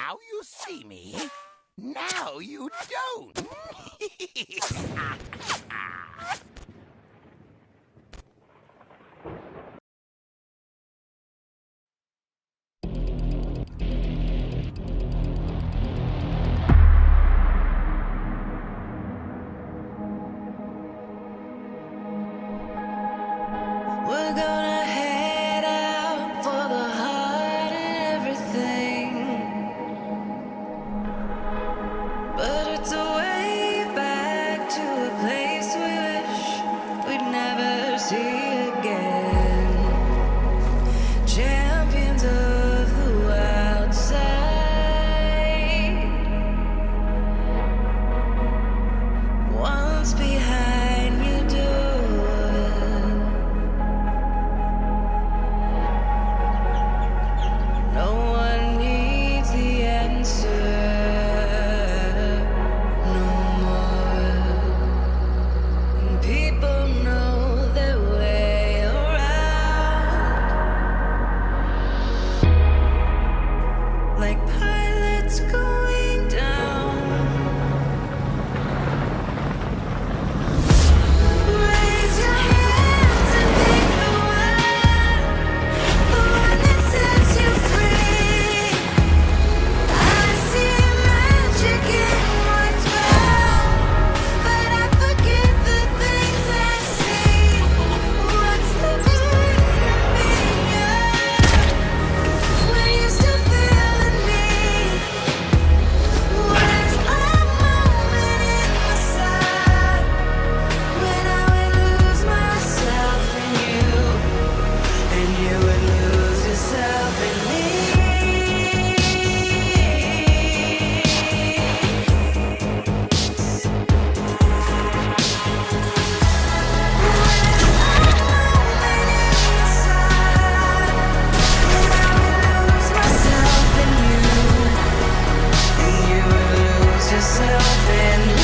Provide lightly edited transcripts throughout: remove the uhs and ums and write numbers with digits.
Now you see me. Now you don't. We're gonna head out for the heart and everything, but it's a way back to a place we wish we'd never see again. Champions of the wild side, once behind your door. No one needs the answer no more. People know their way around, like pilots going down. Raise your hands and thank the one that sets you free. I see magic in what's brown, but I forget the things I see. What's the good of being young when you're still feeling me? Where's a moment in the sun when I would lose myself in you, and you would lose yourself in me? Yourself in me.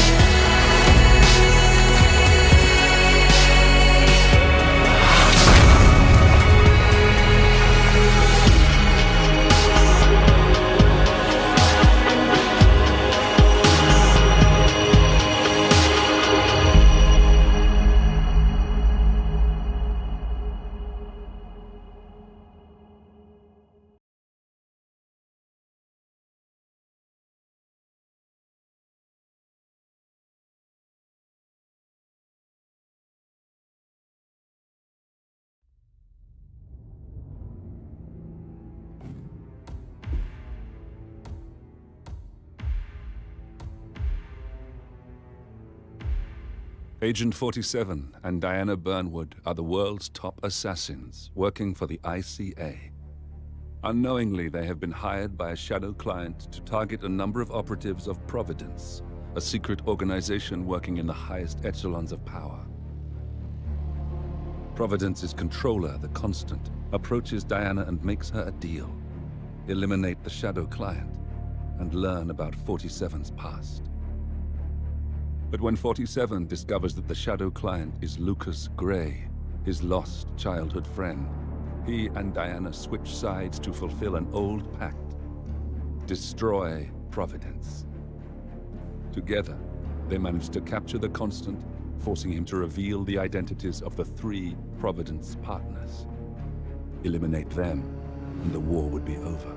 Agent 47 and Diana Burnwood are the world's top assassins working for the ICA. Unknowingly, they have been hired by a shadow client to target a number of operatives of Providence, a secret organization working in the highest echelons of power. Providence's controller, the Constant, approaches Diana and makes her a deal. Eliminate the shadow client and learn about 47's past. But when 47 discovers that the shadow client is Lucas Gray, his lost childhood friend, he and Diana switch sides to fulfill an old pact: destroy Providence. Together, they manage to capture the Constant, forcing him to reveal the identities of the 3 Providence partners. Eliminate them, and the war would be over.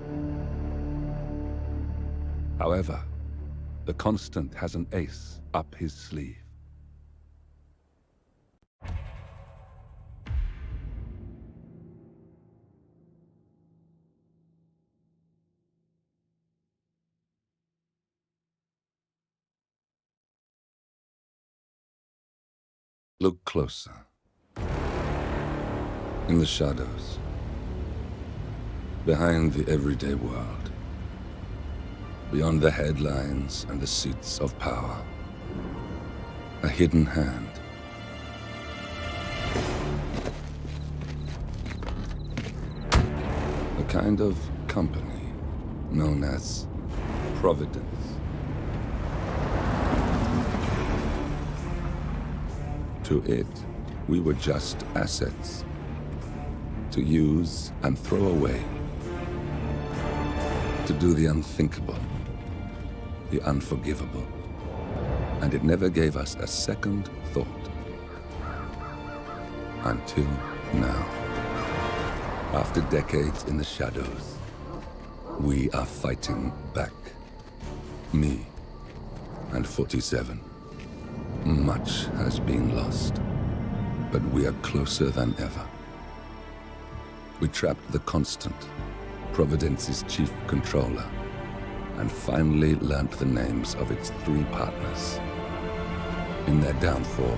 However, the Constant has an ace up his sleeve. Look closer. In the shadows, behind the everyday world, beyond the headlines and the seats of power, a hidden hand. A kind of company known as Providence. To it, we were just assets, to use and throw away. to do the unthinkable, the unforgivable. And it never gave us a second thought. Until now. After decades in the shadows, we are fighting back. Me and 47. Much has been lost, but we are closer than ever. We trapped the Constant, Providence's chief controller, and finally learnt the names of its 3 partners. In their downfall,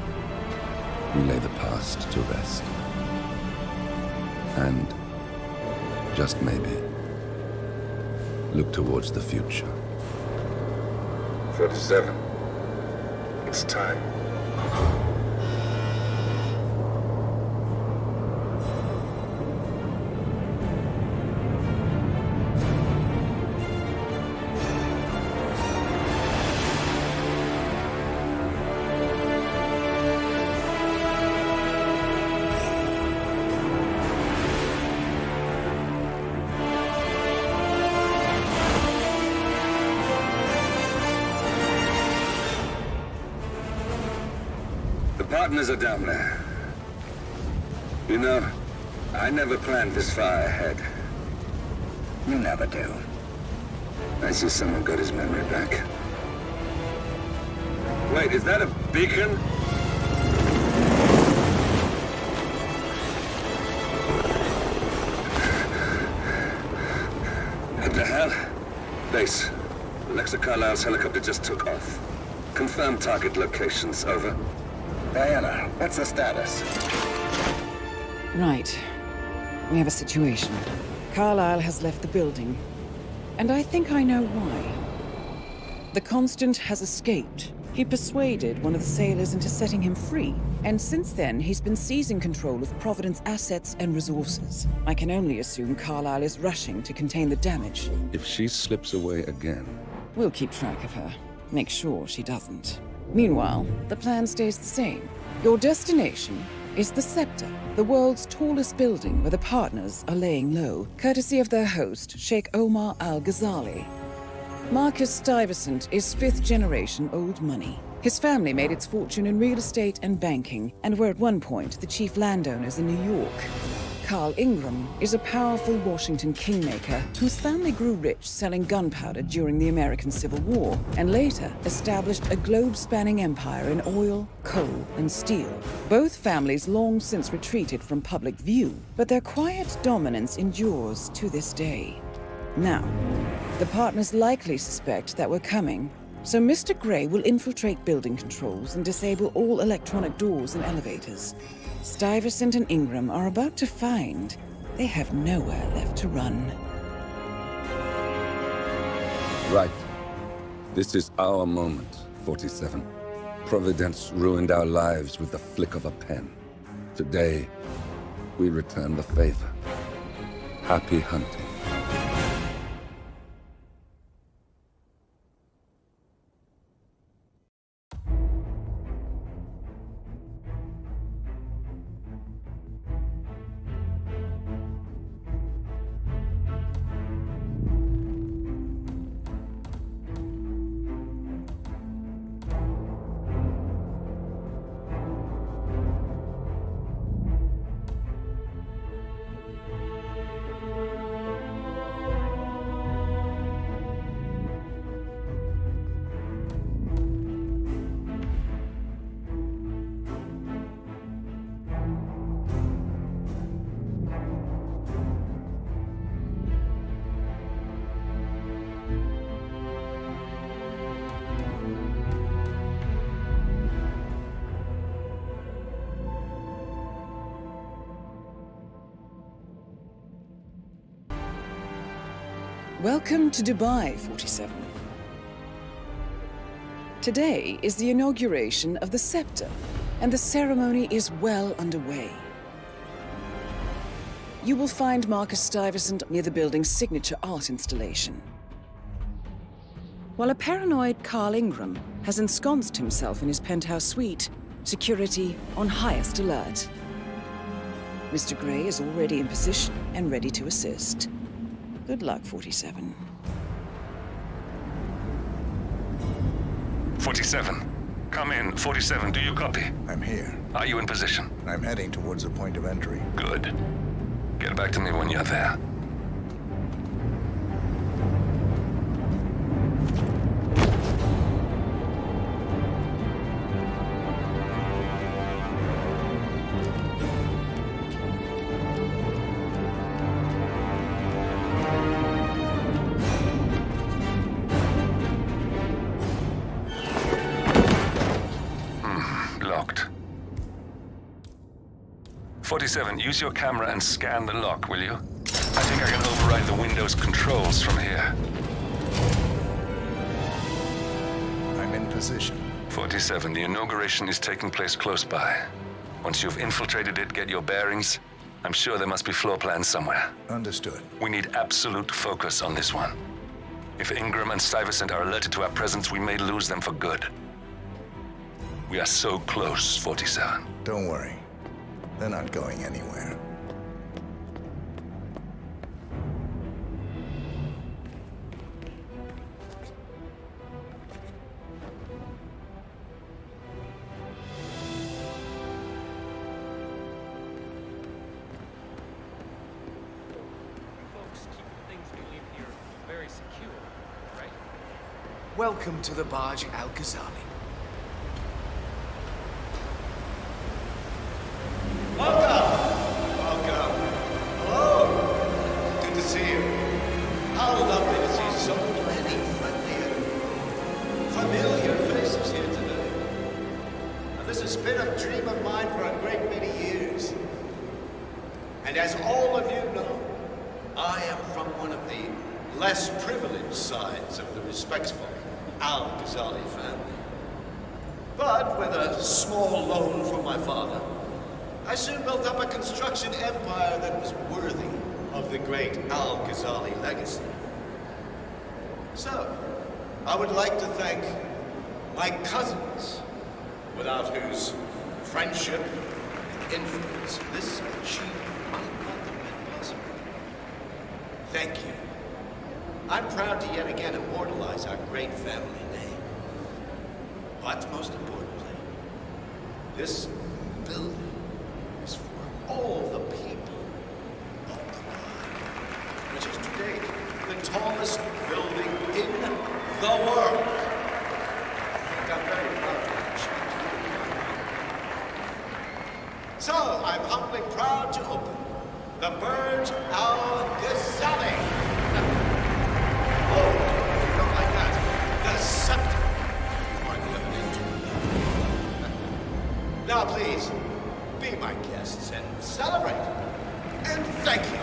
we lay the past to rest. And, just maybe, look towards the future. 47. It's time. Partners are down there. You know, I never planned this far ahead. You never do. I see someone got his memory back. Wait, is that a beacon? What the hell? Base. Alexa Carlisle's helicopter just took off. Confirm target locations, over. Diana, what's the status? Right. We have a situation. Carlisle has left the building. And I think I know why. The Constant has escaped. He persuaded one of the sailors into setting him free. And since then, he's been seizing control of Providence assets and resources. I can only assume Carlisle is rushing to contain the damage. If she slips away again... We'll keep track of her. Make sure she doesn't. Meanwhile, the plan stays the same. Your destination is the Scepter, the world's tallest building where the partners are laying low, courtesy of their host, Sheikh Omar Al-Ghazali. Marcus Stuyvesant is 5th-generation old money. His family made its fortune in real estate and banking, and were at one point the chief landowners in New York. Carl Ingram is a powerful Washington kingmaker whose family grew rich selling gunpowder during the American Civil War, and later established a globe-spanning empire in oil, coal, and steel. Both families long since retreated from public view, but their quiet dominance endures to this day. Now, the partners likely suspect that we're coming, so Mr. Gray will infiltrate building controls and disable all electronic doors and elevators. Stuyvesant and Ingram are about to find they have nowhere left to run. Right. This is our moment, 47. Providence ruined our lives with the flick of a pen. Today, we return the favor. Happy hunting. Welcome to Dubai, 47. Today is the inauguration of the Scepter, and the ceremony is well underway. You will find Marcus Stuyvesant near the building's signature art installation, while a paranoid Carl Ingram has ensconced himself in his penthouse suite, security on highest alert. Mr. Gray is already in position and ready to assist. Good luck, 47. 47. Come in. 47, do you copy? I'm here. Are you in position? I'm heading towards the point of entry. Good. Get back to me when you're there. Locked. 47, use your camera and scan the lock, will you? I think I can override the Windows controls from here. I'm in position. 47, the inauguration is taking place close by. Once you've infiltrated it, get your bearings. I'm sure there must be floor plans somewhere. Understood. We need absolute focus on this one. If Ingram and Stuyvesant are alerted to our presence, we may lose them for good. We are so close, 47. Don't worry. They're not going anywhere. Folks keep the things we leave here very secure, right? Welcome to the barge Al-Ghazali. Welcome. Hello. Good to see you. How lovely to see so many friendly and familiar faces here today. Now, this has been a dream of mine for a great many years. And as all of you know, I am from one of the less privileged sides of the respectful Al-Ghazali family. But with a small loan from my father, I soon built up a construction empire that was worthy of the great Al-Ghazali legacy. So, I would like to thank my cousins, without whose friendship and influence this achievement might not have been possible. Thank you. I'm proud to yet again immortalize our great family name. But most importantly, this building is for all the people of the world, which is today the tallest building in the world. And I'm very proud to achieve. So, I'm humbly proud to open the Burj Al-Ghazali. Oh, you don't like that? The scepter. Now, please, be my guests and celebrate. And thank you.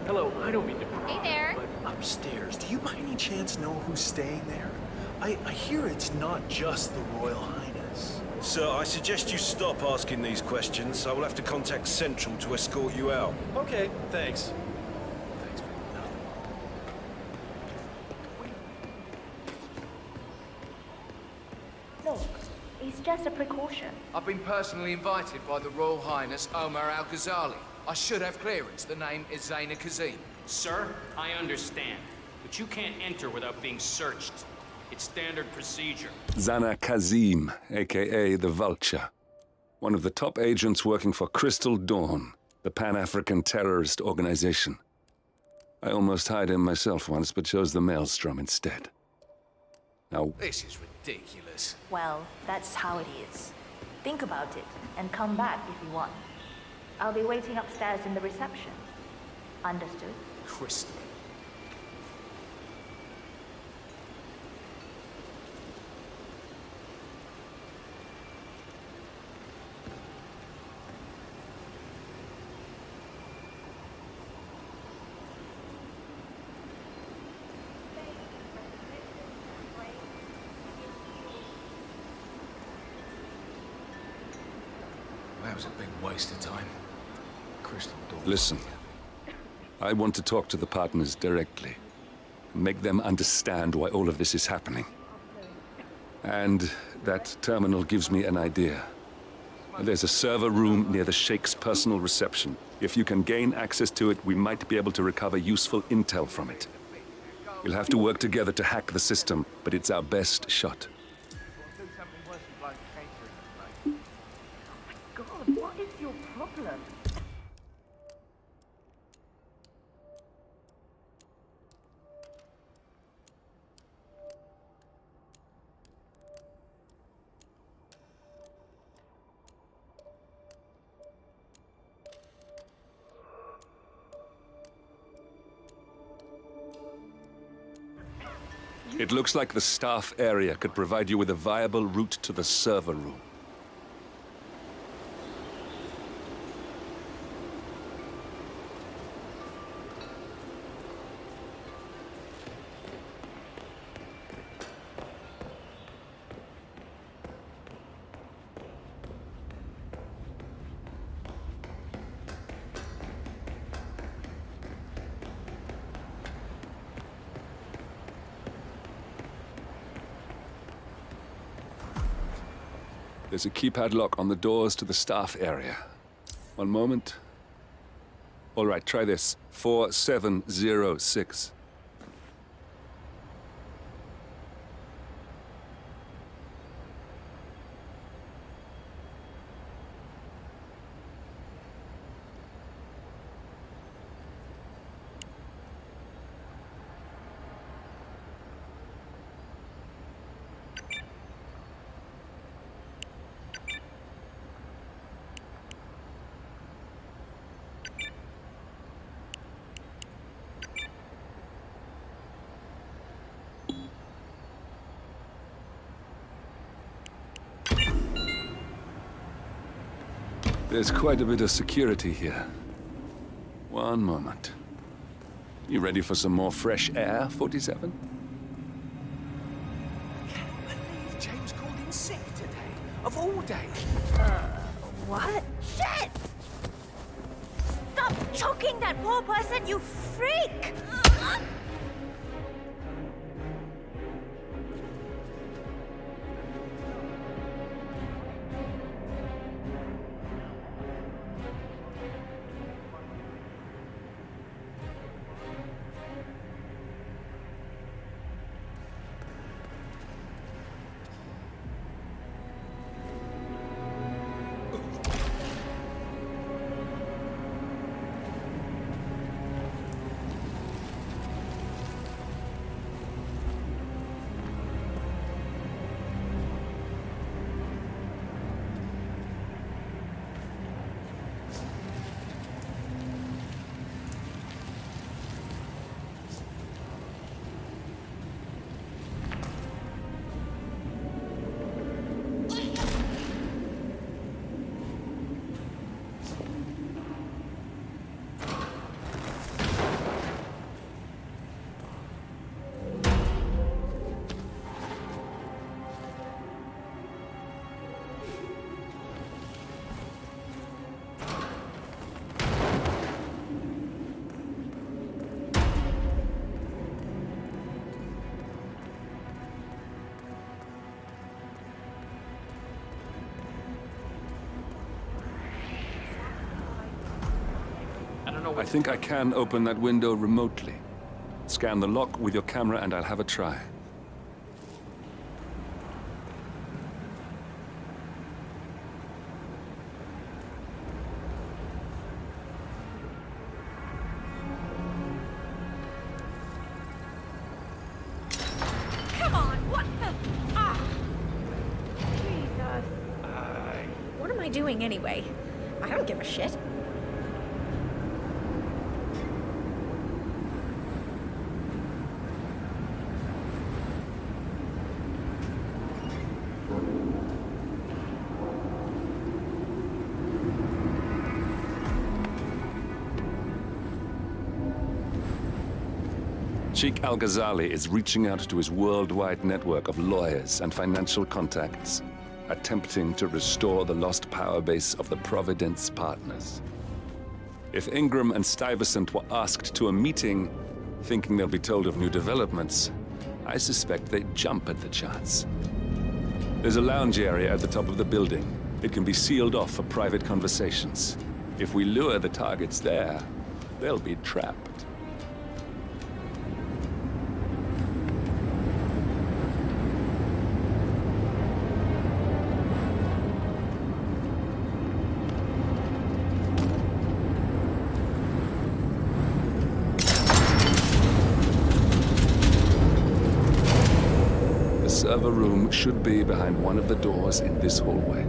Hello, I don't mean to pry, Hey there. but upstairs, do you by any chance know who's staying there? I hear it's not just the Royal Highness. Sir, I suggest you stop asking these questions. I will have to contact Central to escort you out. Okay, thanks. Thanks for nothing. Look, it's just a precaution. I've been personally invited by the Royal Highness Omar Al-Ghazali. I should have clearance. The name is Zaina Kazim. Sir, I understand, but you can't enter without being searched. It's standard procedure. Zana Kazim, aka the Vulture. One of the top agents working for Crystal Dawn, the Pan-African terrorist organization. I almost hired him myself once, but chose the Maelstrom instead. Now, This is ridiculous. Well, that's how it is. Think about it and come back if you want. I'll be waiting upstairs in the reception. Understood? Crystal. That was a big waste of time. Crystal Dawn. listen. I want to talk to the partners directly. Make them understand why all of this is happening. And that terminal gives me an idea. There's a server room near the Sheikh's personal reception. If you can gain access to it, we might be able to recover useful intel from it. We'll have to work together to hack the system, but it's our best shot. God, what is your problem? It looks like the staff area could provide you with a viable route to the server room. There's a keypad lock on the doors to the staff area. One moment. All right, try this. 4706. There's quite a bit of security here. One moment. You ready for some more fresh air, 47? I can't believe James called in sick today. Of all days. What? Shit! Stop choking that poor person, you freak! I think I can open that window remotely. Scan the lock with your camera and I'll have a try. Come on, what the? Ah! Jesus. What am I doing anyway? I don't give a shit. Sheikh Al-Ghazali is reaching out to his worldwide network of lawyers and financial contacts, attempting to restore the lost power base of the Providence partners. If Ingram and Stuyvesant were asked to a meeting, Thinking they'll be told of new developments, I suspect they'd jump at the chance. There's a lounge area at the top of the building. It can be sealed off for private conversations. If we lure the targets there, they'll be trapped. The server room should be behind one of the doors in this hallway.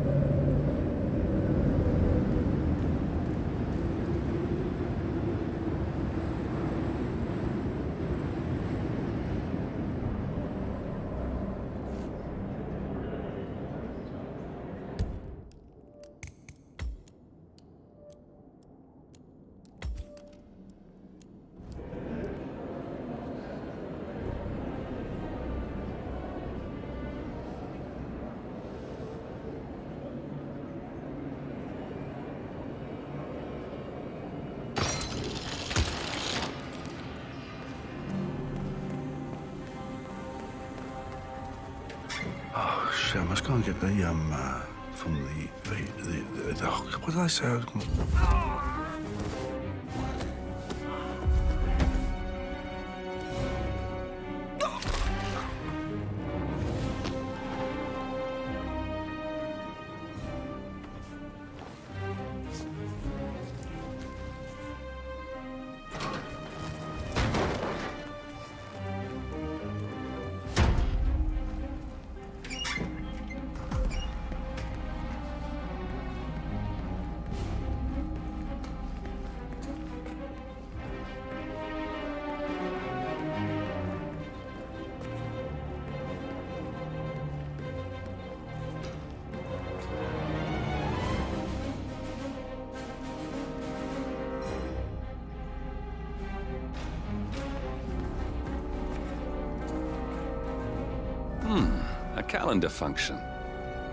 Oh shit! I must go and get the from the what did I say? A calendar function.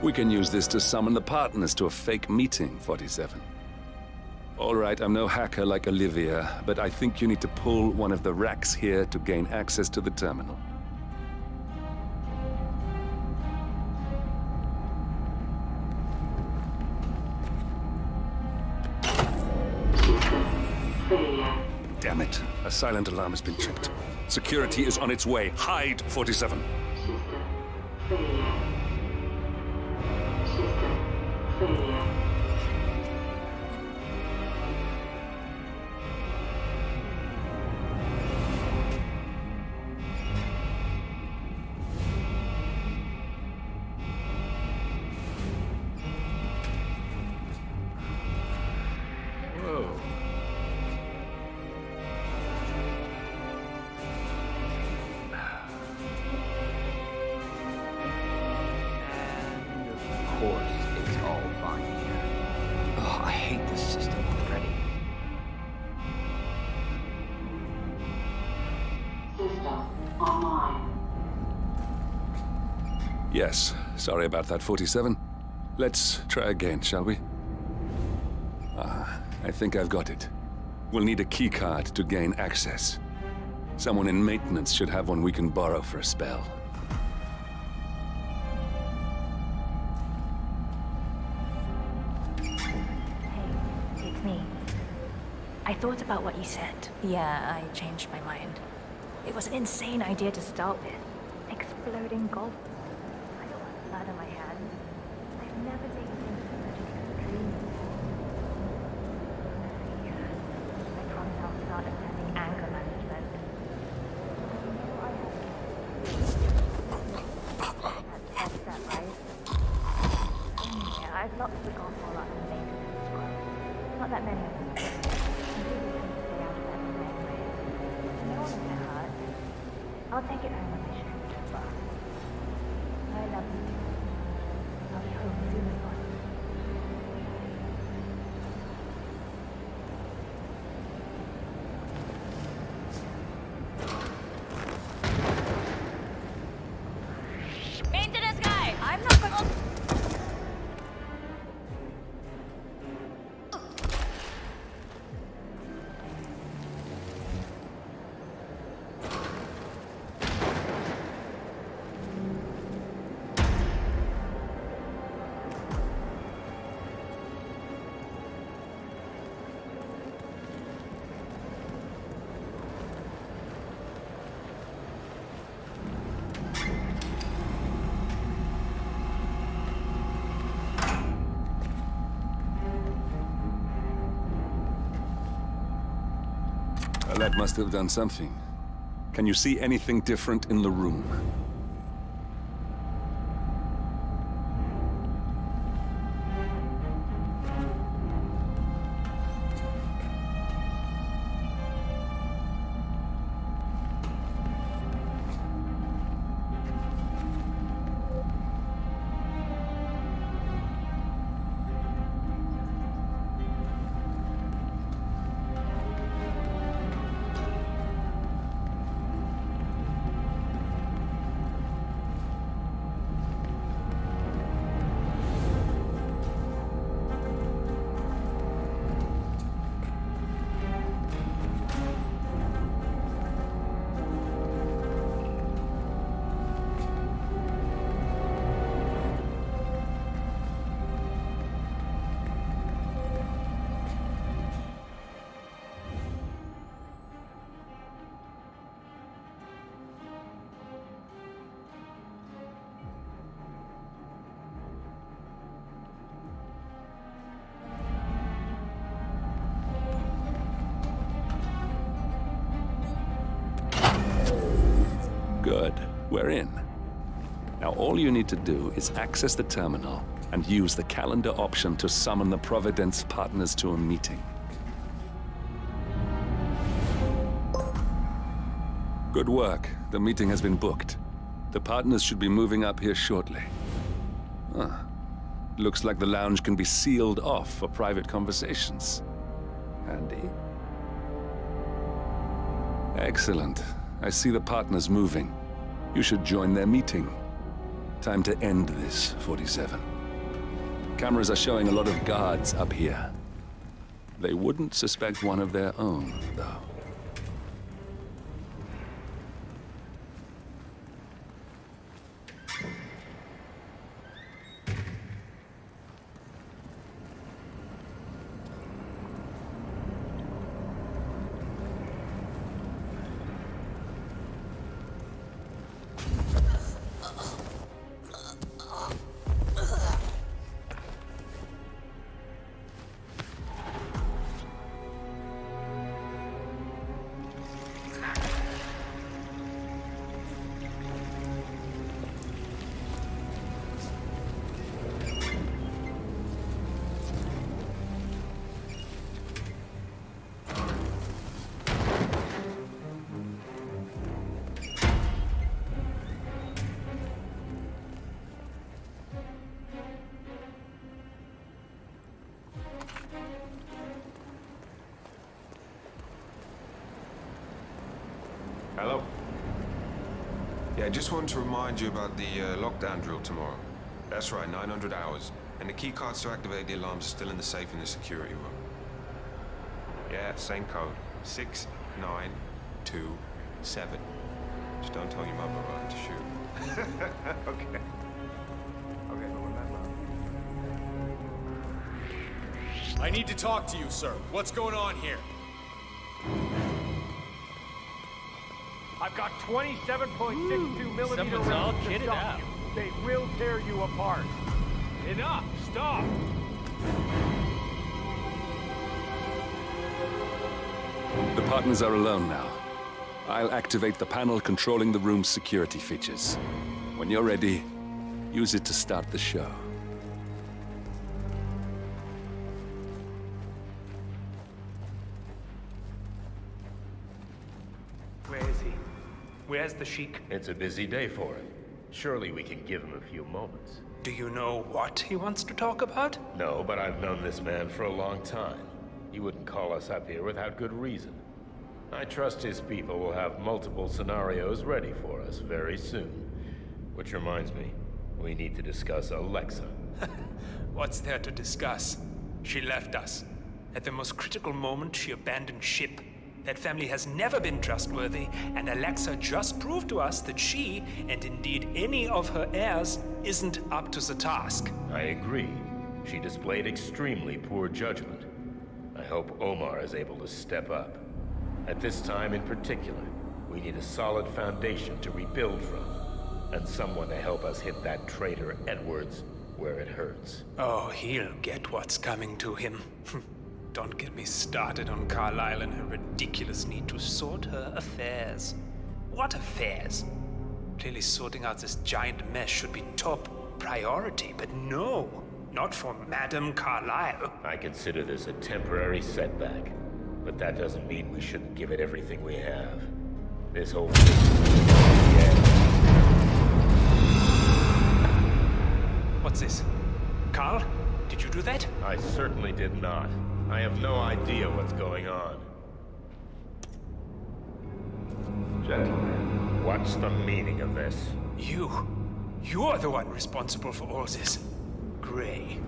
We can use this to summon the partners to a fake meeting, 47. All right, I'm no hacker like Olivia, but I think you need to pull one of the racks here to gain access to the terminal. Damn it. A silent alarm has been tripped. Security is on its way. Hide, 47. Whoa. Of course, it's all fine here. Oh, I hate this system already. System online. Yes, sorry about that, 47. Let's try again, shall we? I think I've got it. We'll need a keycard to gain access. Someone in maintenance should have one we can borrow for a spell. Hey, it's me. I thought about what you said. Yeah, I changed my mind. It was an insane idea to start with. Exploding golf balls. I don't want blood on my hands. I've never taken things to such an extreme before. I promise I'll start attending anger management. That's that, right? Yeah, I've locked the golf ball up in the maintenance squad. Not that many of them. I'm busy trying to stay out of everything anyway. No one will get hurt. I'll take it home on my ship. I love you. I'll be home as soon as possible. Maintenance guy! I'm not going to... Well, that must have done something. Can you see anything different in the room? Good. We're in. Now all you need to do is access the terminal and use the calendar option to summon the Providence partners to a meeting. Good work. The meeting has been booked. The partners should be moving up here shortly. Looks like the lounge can be sealed off for private conversations. Handy. Excellent. I see the partners moving. You should join their meeting. Time to end this, 47. Cameras are showing a lot of guards up here. They wouldn't suspect one of their own, though. Hello? Yeah, I just wanted to remind you about the lockdown drill tomorrow. That's right, 900 hours. And the key cards to activate the alarms are still in the safe in the security room. Yeah, same code. 6927. Just don't tell your mother about to shoot. Okay. Okay, but remember. I need to talk to you, sir. What's going on here? I've got 27.62 millimeter Someone's all rounds to kitted stop out. you. They will tear you apart. Enough! Stop! The partners are alone now. I'll activate the panel controlling the room's security features. When you're ready, use it to start the show. Where is he? Where's the Sheik? It's a busy day for him. Surely we can give him a few moments. Do you know what he wants to talk about? No, but I've known this man for a long time. He wouldn't call us up here without good reason. I trust his people will have multiple scenarios ready for us very soon. Which reminds me, we need to discuss Alexa. What's there to discuss? She left us. At the most critical moment, she abandoned ship. That family has never been trustworthy, and Alexa just proved to us that she, and indeed any of her heirs, isn't up to the task. I agree. She displayed extremely poor judgment. I hope Omar is able to step up. At this time in particular, we need a solid foundation to rebuild from, and someone to help us hit that traitor Edwards where it hurts. Oh, he'll get what's coming to him. Don't get me started on Carlisle and her ridiculous need to sort her affairs. What affairs? Clearly sorting out this giant mess should be top priority, but no, not for Madame Carlisle. I consider this a temporary setback, but that doesn't mean we shouldn't give it everything we have. This whole What's this? Carl? Did you do that? I certainly did not. I have no idea what's going on. Gentlemen. What's the meaning of this? You're the one responsible for all this. Gray,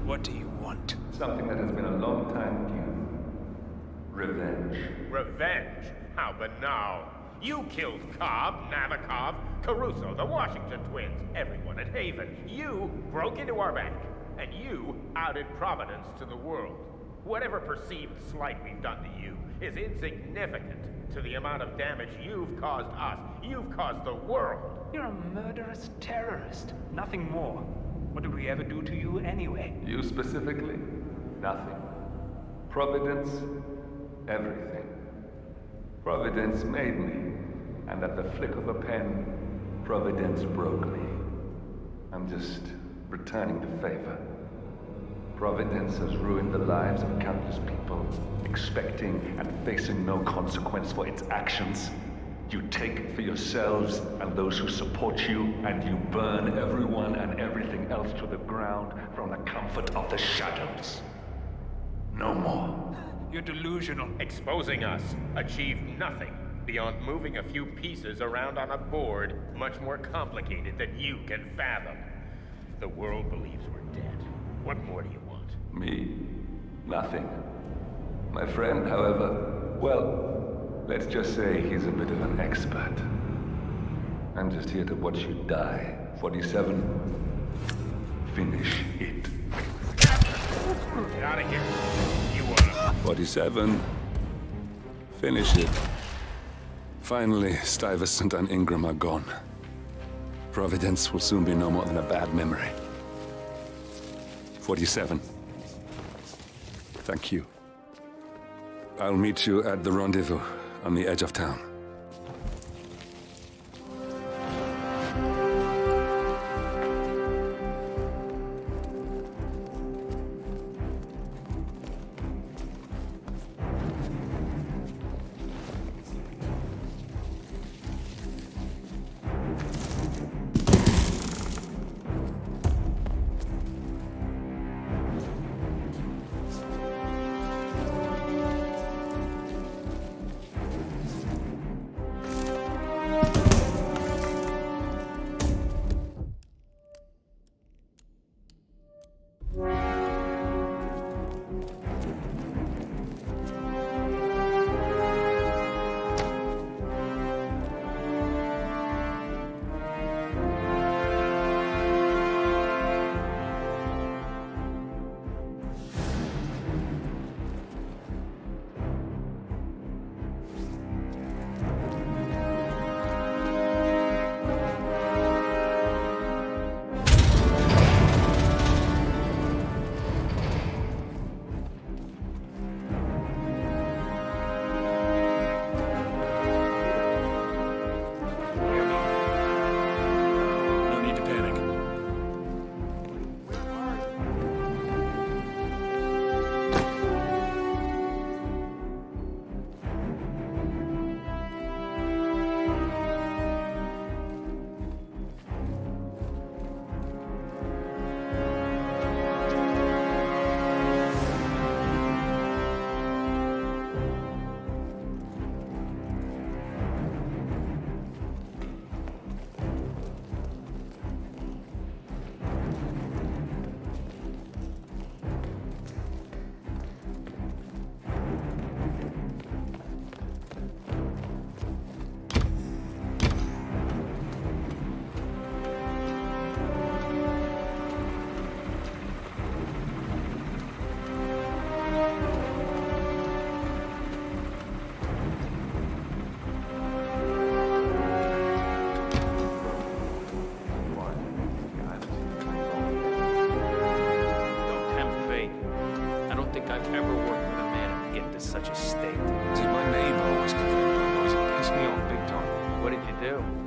what do you want? Something that has been a long time due. Revenge. Revenge? How banal. You killed Cobb, Navikov, Caruso, the Washington twins, everyone at Haven. You broke into our bank, and you outed Providence to the world. Whatever perceived slight we've done to you is insignificant to the amount of damage you've caused us. You've caused the world. You're a murderous terrorist, nothing more. What did we ever do to you anyway? You specifically? Nothing. Providence? Everything. Providence made me, and at the flick of a pen, Providence broke me. I'm just returning the favor. Providence has ruined the lives of countless people, expecting and facing no consequence for its actions. You take it for yourselves and those who support you, and you burn everyone and everything else to the ground from the comfort of the shadows. No more. You're delusional. Exposing us achieved nothing beyond moving a few pieces around on a board much more complicated than you can fathom. The world believes we're dead. What more do you want? Me? Nothing. My friend, however, well, let's just say he's a bit of an expert. I'm just here to watch you die. 47, finish it. Get out of here. You wanna... 47, finish it. Finally, Stuyvesant and Ingram are gone. Providence will soon be no more than a bad memory. 47. Thank you. I'll meet you at the rendezvous on the edge of town.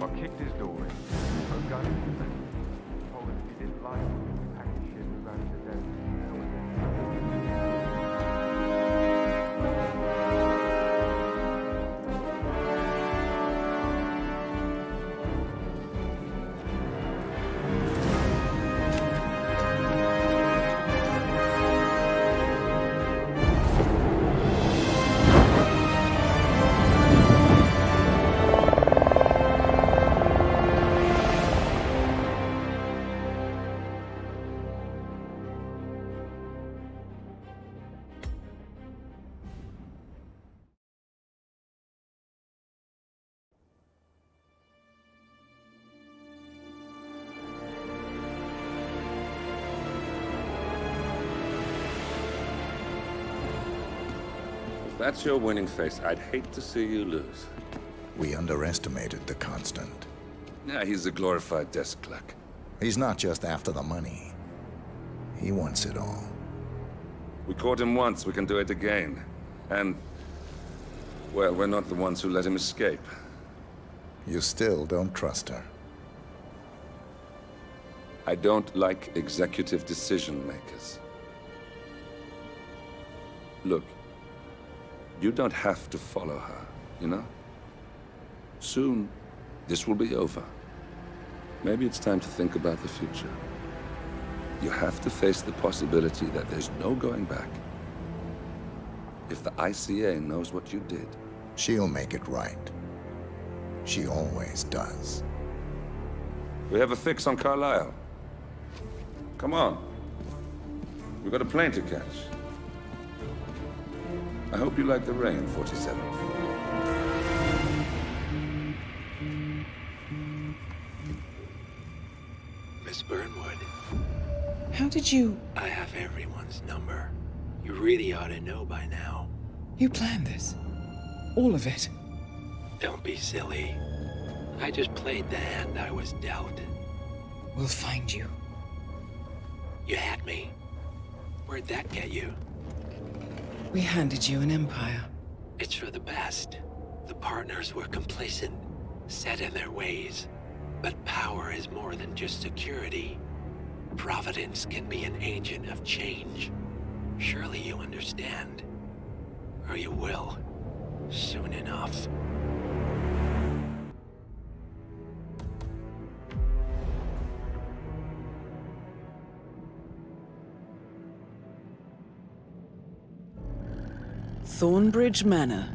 I kicked his door in, put a gun in his face, told him if he didn't like it, we packed his shit and ran him to death. That was it. If that's your winning face, I'd hate to see you lose. We underestimated the Constant. Yeah, he's a glorified desk clerk. He's not just after the money. He wants it all. We caught him once, we can do it again. And, well, we're not the ones who let him escape. You still don't trust her. I don't like executive decision makers. Look, you don't have to follow her, you know? Soon, this will be over. Maybe it's time to think about the future. You have to face the possibility that there's no going back. If the ICA knows what you did... She'll make it right. She always does. We have a fix on Carlisle. Come on. We've got a plane to catch. I hope you like the rain, 47. Miss Burnwood. How did you... I have everyone's number. You really ought to know by now. You planned this? All of it? Don't be silly. I just played the hand I was dealt. We'll find you. You had me. Where'd that get you? We handed you an empire. It's for the best. The partners were complacent, set in their ways. But power is more than just security. Providence can be an agent of change. Surely you understand. Or you will. Soon enough. Thornbridge Manor.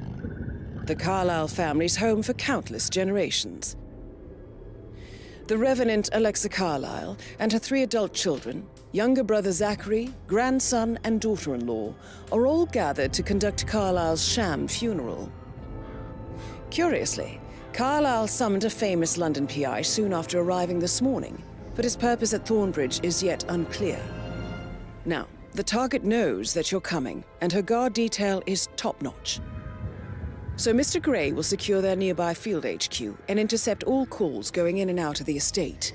The Carlisle family's home for countless generations. The Revenant Alexa Carlisle and her 3 adult children, younger brother Zachary, grandson, and daughter-in-law, are all gathered to conduct Carlisle's sham funeral. Curiously, Carlisle summoned a famous London PI soon after arriving this morning, but his purpose at Thornbridge is yet unclear. Now, the target knows that you're coming, and her guard detail is top-notch. So Mr. Gray will secure their nearby field HQ and intercept all calls going in and out of the estate.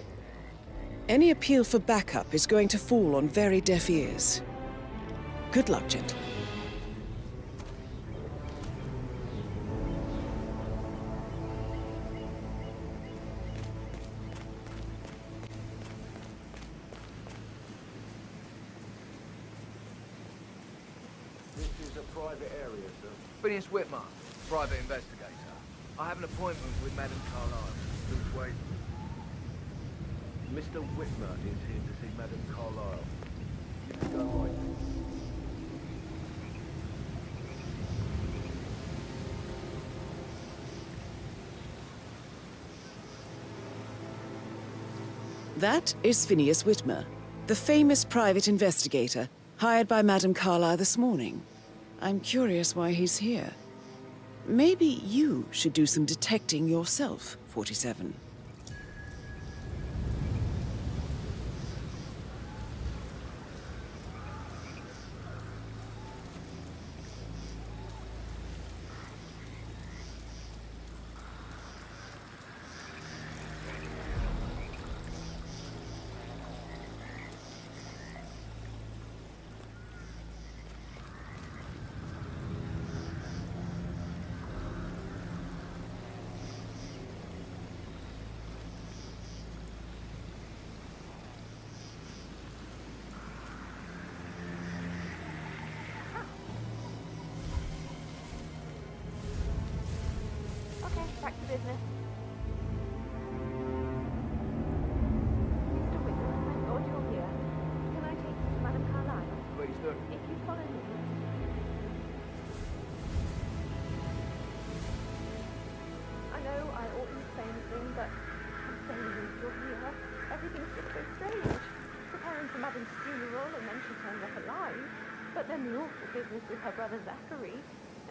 Any appeal for backup is going to fall on very deaf ears. Good luck, gentlemen. This is a private area, sir. Phineas Whitmer, private investigator. I have an appointment with Madame Carlisle. Please wait. Mr. Whitmer is here to see Madame Carlisle. You can go right. That is Phineas Whitmer, the famous private investigator hired by Madame Carlisle this morning. I'm curious why he's here. Maybe you should do some detecting yourself, 47. back to business. Mr. Whitman, thank God you're here. Can I take you to Madame Carlyle? Please do. If you follow me. I know I oughtn't say anything, but I'm so relieved you're here. Everything's just so strange. Preparing for Madame's funeral, and then she turned up alive. But then the awful business with her brother Zachary,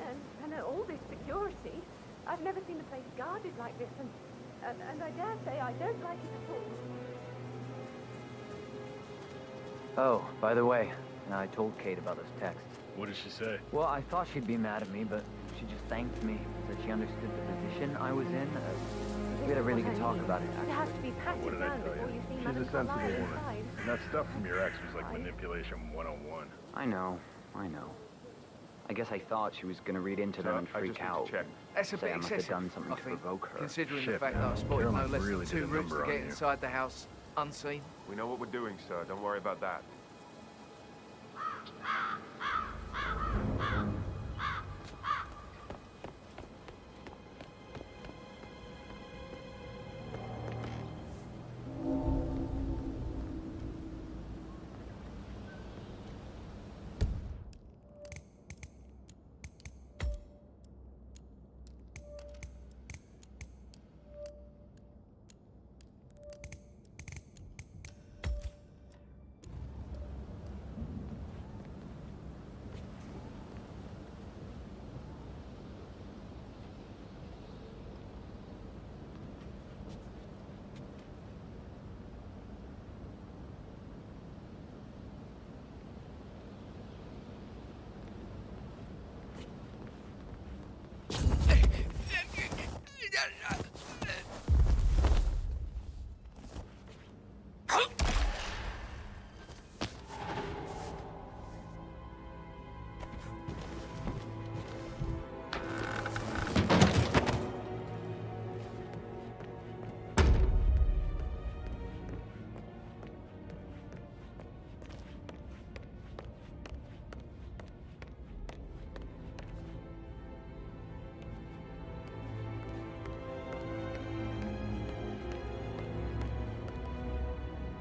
and all this security. I've never seen the place guarded like this, and I dare say I don't like it at all. Oh, by the way, I told Kate about this text. What did she say? Well, I thought she'd be mad at me, but she just thanked me. Said she understood the position I was in. We had a really good talk about it, It actually. has to be patted down before you see She's Madame a sensible Carlyle woman. inside. And that stuff from your ex was like manipulation 101. I know. I guess I thought she was gonna read into them and freak out. That's a Say bit I must excessive, have done something I to think, provoke her. considering the Shit, fact man. that I spotted no Carolyn less really than did 2 a routes number to on get you. inside the house unseen. We know what we're doing, sir. Don't worry about that.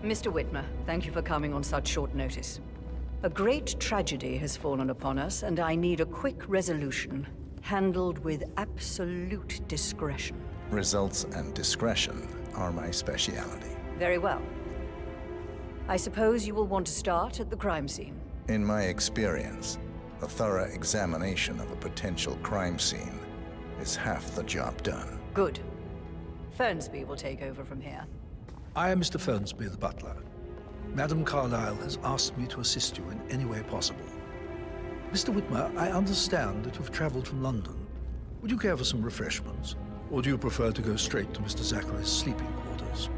Mr. Whitmer, thank you for coming on such short notice. A great tragedy has fallen upon us, and I need a quick resolution, handled with absolute discretion. Results and discretion are my speciality. Very well. I suppose you will want to start at the crime scene. In my experience, a thorough examination of a potential crime scene is half the job done. Good. Fernsby will take over from here. I am Mr. Fernsby, the butler. Madame Carlyle has asked me to assist you in any way possible. Mr. Whitmer, I understand that you've traveled from London. Would you care for some refreshments? Or do you prefer to go straight to Mr. Zachary's sleeping quarters?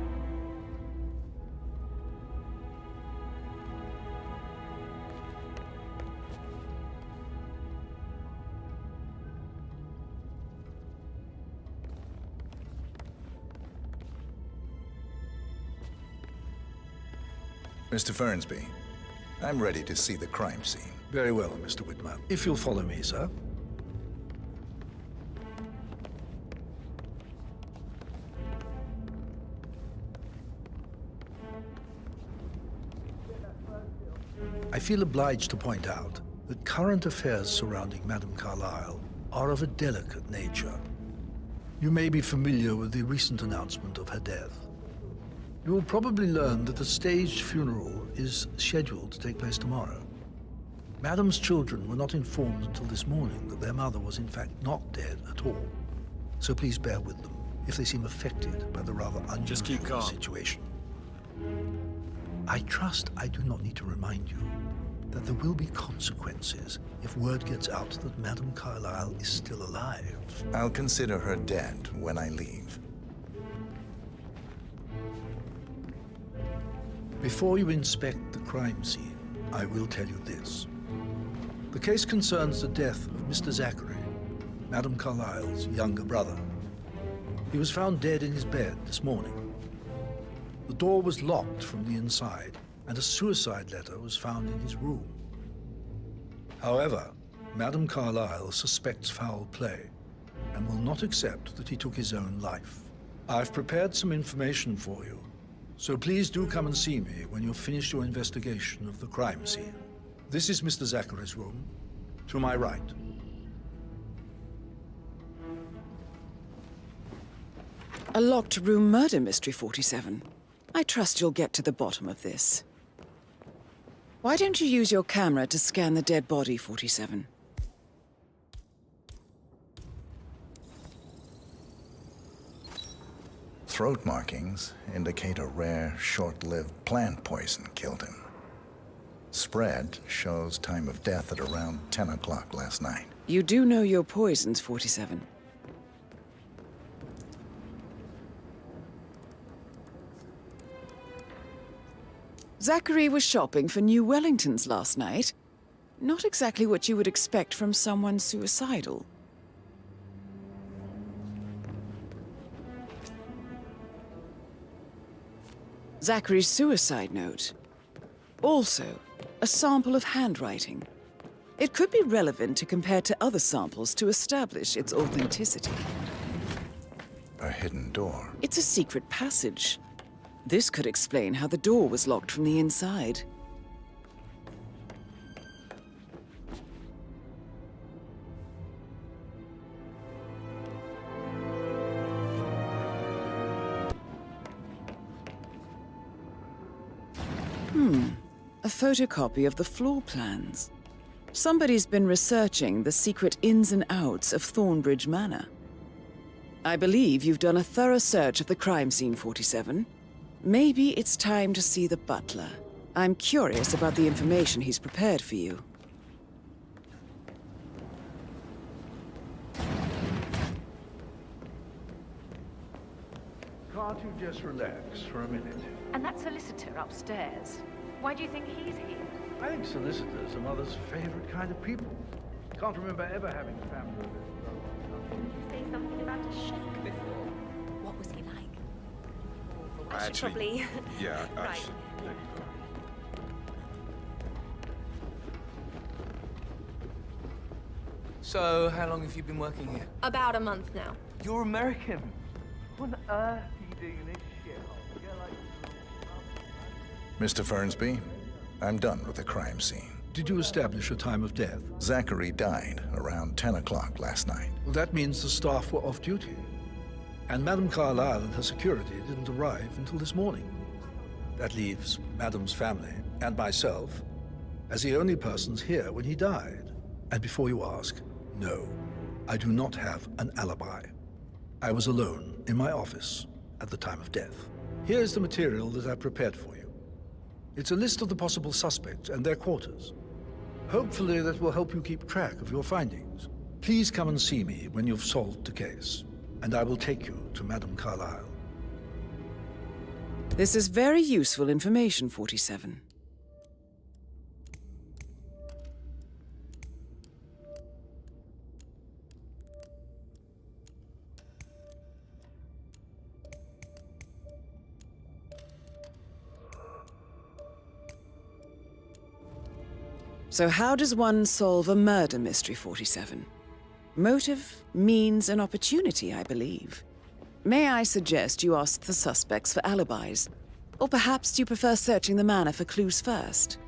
Mr. Fernsby, I'm ready to see the crime scene. Very well, Mr. Whitmer. If you'll follow me, sir. I feel obliged to point out that current affairs surrounding Madame Carlyle are of a delicate nature. You may be familiar with the recent announcement of her death. You will probably learn that the staged funeral is scheduled to take place tomorrow. Madame's children were not informed until this morning that their mother was in fact not dead at all. So please bear with them if they seem affected by the rather unusual Just keep calm. situation. I trust I do not need to remind you that there will be consequences if word gets out that Madame Carlyle is still alive. I'll consider her dead when I leave. Before you inspect the crime scene, I will tell you this. The case concerns the death of Mr. Zachary, Madame Carlyle's younger brother. He was found dead in his bed this morning. The door was locked from the inside, and a suicide letter was found in his room. However, Madame Carlyle suspects foul play and will not accept that he took his own life. I've prepared some information for you, so please do come and see me when you've finished your investigation of the crime scene. This is Mr. Zachary's room, to my right. A locked room murder mystery, 47. I trust you'll get to the bottom of this. Why don't you use your camera to scan the dead body, 47? Throat markings indicate a rare, short-lived plant poison killed him. Spread shows time of death at around 10 o'clock last night. You do know your poisons, 47. Zachary was shopping for new Wellingtons last night. Not exactly what you would expect from someone suicidal. Zachary's suicide note. Also, a sample of handwriting. It could be relevant to compare to other samples to establish its authenticity. A hidden door. It's a secret passage. This could explain how the door was locked from the inside. A photocopy of the floor plans. Somebody's been researching the secret ins and outs of Thornbridge Manor. I believe you've done a thorough search of the crime scene, 47. Maybe it's time to see the butler. I'm curious about the information he's prepared for you. Can't you just relax for a minute? And that solicitor upstairs. Why do you think he's here? I think solicitors are Mother's favorite kind of people. Can't remember ever having a family with You say something about a sheik before. What was he like? I should probably... Yeah, right. there you go. So, how long have you been working here? About a month now. You're American. What on earth are you doing in this shithole? You're like... Mr. Fernsby, I'm done with the crime scene. Did you establish a time of death? Zachary died around 10 o'clock last night. Well, that means the staff were off duty. And Madame Carlyle and her security didn't arrive until this morning. That leaves Madame's family and myself as the only persons here when he died. And before you ask, no, I do not have an alibi. I was alone in my office at the time of death. Here's the material that I prepared for you. It's a list of the possible suspects and their quarters. Hopefully that will help you keep track of your findings. Please come and see me when you've solved the case, and I will take you to Madame Carlyle. This is very useful information, 47. So how does one solve a murder mystery, 47? Motive, means, and opportunity, I believe. May I suggest you ask the suspects for alibis? Or perhaps you prefer searching the manor for clues first?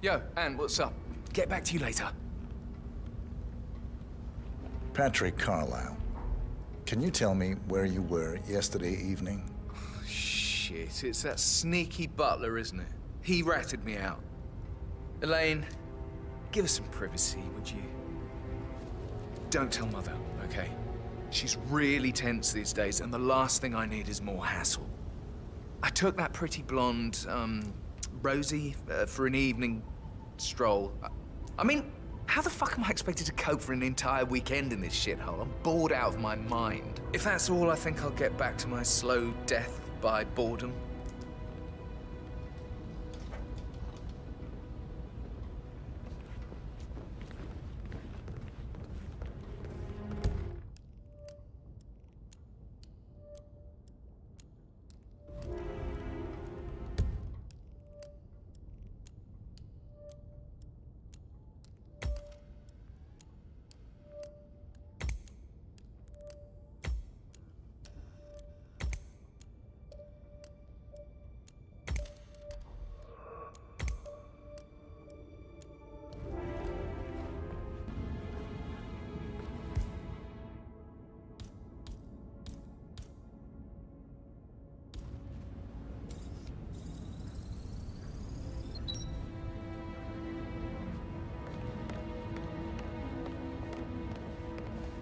Yo, Anne, what's up? Get back to you later. Patrick Carlyle, can you tell me where you were yesterday evening? Shit, it's that sneaky butler, isn't it? He ratted me out. Elaine, give us some privacy, would you? Don't tell Mother, okay? She's really tense these days, and the last thing I need is more hassle. I took that pretty blonde, Rosie, for an evening stroll. I mean, how the fuck am I expected to cope for an entire weekend in this shithole? I'm bored out of my mind. If that's all, I think I'll get back to my slow death by boredom.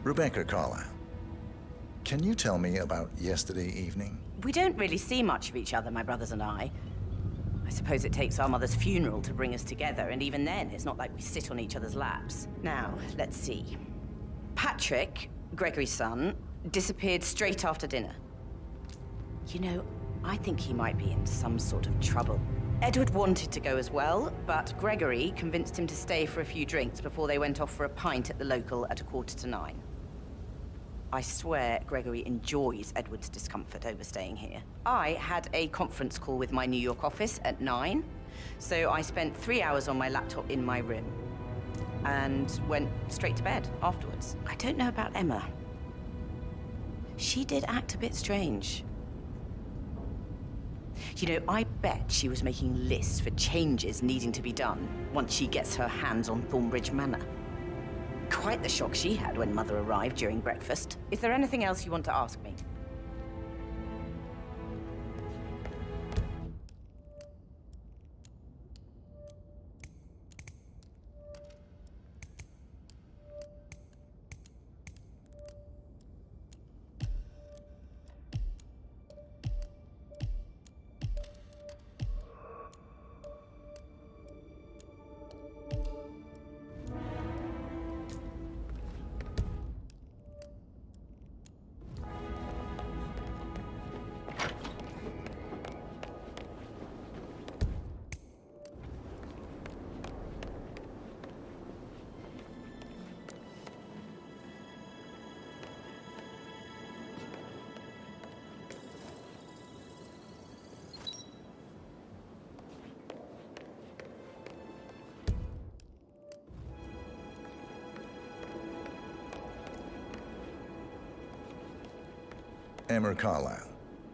Rebecca Carlyle, can you tell me about yesterday evening? We don't really see much of each other, my brothers and I. I suppose it takes our mother's funeral to bring us together, and even then, it's not like we sit on each other's laps. Now, let's see. Patrick, Gregory's son, disappeared straight after dinner. You know, I think he might be in some sort of trouble. Edward wanted to go as well, but Gregory convinced him to stay for a few drinks before they went off for a pint at the local at 8:45. I swear Gregory enjoys Edward's discomfort over staying here. I had a conference call with my New York office at 9, so I spent 3 hours on my laptop in my room and went straight to bed afterwards. I don't know about Emma. She did act a bit strange. You know, I bet she was making lists for changes needing to be done once she gets her hands on Thornbridge Manor. Quite the shock she had when Mother arrived during breakfast. Is there anything else you want to ask me? Emma Carlyle,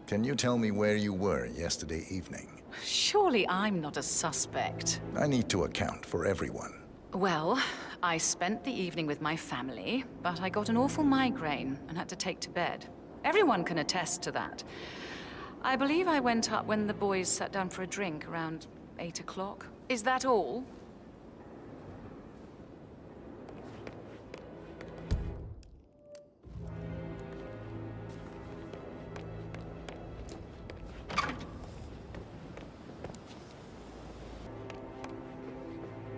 can you tell me where you were yesterday evening? Surely I'm not a suspect. I need to account for everyone. Well, I spent the evening with my family, but I got an awful migraine and had to take to bed. Everyone can attest to that. I believe I went up when the boys sat down for a drink around 8 o'clock. Is that all?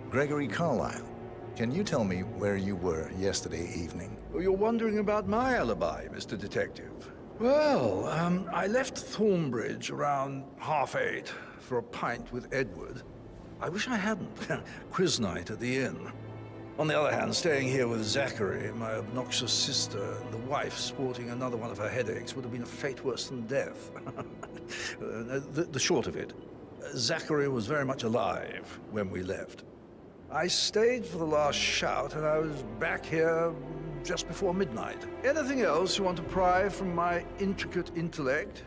Gregory Carlyle, can you tell me where you were yesterday evening? Oh, you're wondering about my alibi, Mr. Detective. Well, I left Thornbridge around 8:30 for a pint with Edward. I wish I hadn't. Quiz night at the inn. On the other hand, staying here with Zachary, my obnoxious sister, and the wife sporting another one of her headaches would have been a fate worse than death. The short of it, Zachary was very much alive when we left. I stayed for the last shout, and I was back here just before midnight. Anything else you want to pry from my intricate intellect?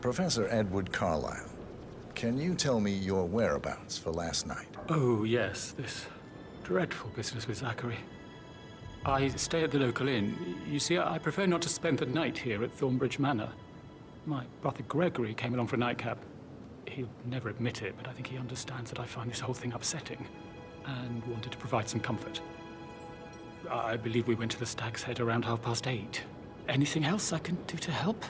Professor Edward Carlyle, can you tell me your whereabouts for last night? Oh, yes, this dreadful business with Zachary. I stay at the local inn. You see, I prefer not to spend the night here at Thornbridge Manor. My brother Gregory came along for a nightcap. He'll never admit it, but I think he understands that I find this whole thing upsetting and wanted to provide some comfort. I believe we went to the Stag's Head around 8:30. Anything else I can do to help?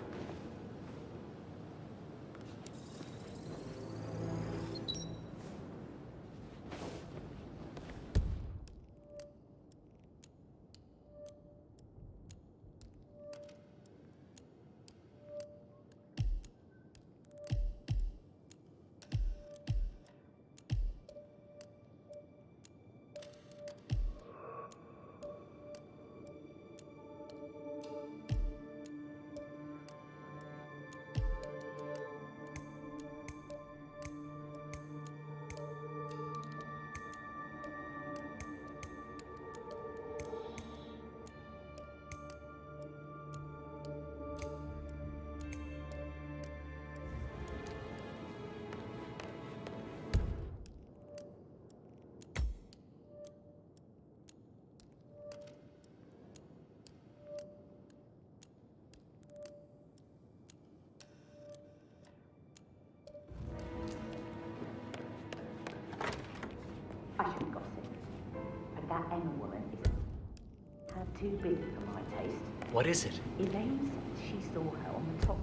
pen woman is too big for my taste. What is it? Elaine says she saw her on the top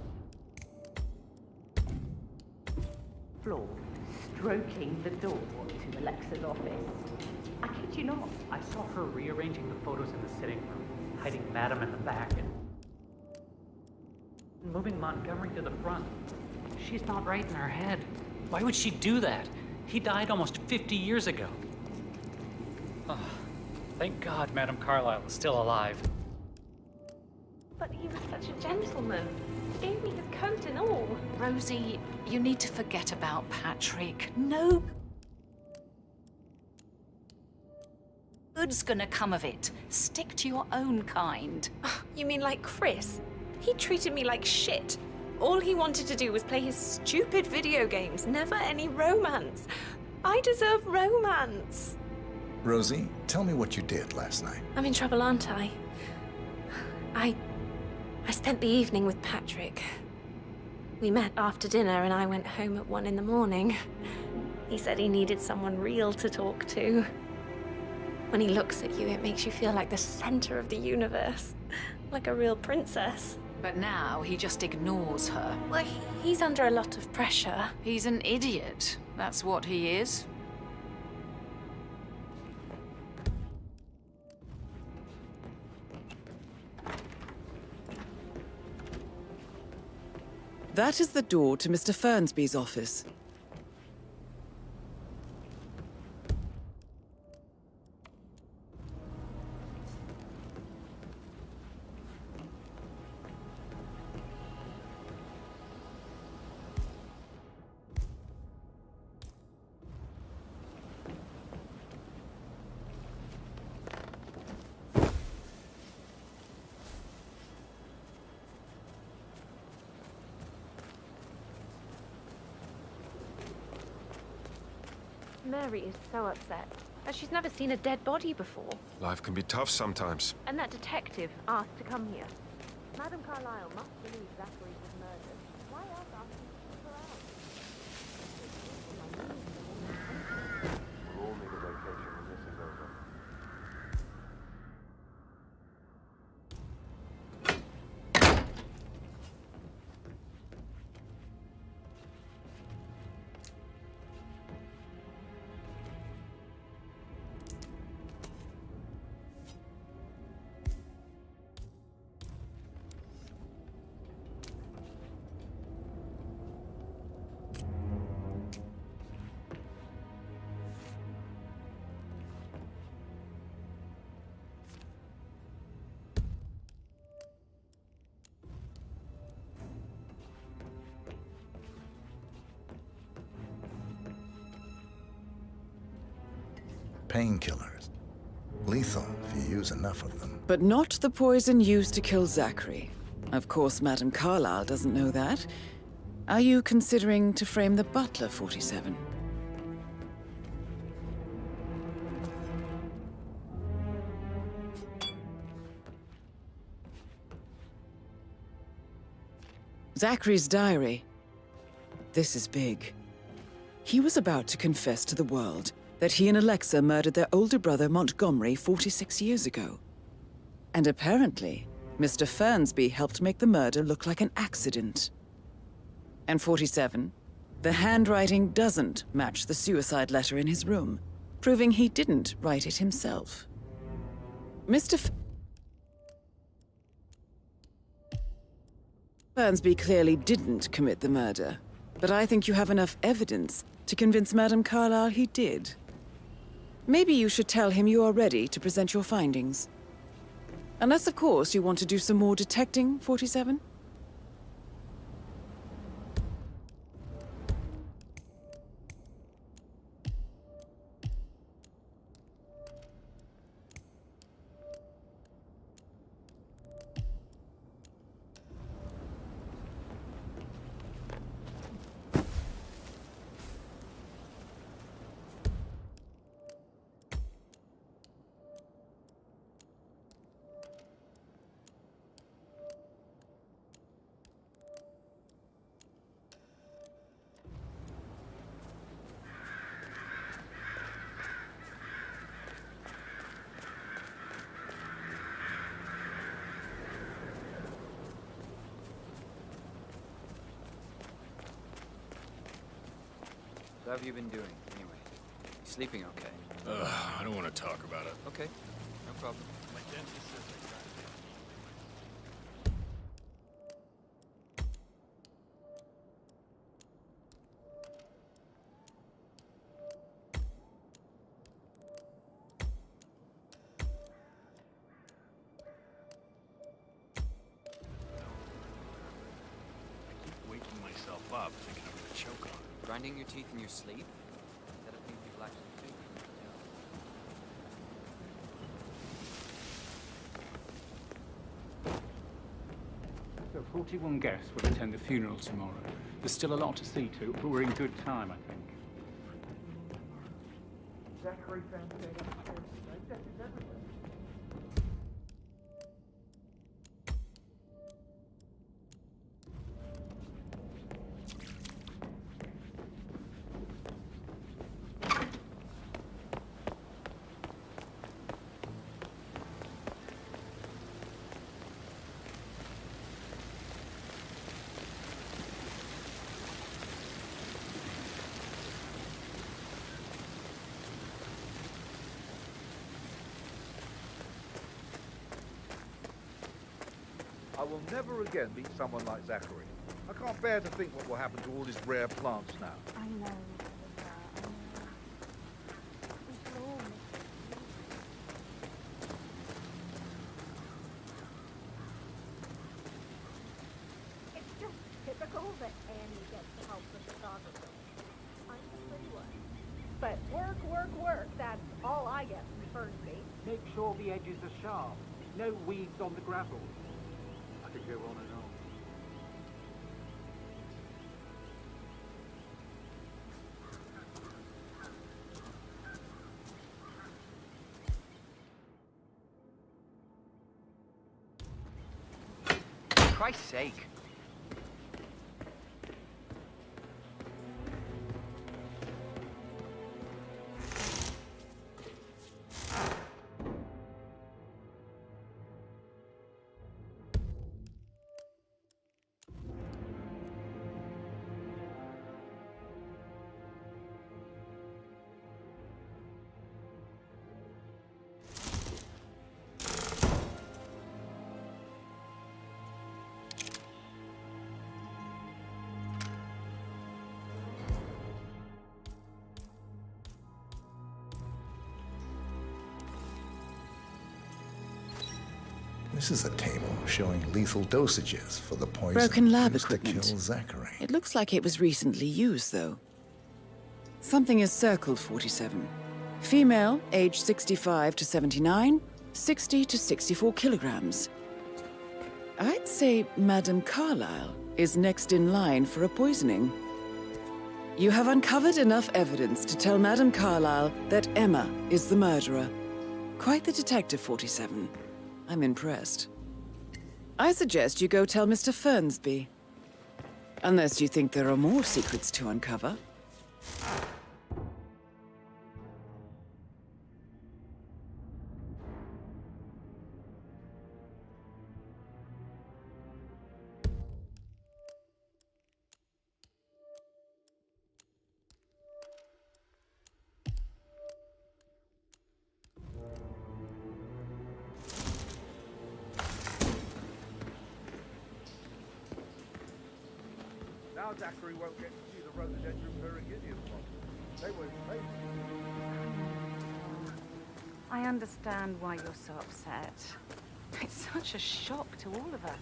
floor, stroking the door to Alexa's office. I kid you not. I saw her rearranging the photos in the sitting room, hiding Madame in the back, and moving Montgomery to the front. She's not right in her head. Why would she do that? He died almost 50 years ago. Oh, thank God Madame Carlyle is still alive. But he was such a gentleman. He gave me his coat and all. Rosie, you need to forget about Patrick. No good's gonna come of it. Stick to your own kind. You mean like Chris? He treated me like shit. All he wanted to do was play his stupid video games, never any romance. I deserve romance. Rosie, tell me what you did last night. I'm in trouble, aren't I? I spent the evening with Patrick. We met after dinner and I went home at 1 in the morning. He said he needed someone real to talk to. When he looks at you, it makes you feel like the center of the universe. Like a real princess. But now he just ignores her. Well, he's under a lot of pressure. He's an idiot. That's what he is. That is the door to Mr. Fernsby's office. Mary is so upset. She's never seen a dead body before. Life can be tough sometimes. And that detective asked to come here. Madame Carlyle must believe Zachary was murdered. Why else ask him to keep her out? We'll all need a vacation when this is over. Painkillers. Lethal if you use enough of them. But not the poison used to kill Zachary. Of course, Madame Carlyle doesn't know that. Are you considering to frame the butler, 47? Zachary's diary. This is big. He was about to confess to the world that he and Alexa murdered their older brother Montgomery 46 years ago. And apparently, Mr. Fernsby helped make the murder look like an accident. And 47, the handwriting doesn't match the suicide letter in his room, proving he didn't write it himself. Mr. Fernsby clearly didn't commit the murder, but I think you have enough evidence to convince Madame Carlyle he did. Maybe you should tell him you are ready to present your findings. Unless, of course, you want to do some more detecting, 47? So how have you been doing, anyway? You sleeping okay? I don't want to talk about it. Okay, no problem. My dentist says I got waking myself up thinking I'm gonna choke on it. Grinding your teeth in your sleep? Is that a thing people actually do? So 41 guests will attend the funeral tomorrow. There's still a lot to see to, but we're in good time, I think. Zachary found dead upstairs today. Death is everywhere. I will never again meet someone like Zachary. I can't bear to think what will happen to all his rare plants now. I know, It's just typical that Annie gets to help the photographer. I'm the pretty one. But work, work, work. That's all I get from Fernsby. Make sure the edges are sharp. No weeds on the gravel. I could go on and on. For Christ's sake. This is a table showing lethal dosages for the poison Broken lab used to equipment. kill Zachary. It looks like it was recently used, though. Something is circled 47. Female, age 65 to 79, 60 to 64 kilograms. I'd say Madame Carlyle is next in line for a poisoning. You have uncovered enough evidence to tell Madame Carlyle that Emma is the murderer. Quite the detective, 47. I'm impressed. I suggest you go tell Mr. Fernsby. Unless you think there are more secrets to uncover. Now Zachary won't get to see the rhododendron Periginium blossoms. They were famous. I understand why you're so upset. It's such a shock to all of us.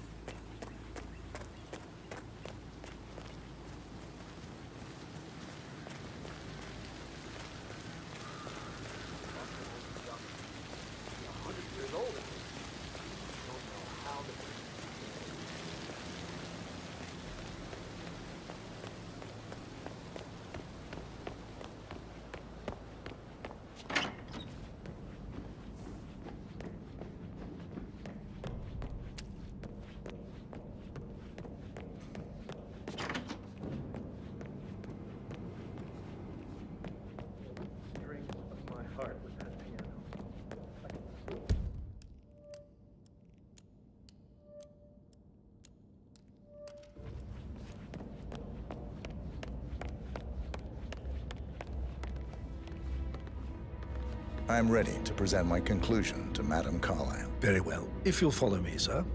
I'm ready to present my conclusion to Madame Carlyle. Very well. If you'll follow me, sir.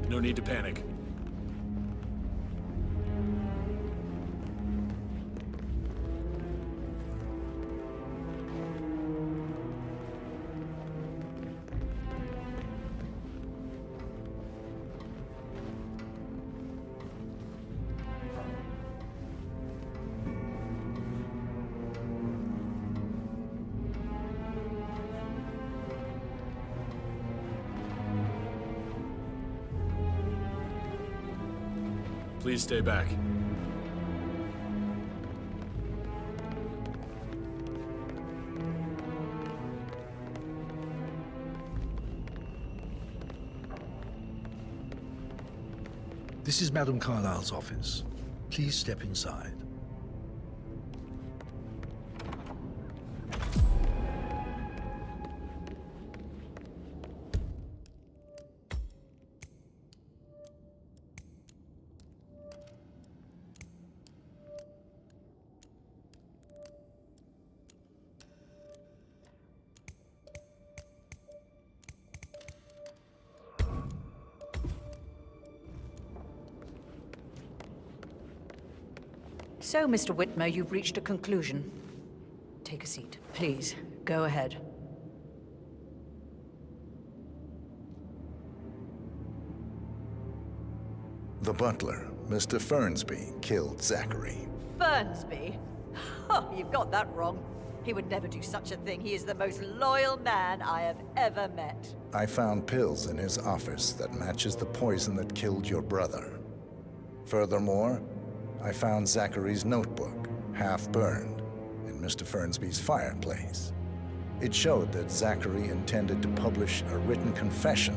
No need to panic. Please stay back. This is Madame Carlyle's office. Please step inside. So, Mr. Whitmer, you've reached a conclusion. Take a seat. Please, go ahead. The butler, Mr. Fernsby, killed Zachary. Fernsby? Oh, you've got that wrong. He would never do such a thing. He is the most loyal man I have ever met. I found pills in his office that matches the poison that killed your brother. Furthermore, I found Zachary's notebook, half burned, in Mr. Fernsby's fireplace. It showed that Zachary intended to publish a written confession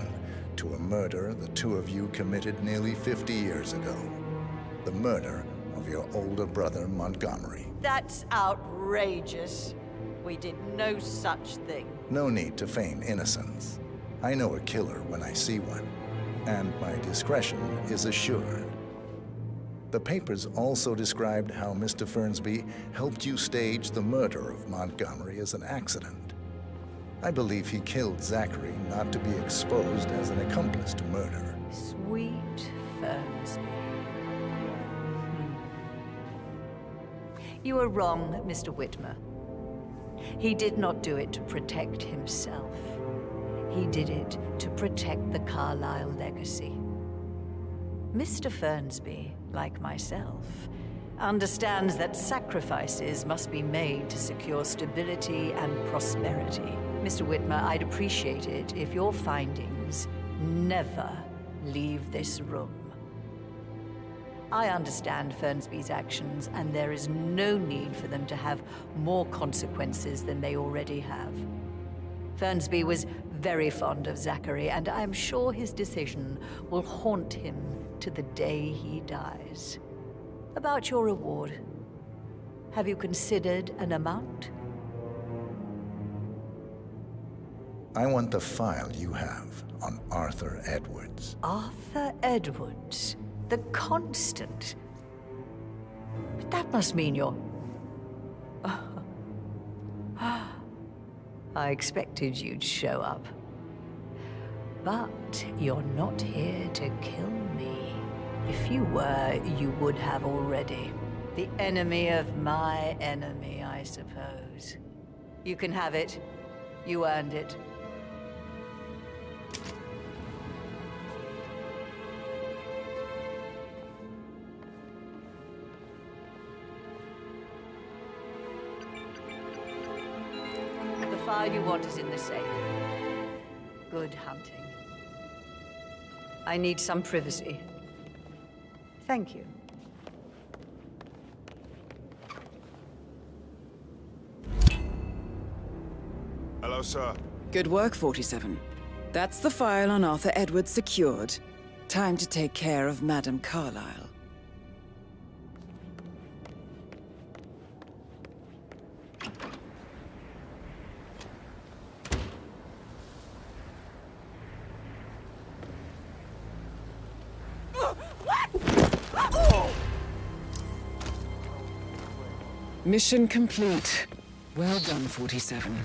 to a murder the two of you committed nearly 50 years ago. The murder of your older brother, Montgomery. That's outrageous. We did no such thing. No need to feign innocence. I know a killer when I see one, and my discretion is assured. The papers also described how Mr. Fernsby helped you stage the murder of Montgomery as an accident. I believe he killed Zachary not to be exposed as an accomplice to murder. Sweet Fernsby. You are wrong, Mr. Whitmer. He did not do it to protect himself. He did it to protect the Carlyle legacy. Mr. Fernsby, like myself, understands that sacrifices must be made to secure stability and prosperity. Mr. Whitmer, I'd appreciate it if your findings never leave this room. I understand Fernsby's actions, and there is no need for them to have more consequences than they already have. Fernsby was very fond of Zachary, and I'm sure his decision will haunt him to the day he dies. About your reward, have you considered an amount? I want the file you have on Arthur Edwards. Arthur Edwards, the Constant. But that must mean you're... I expected you'd show up. But you're not here to kill me. If you were, you would have already. The enemy of my enemy, I suppose. You can have it. You earned it. The file you want is in the safe. Good hunting. I need some privacy. Thank you. Hello? Hello, sir. Good work, 47. That's the file on Arthur Edwards secured. Time to take care of Madame Carlyle. Mission complete. Well done, 47.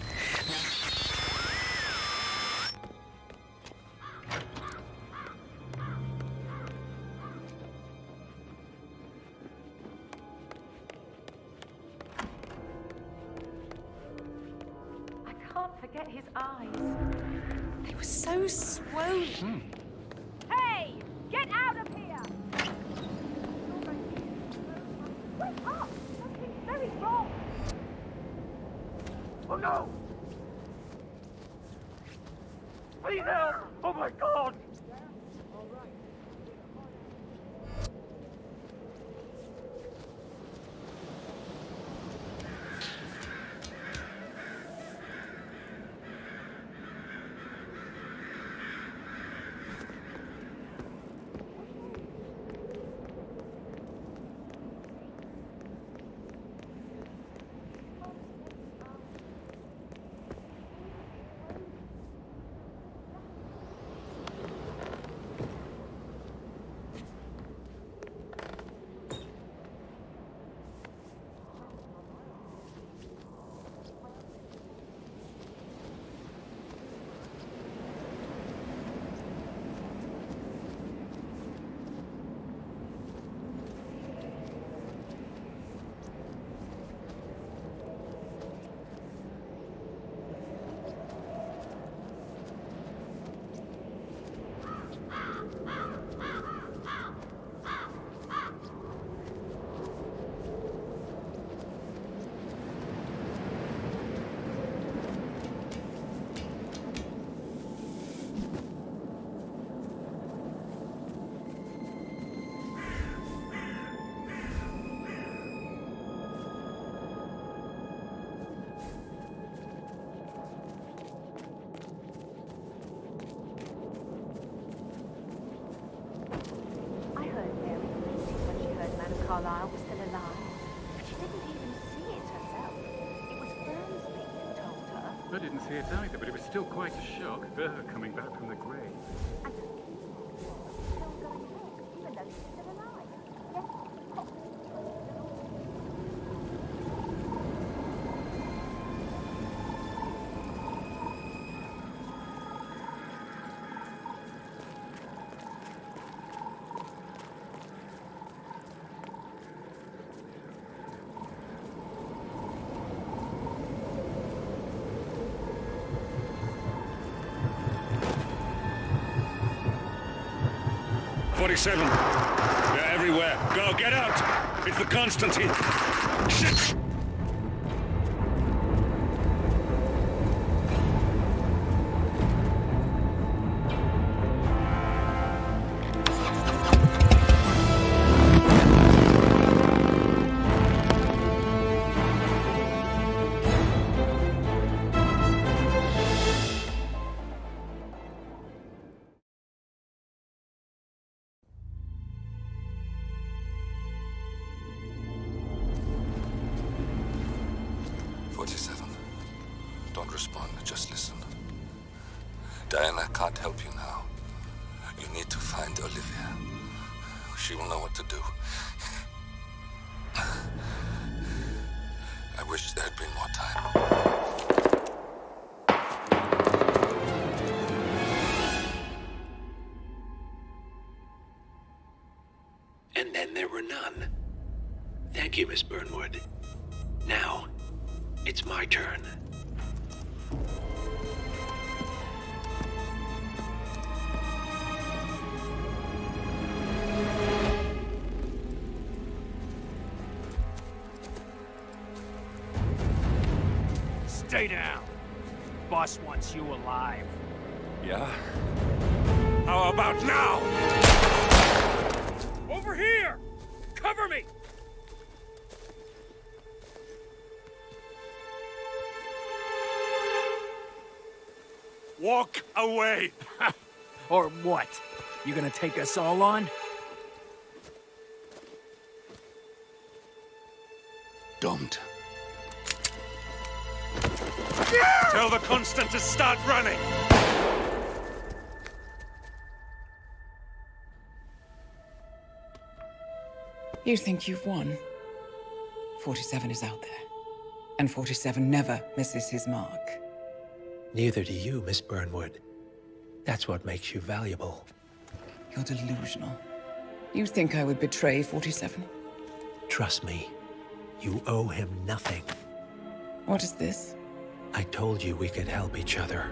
I can't forget his eyes. They were so swollen. Hey! Get out of here! Wake up! Something's very wrong! Oh no! Please help! Oh my god! Carlyle was still alive. But she didn't even see it herself. It was Fernsby who told her. I didn't see it either, but it was still quite a shock for her coming back from the grave. And still going on, even though she's still alive. Yes. 47. They're everywhere. Go, get out! It's the Constantine. Shit! Don't respond, just listen. Diana can't help you now. You need to find Olivia. She will know what to do. I wish there had been more time. And then there were none. Thank you, Miss Burnwood. Now, it's my turn. Stay down. Boss wants you alive. Yeah? How about now? Over here! Cover me! Walk away! Or what? You gonna take us all on? Don't. Tell the Constant to start running! You think you've won? 47 is out there. And 47 never misses his mark. Neither do you, Miss Burnwood. That's what makes you valuable. You're delusional. You think I would betray 47? Trust me, you owe him nothing. What is this? I told you we could help each other,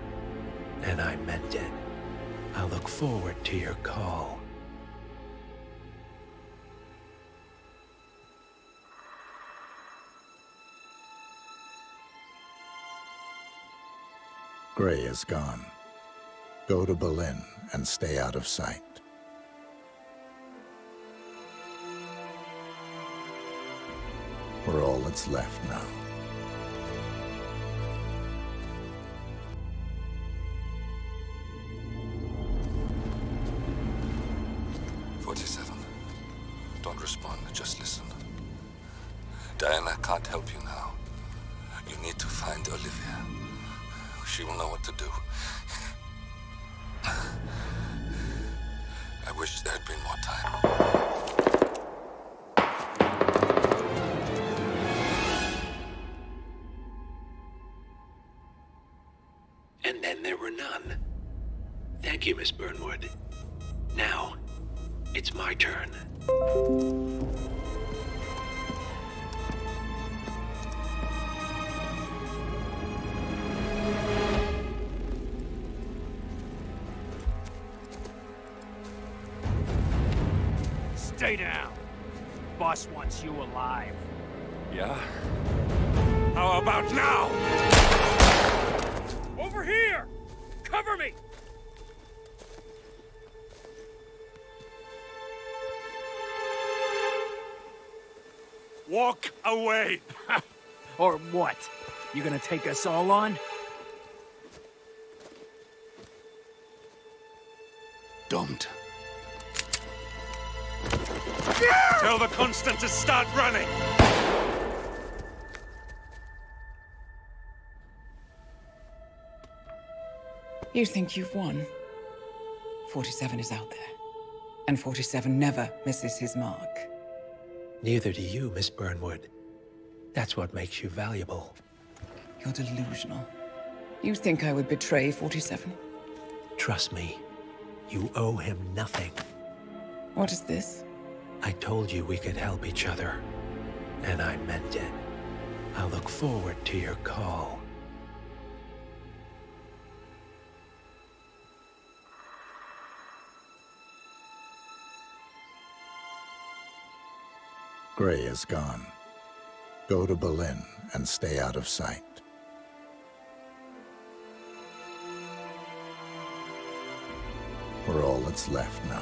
and I meant it. I'll look forward to your call. Gray is gone. Go to Berlin and stay out of sight. We're all that's left now. Don't respond, just listen. Diana can't help you now. You need to find Olivia. She will know what to do. I wish there had been more time. And then there were none. Thank you, Miss Burnwood. Now, it's my turn. Stay down. Boss wants you alive. Yeah? How about now? Over here! Cover me! Walk away! Or what? You gonna take us all on? Don't. Tell the Constant to start running! You think you've won? 47 is out there. And 47 never misses his mark. Neither do you, Miss Burnwood. That's what makes you valuable. You're delusional. You think I would betray 47? Trust me, you owe him nothing. What is this? I told you we could help each other, and I meant it. I'll look forward to your call. Gray is gone. Go to Berlin and stay out of sight. We're all that's left now.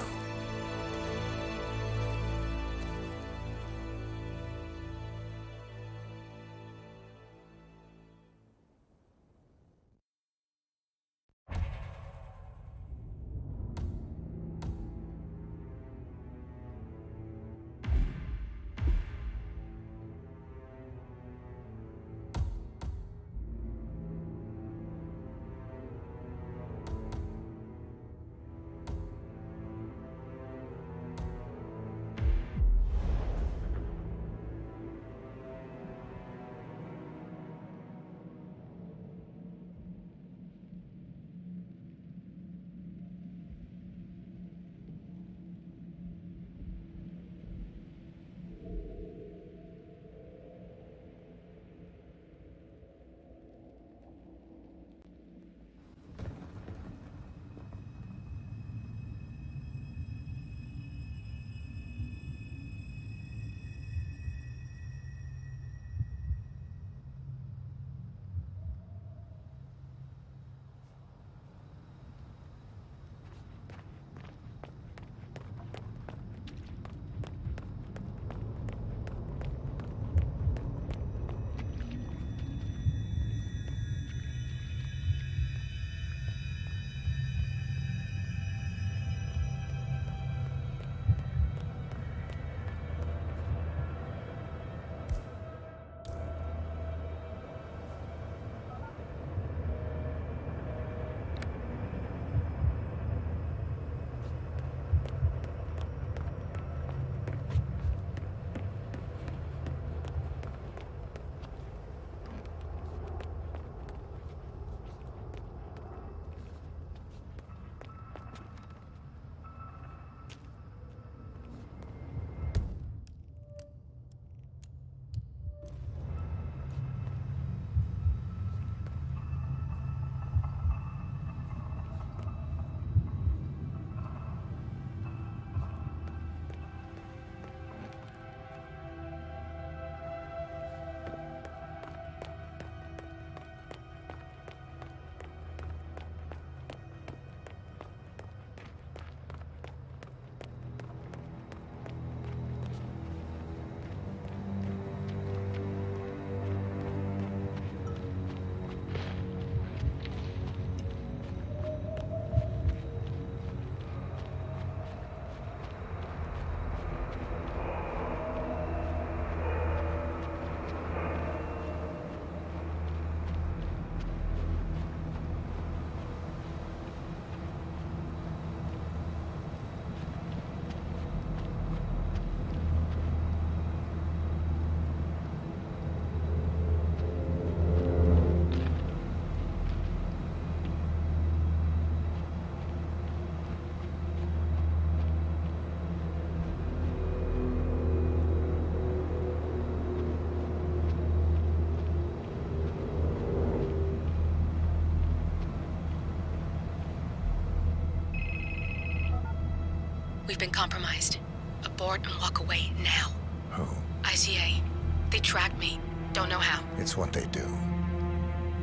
We've been compromised. Abort and walk away now. Who? ICA. They tracked me. Don't know how. It's what they do.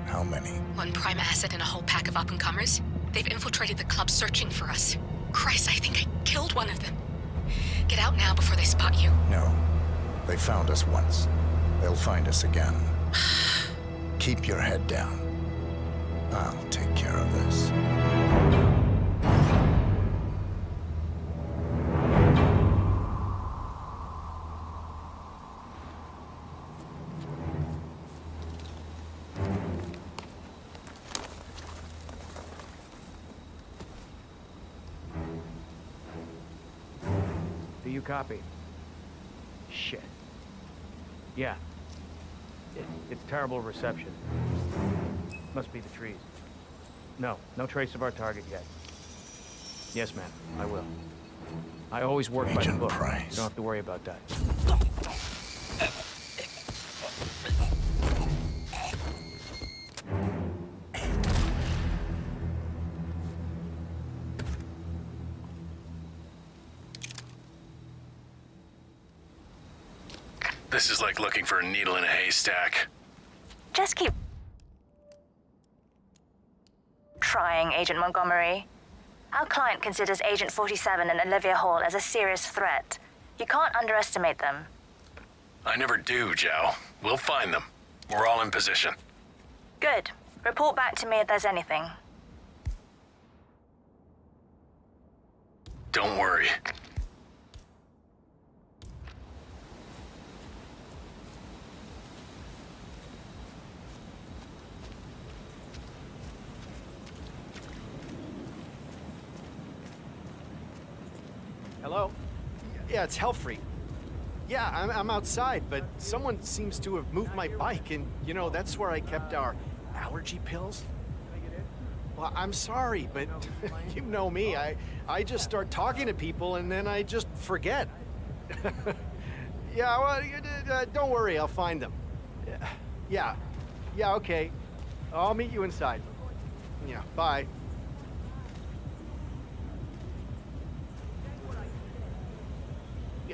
How many? One prime asset and a whole pack of up-and-comers. They've infiltrated the club searching for us. Christ, I think I killed one of them. Get out now before they spot you. No. They found us once. They'll find us again. Keep your head down. I'll take care of this. Do you copy? Shit. Yeah. It's terrible reception. Must be the trees. No trace of our target yet. Yes, ma'am, I will. I always work by the book. Price. You don't have to worry about that. This is like looking for a needle in a haystack. Just keep trying, Agent Montgomery. Our client considers Agent 47 and Olivia Hall as a serious threat. You can't underestimate them. I never do, Joe. We'll find them. We're all in position. Good. Report back to me if there's anything. Don't worry. Hello? Yeah, it's Hellfree. Yeah, I'm outside, but someone seems to have moved my bike, and, you know, that's where I kept our allergy pills. Well, I'm sorry, but you know me. I just start talking to people, and then I just forget. Yeah, well, don't worry, I'll find them. Yeah, okay. I'll meet you inside. Yeah, bye.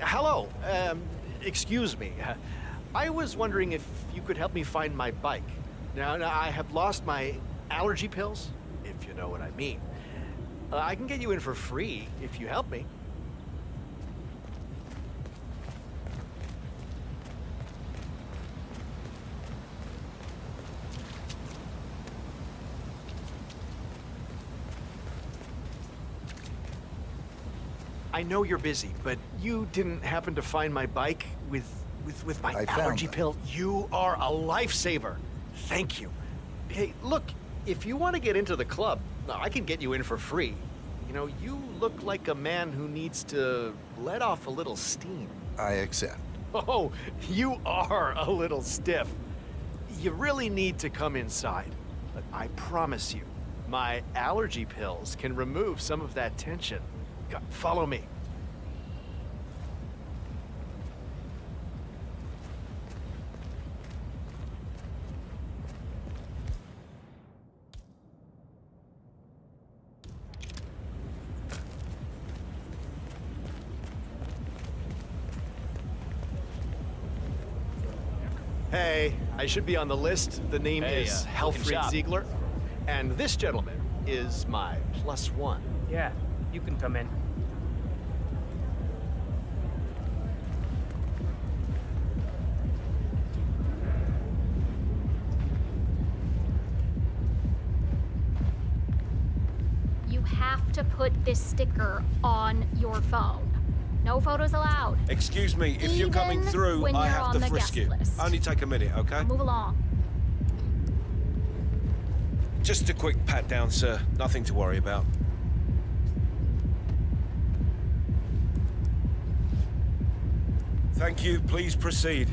Hello, excuse me. I was wondering if you could help me find my bike. Now, I have lost my allergy pills, if you know what I mean. I can get you in for free if you help me. I know you're busy, but you didn't happen to find my bike with my allergy pill? You are a lifesaver. Thank you. Hey, look, if you want to get into the club, I can get you in for free. You know, you look like a man who needs to let off a little steam. I accept. Oh, you are a little stiff. You really need to come inside. But I promise you, my allergy pills can remove some of that tension. Follow me. Hey, I should be on the list. The name is Helfried Ziegler. And this gentleman is my +1. Yeah, you can come in. You have to put this sticker on your phone. No photos allowed. Excuse me, if you're coming through, I have to frisk you. Only take a minute, okay? Move along. Just a quick pat down, sir. Nothing to worry about. Thank you. Please proceed.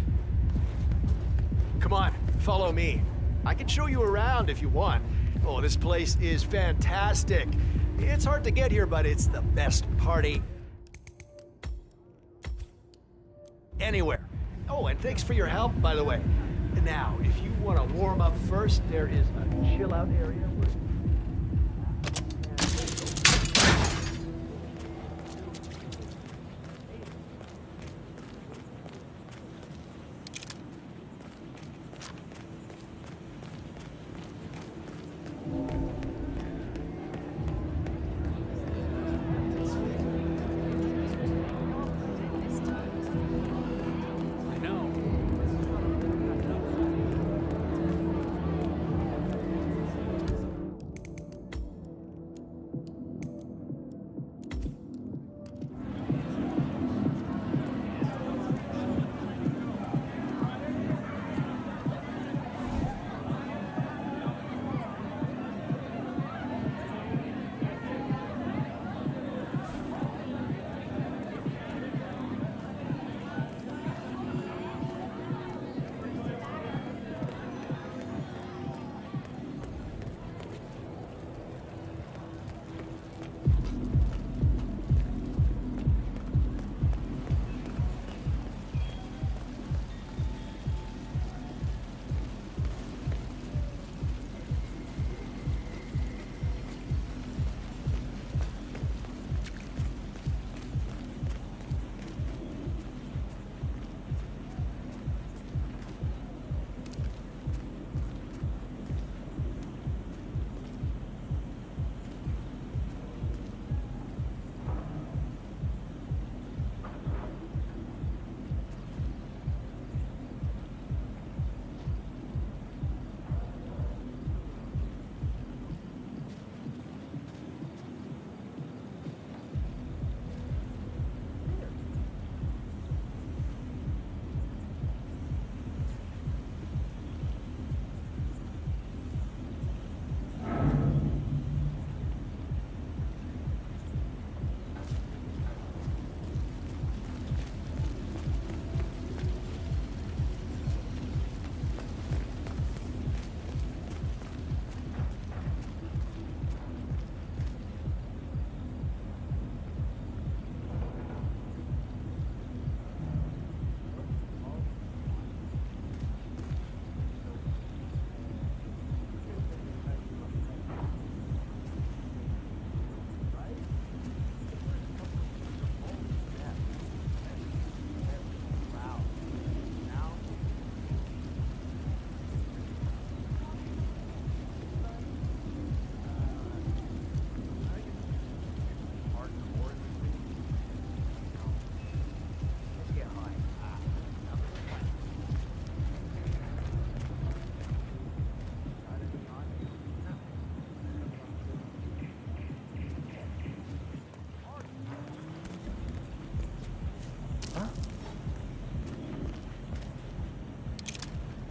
Come on, follow me. I can show you around if you want. Oh, this place is fantastic. It's hard to get here, but it's the best party anywhere. Oh, and thanks for your help, by the way. Now, if you want to warm up first, there is a chill-out area where...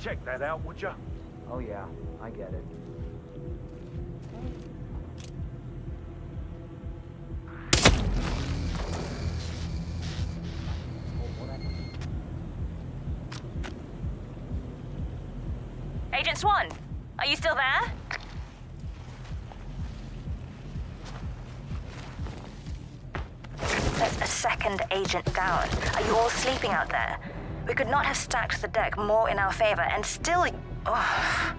Check that out, would ya? Oh yeah, I get it. Agent Swan, are you still there? There's a second agent down. Are you all sleeping out there? We could not have stacked the deck more in our favor and still... Oh.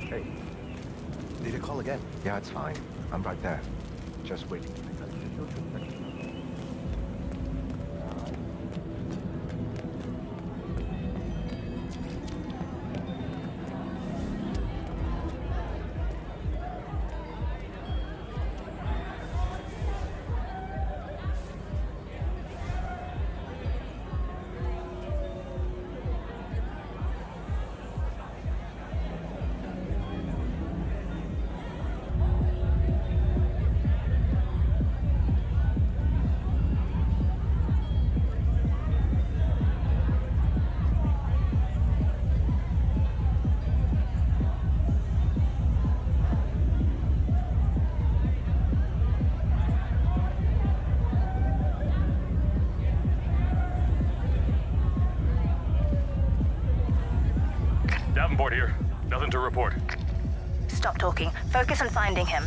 Hey, need a call again? Yeah, it's fine. I'm right there. Just waiting. Davenport here. Nothing to report. Stop talking. Focus on finding him.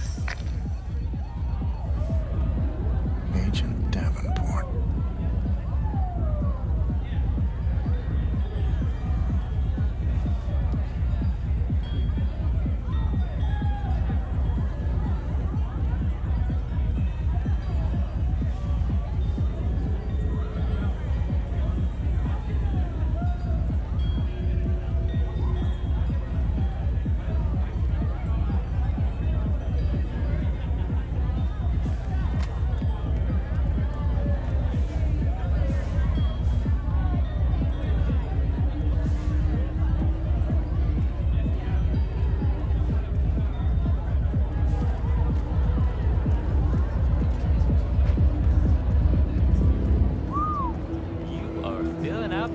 Agent Davenport.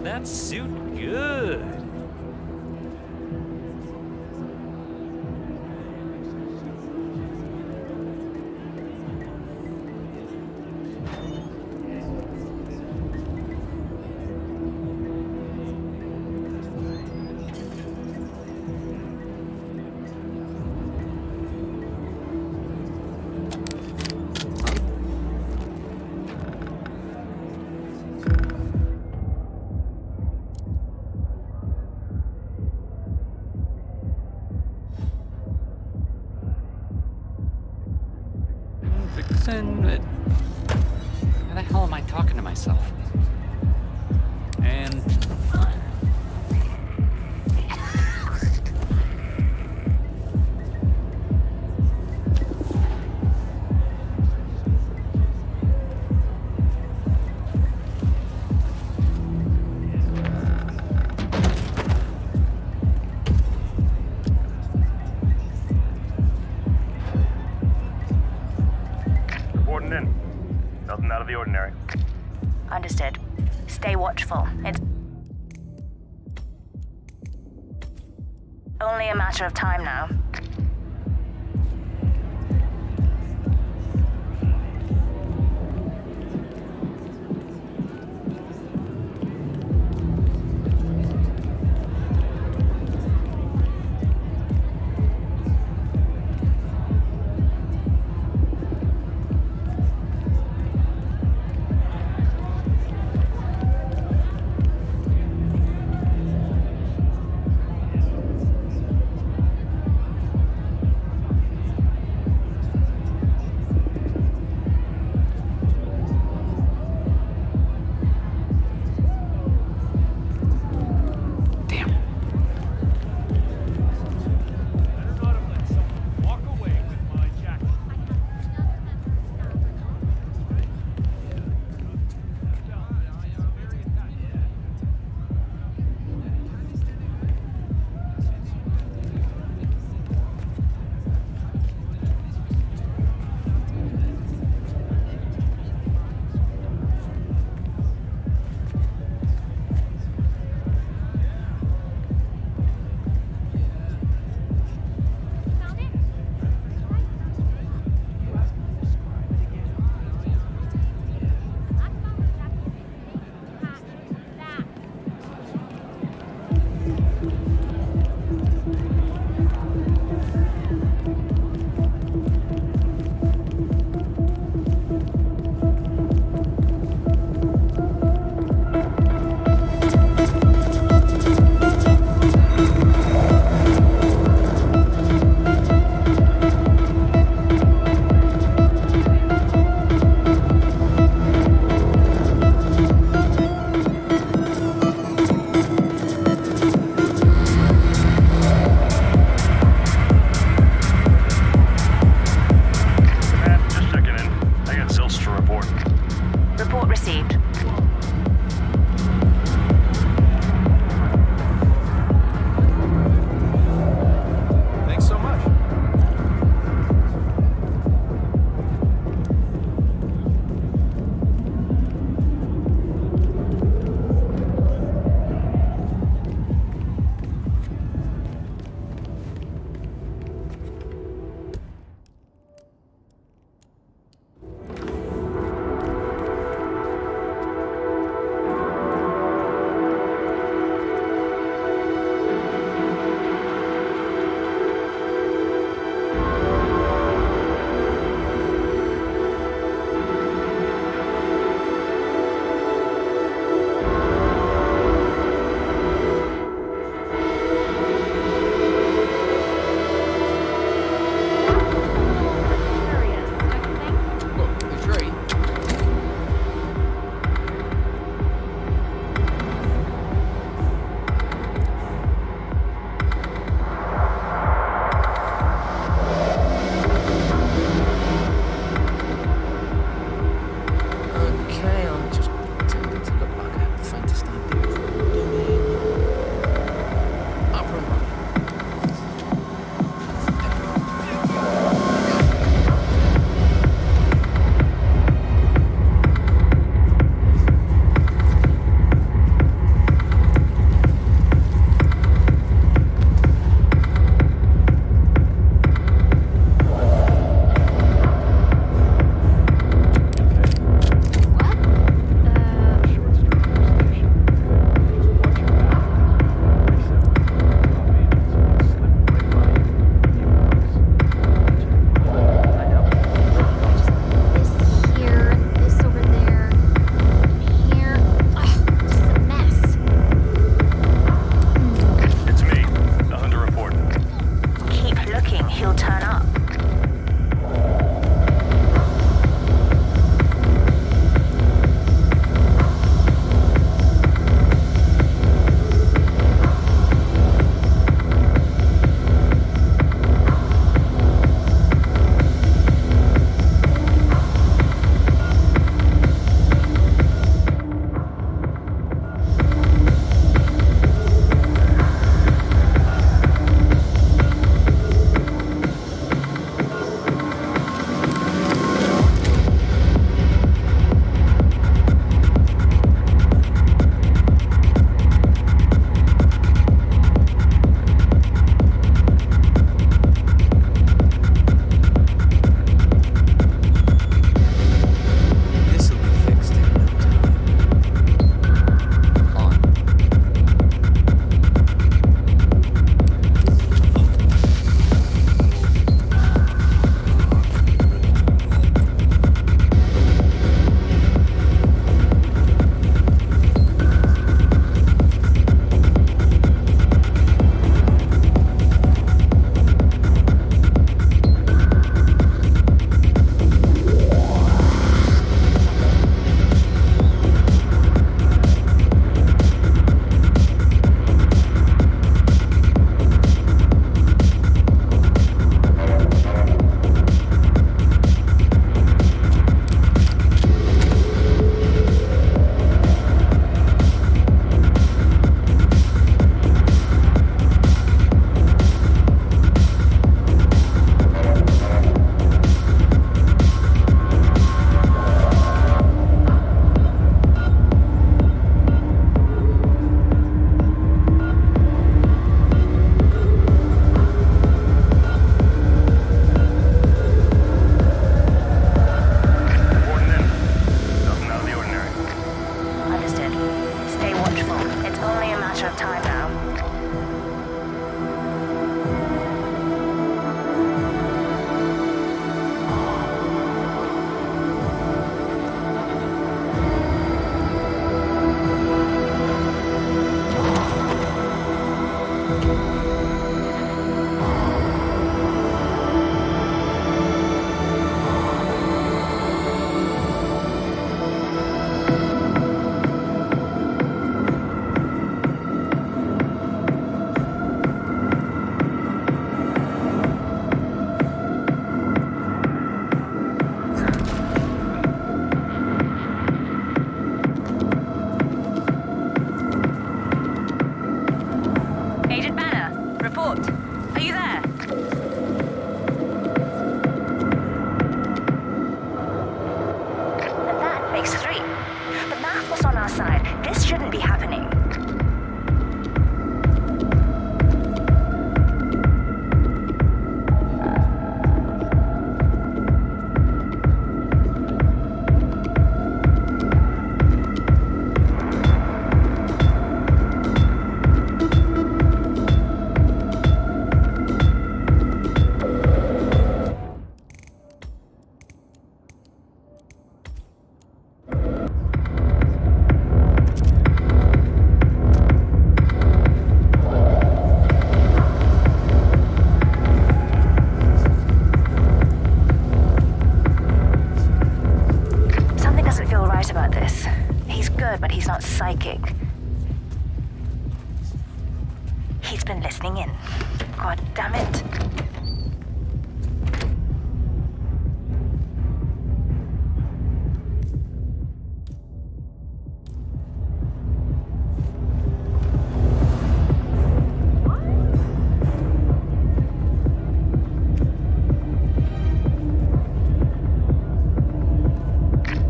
That suit good. Vixen, how the hell am I talking to myself? And... Nothing out of the ordinary. Understood. Stay watchful. It's only a matter of time now. he's not psychic. He's been listening in. God damn it.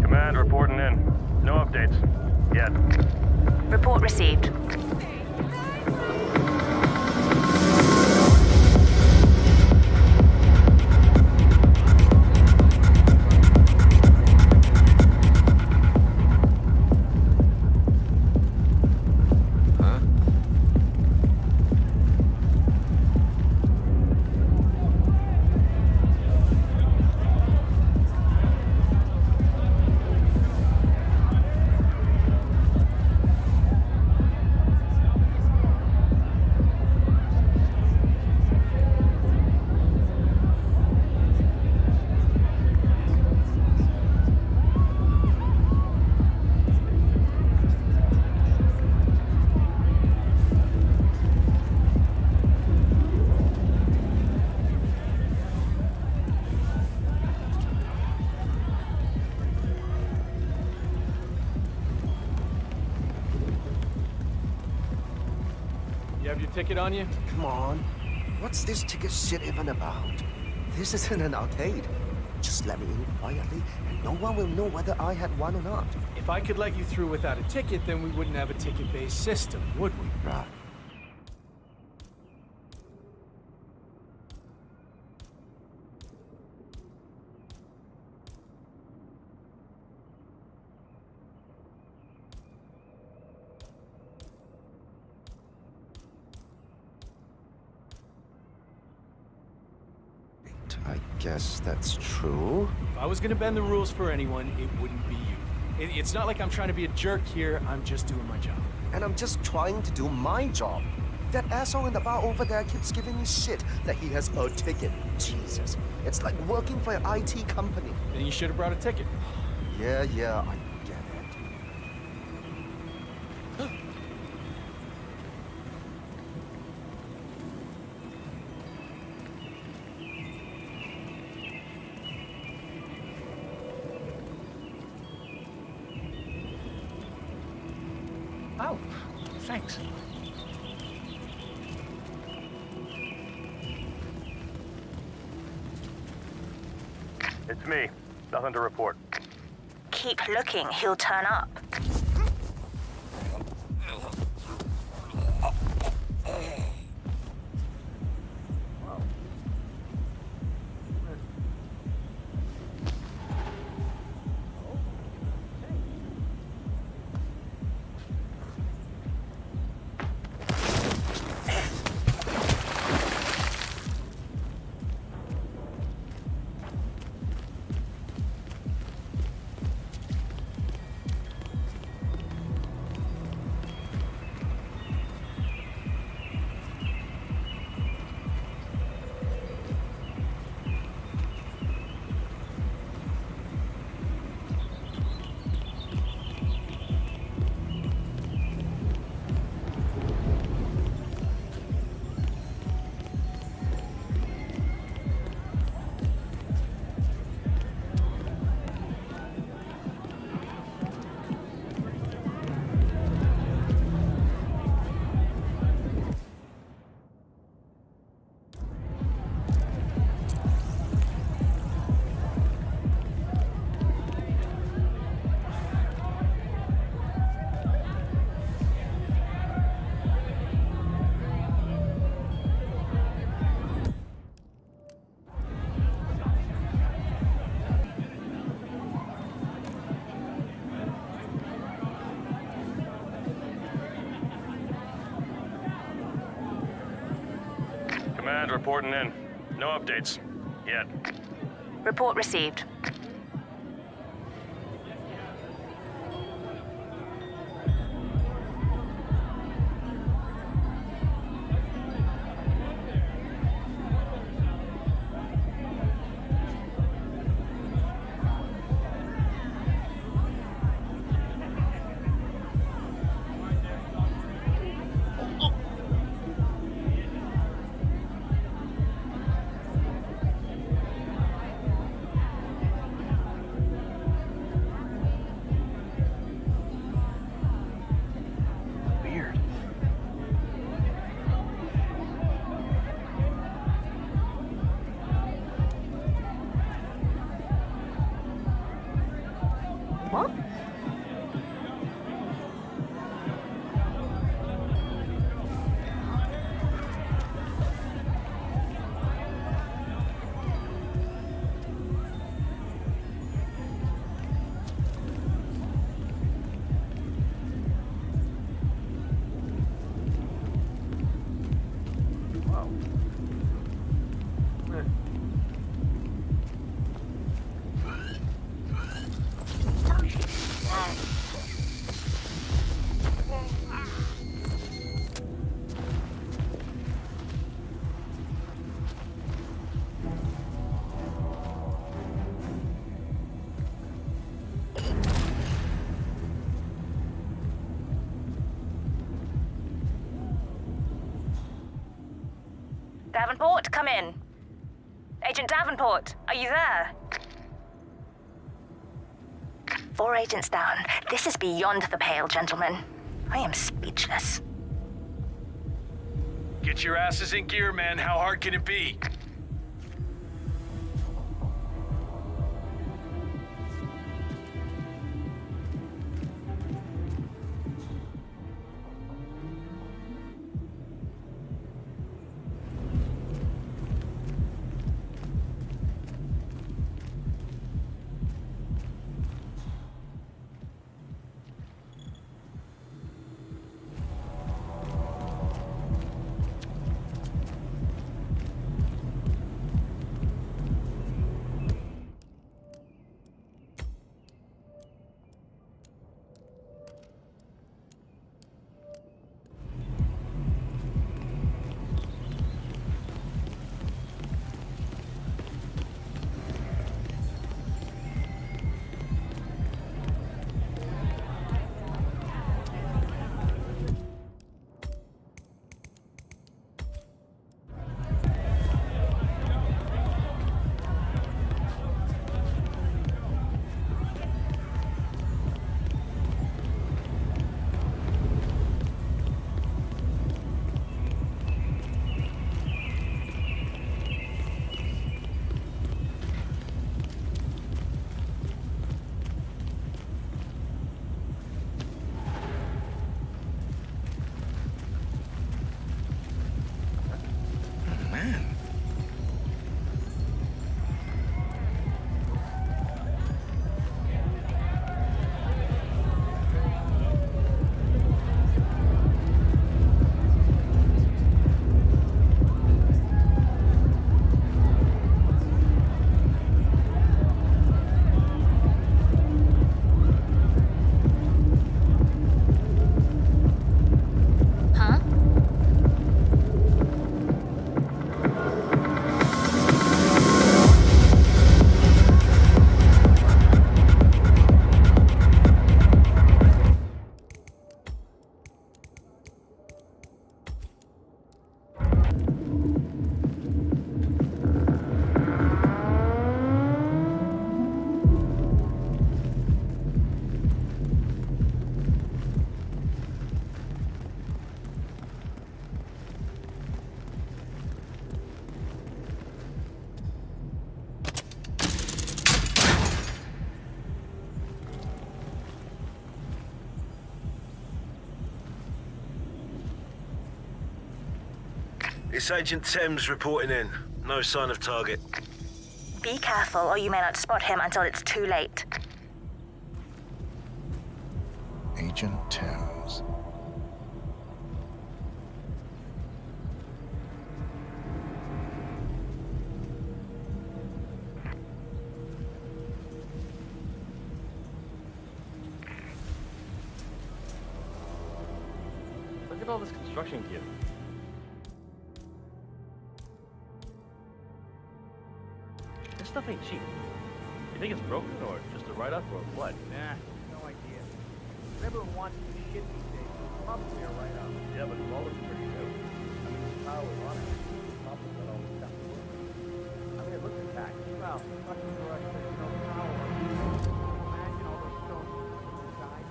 Command reporting in. No updates. Yet. Report received. You have your ticket on you? Come on. What's this ticket shit even about? This isn't an arcade. Just let me in quietly, and no one will know whether I had one or not. If I could let you through without a ticket, then we wouldn't have a ticket-based system, would we? Right. I guess that's true. If I was gonna bend the rules for anyone, it wouldn't be you. It's not like I'm trying to be a jerk here, I'm just doing my job. And I'm just trying to do my job. That asshole in the bar over there keeps giving me shit that he has a ticket. Jesus. It's like working for an IT company. Then you should have brought a ticket. Yeah, I get it. Oh, thanks. It's me. Nothing to report. Keep looking, he'll turn up. Command reporting in. No updates. Yet. Report received. Davenport, come in. Agent Davenport, are you there? 4 agents down. This is beyond the pale, gentlemen. I am speechless. Get your asses in gear, man. How hard can it be? It's Agent Thames reporting in. No sign of target. Be careful, or you may not spot him until it's too late. Agent Thames. Look at all this construction gear. This stuff ain't cheap. You think it's broken or just a write-off or what? Nah, no idea. If everyone wants to do shit these days, it's probably a write-off. Yeah, but it's all looks pretty new. I mean, this power was on it. Probably got all the stuff. I mean, it looks intact. Well, fucking rush, there's no power. Imagine all those stones died.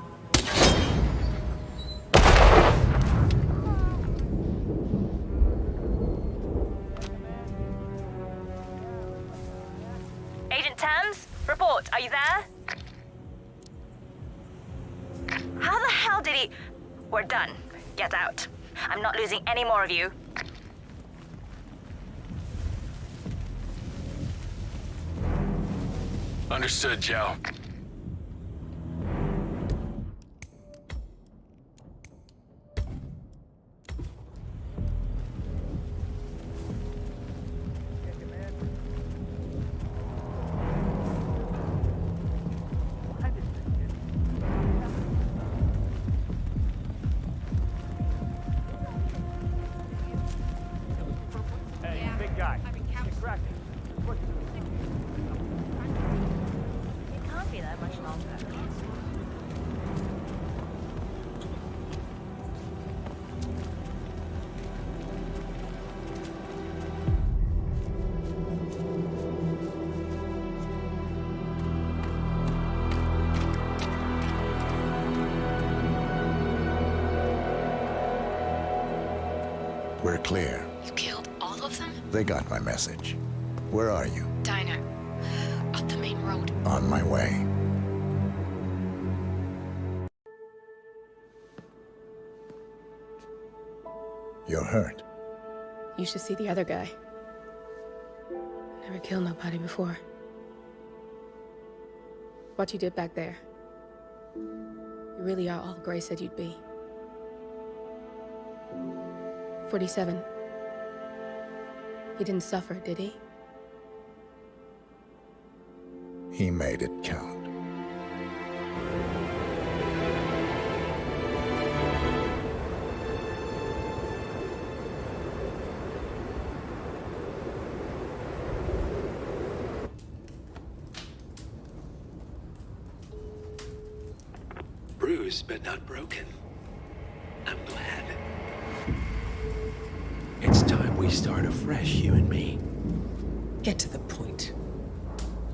Agent Thames, report. Are you there? How the hell did he... We're done. Get out. I'm not losing any more of you. Understood, Joe. Hey, big guy. Get cracking. What? It can't be that much longer. clear. You killed all of them? They got my message. Where are you? Diner. Up the main road. On my way. You're hurt. You should see the other guy. Never killed nobody before. What you did back there. You really are all Gray said you'd be. 47. He didn't suffer, did he? He made it count. Bruised but not broken. I'm glad. It's time we start afresh, you and me. Get to the point.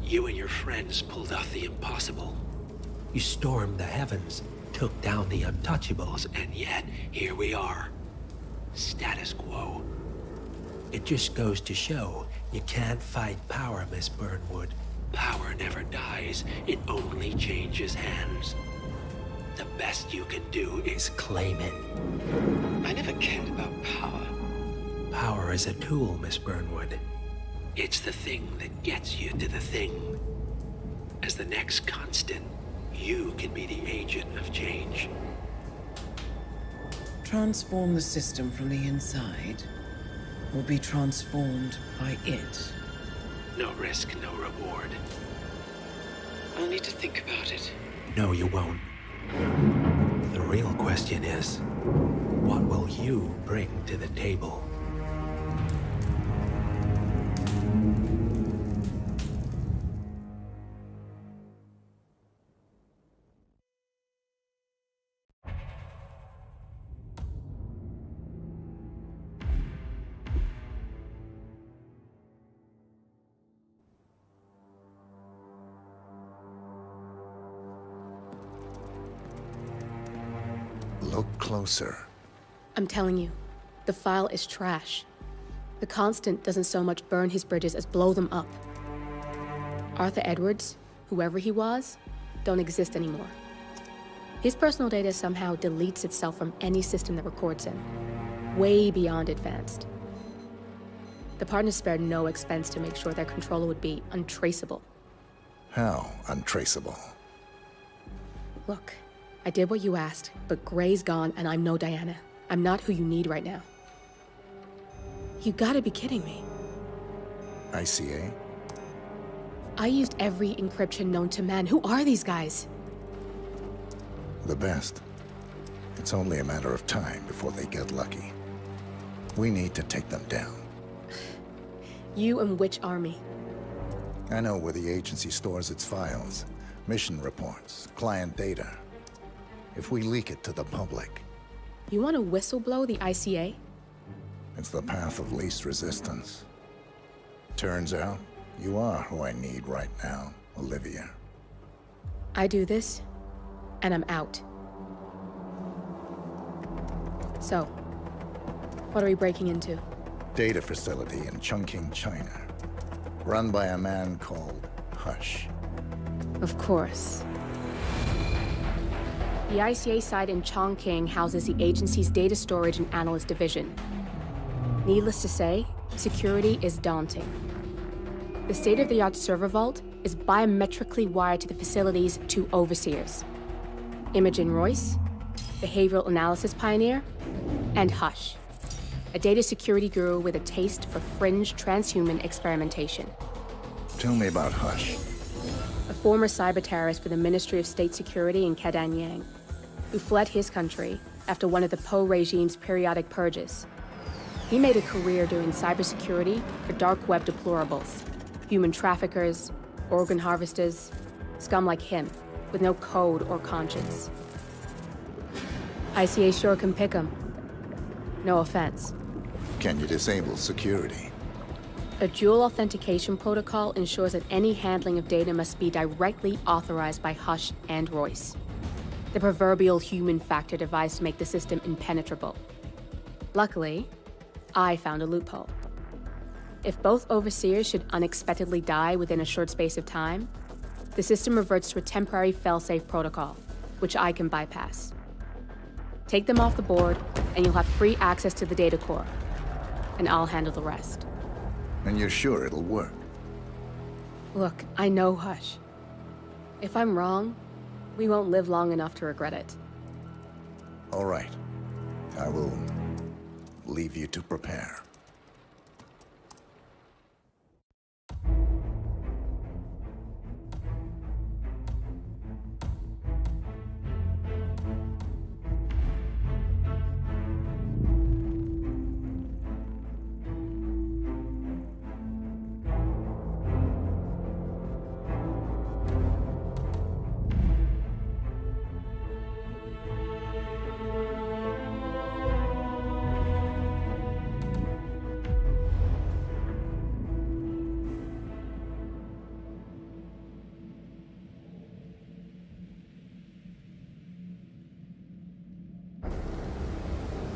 You and your friends pulled off the impossible. You stormed the heavens, took down the untouchables, and yet here we are. Status quo. It just goes to show you can't fight power, Miss Burnwood. Power never dies, it only changes hands. The best you can do is claim it. I never cared about power. Power is a tool, Miss Burnwood. It's the thing that gets you to the thing. As the next constant, you can be the agent of change. Transform the system from the inside, or be transformed by it. No risk, no reward. I'll need to think about it. No, you won't. The real question is, what will you bring to the table? Look closer. I'm telling you, the file is trash. The Constant doesn't so much burn his bridges as blow them up. Arthur Edwards, whoever he was, don't exist anymore. His personal data somehow deletes itself from any system that records him, way beyond advanced. The partners spared no expense to make sure their controller would be untraceable. How untraceable? Look, I did what you asked, but Gray's gone and I'm no Diana. I'm not who you need right now. You gotta be kidding me. ICA? I used every encryption known to man. Who are these guys? The best. It's only a matter of time before they get lucky. We need to take them down. You and which army? I know where the agency stores its files, mission reports, client data. If we leak it to the public... You want to whistleblow the ICA? It's the path of least resistance. Turns out, you are who I need right now, Olivia. I do this, and I'm out. So, what are we breaking into? Data facility in Chongqing, China. Run by a man called Hush. Of course. The ICA site in Chongqing houses the agency's data storage and analyst division. Needless to say, security is daunting. The state-of-the-art server vault is biometrically wired to the facility's two overseers. Imogen Royce, behavioral analysis pioneer, and Hush, a data security guru with a taste for fringe transhuman experimentation. Tell me about Hush. A former cyber terrorist for the Ministry of State Security in Kadanyang, who fled his country after one of the Po regime's periodic purges. He made a career doing cybersecurity for dark web deplorables, human traffickers, organ harvesters, scum like him, with no code or conscience. ICA sure can pick him. No offense. Can you disable security? A dual authentication protocol ensures that any handling of data must be directly authorized by Hush and Royce. The proverbial human factor device to make the system impenetrable. Luckily, I found a loophole. If both overseers should unexpectedly die within a short space of time, the system reverts to a temporary fail-safe protocol, which I can bypass. Take them off the board, and you'll have free access to the data core, and I'll handle the rest. And you're sure it'll work? Look, I know Hush. If I'm wrong, we won't live long enough to regret it. All right. I will leave you to prepare.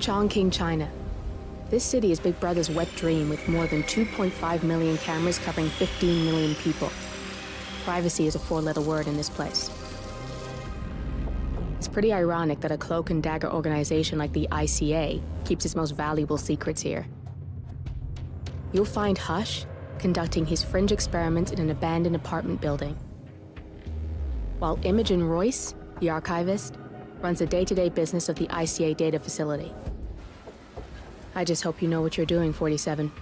Chongqing, China. This city is Big Brother's wet dream with more than 2.5 million cameras covering 15 million people. Privacy is a four-letter word in this place. It's pretty ironic that a cloak and dagger organization like the ICA keeps its most valuable secrets here. You'll find Hush conducting his fringe experiments in an abandoned apartment building, while Imogen Royce, the archivist, runs the day-to-day business of the ICA data facility. I just hope you know what you're doing, 47.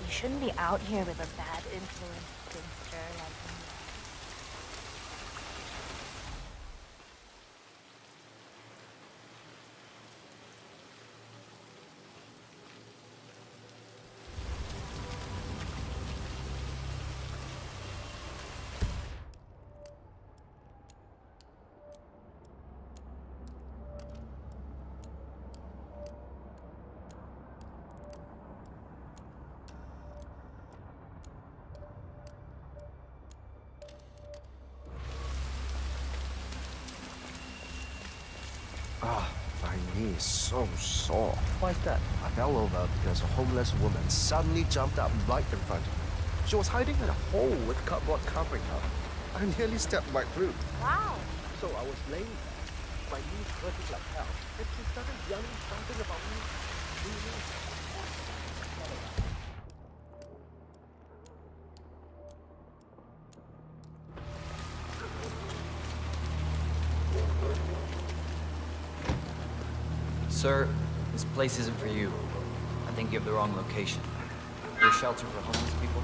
You shouldn't be out here with a bad influence gangster like me. My knee is so sore. Why's that? I fell over because a homeless woman suddenly jumped up right in front of me. She was hiding in a hole with cardboard covering her. I nearly stepped right through. Wow! So I was laying there. My knees hurting like hell. And she started yelling something about me. Sir, this place isn't for you. I think you have the wrong location. We're a shelter for homeless people.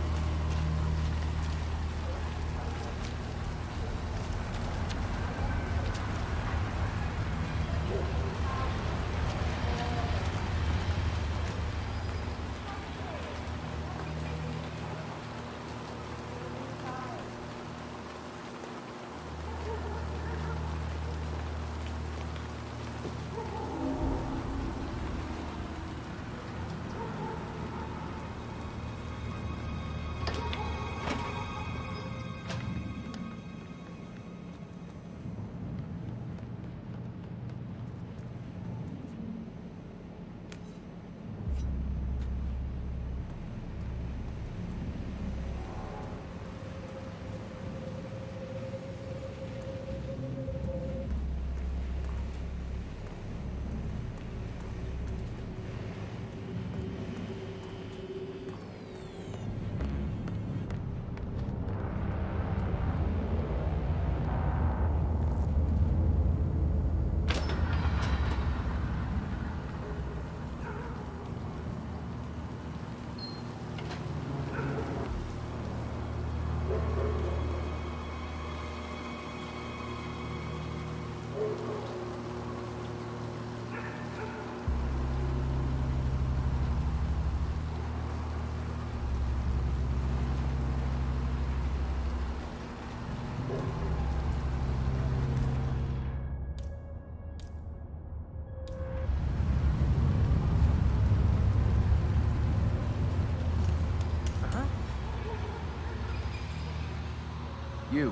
You.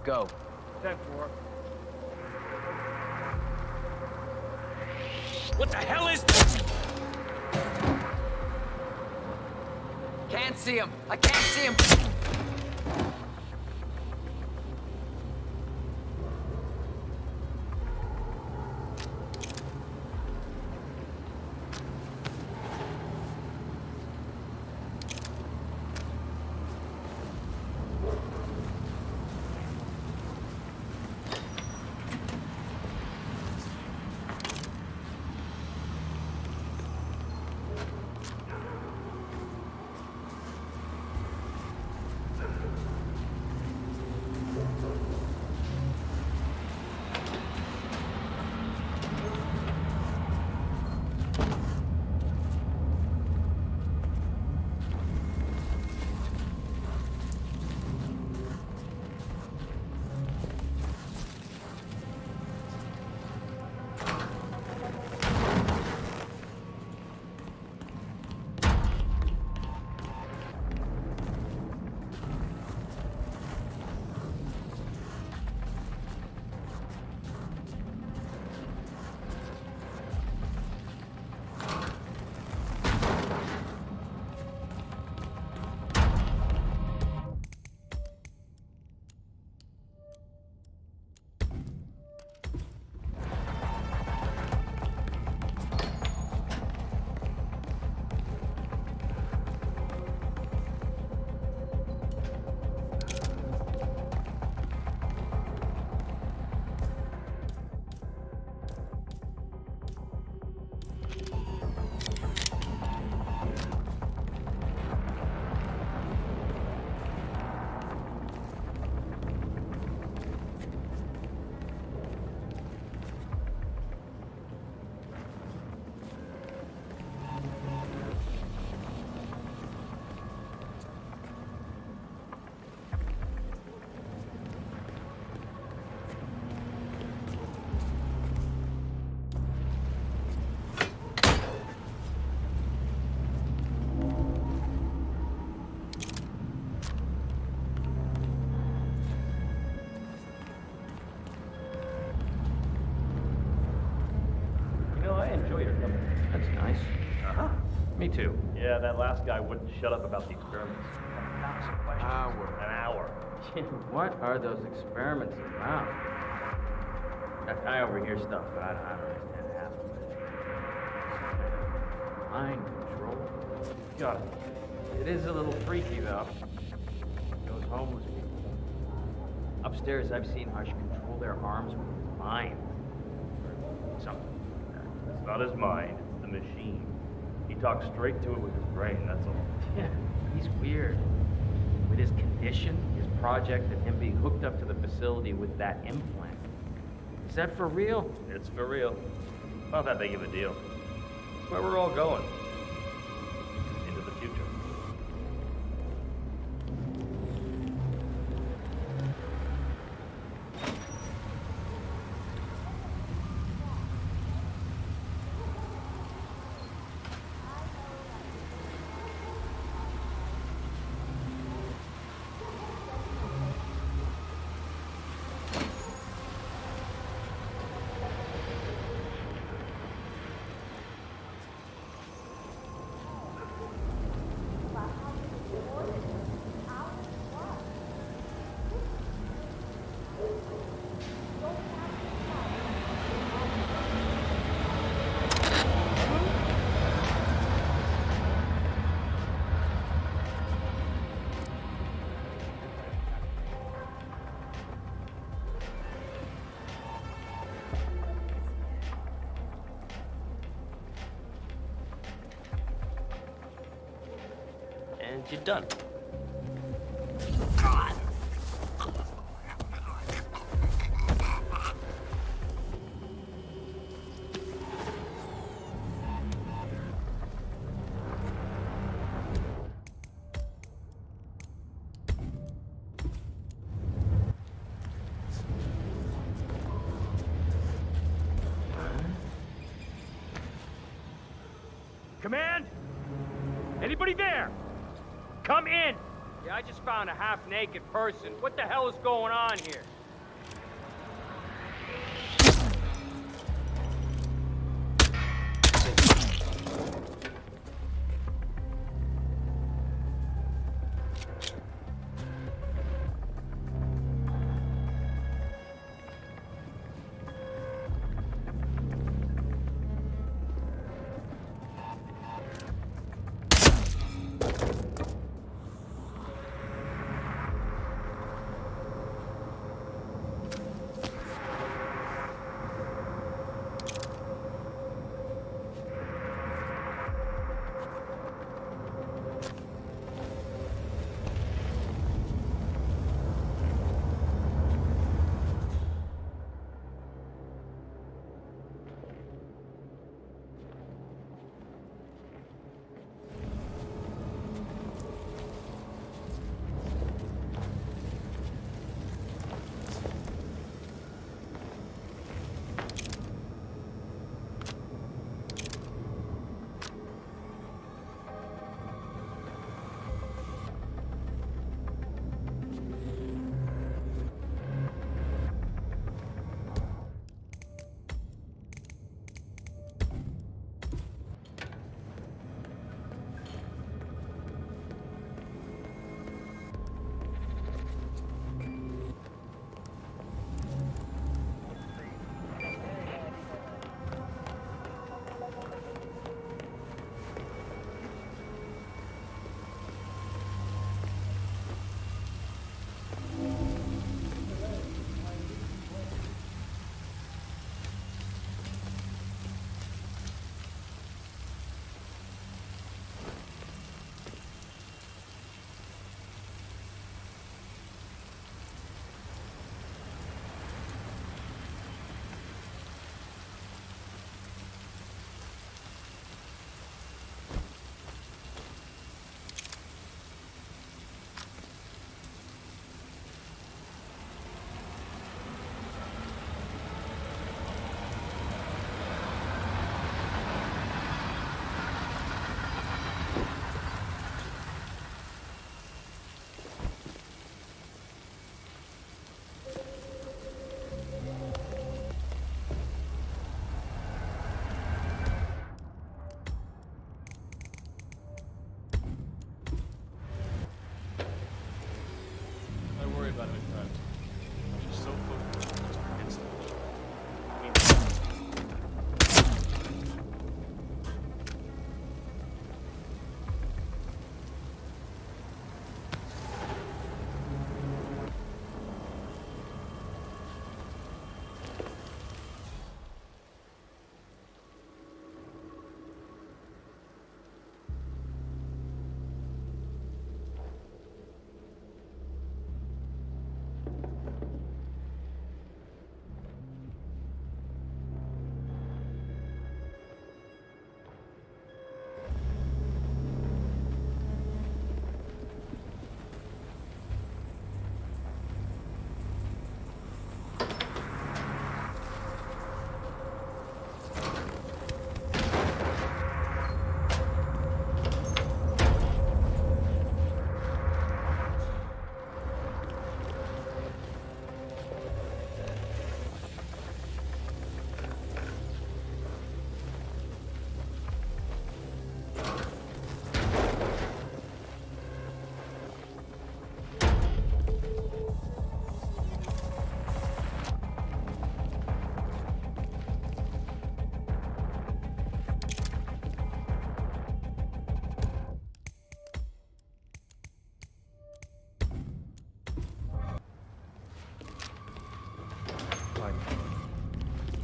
Go. 10-4. What the hell is this? Can't see him. I can't see him. Me too. Yeah, that last guy wouldn't shut up about the experiments. An hour. What are those experiments about? I overhear stuff, but I don't understand half of it. Mind control? Got it. It is a little freaky, though. Those homeless people. Upstairs, I've seen Hush control their arms with his mind. Or something. It's not his mind, it's the machine. He talks straight to it with his brain, that's all. Yeah, he's weird. With his condition, his project, and him being hooked up to the facility with that implant. Is that for real? It's for real. Not that big of a deal. It's where we're all going. Into the future. And you're done. God. Command? Anybody there? Come in! Yeah, I just found a half-naked person. What the hell is going on here?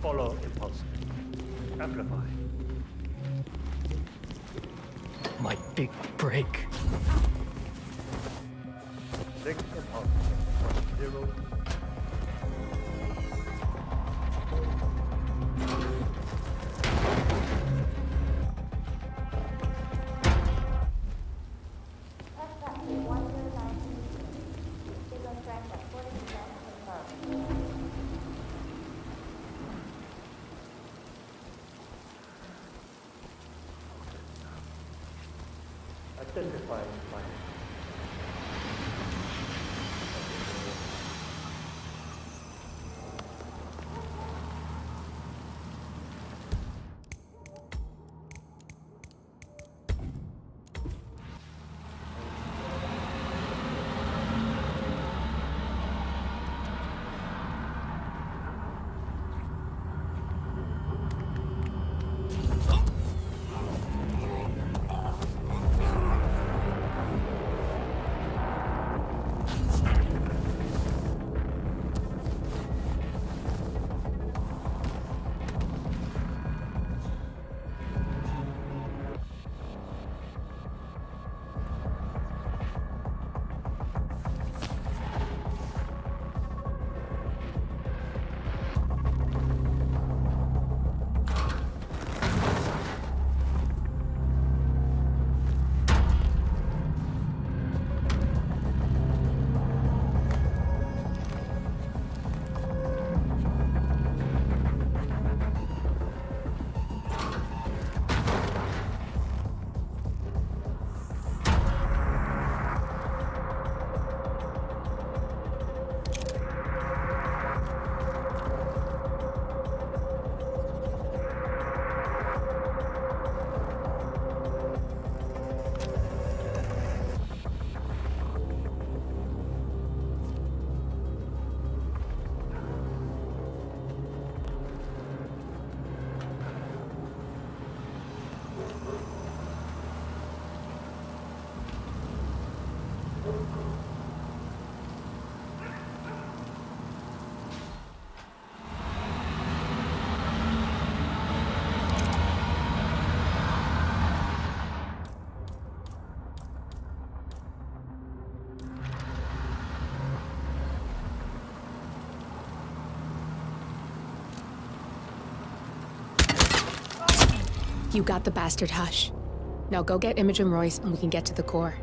Follow impulse. Amplify. My big break. Next impulse. 0. Identifying finding. You got the bastard, Hush. Now go get Imogen Royce and we can get to the core.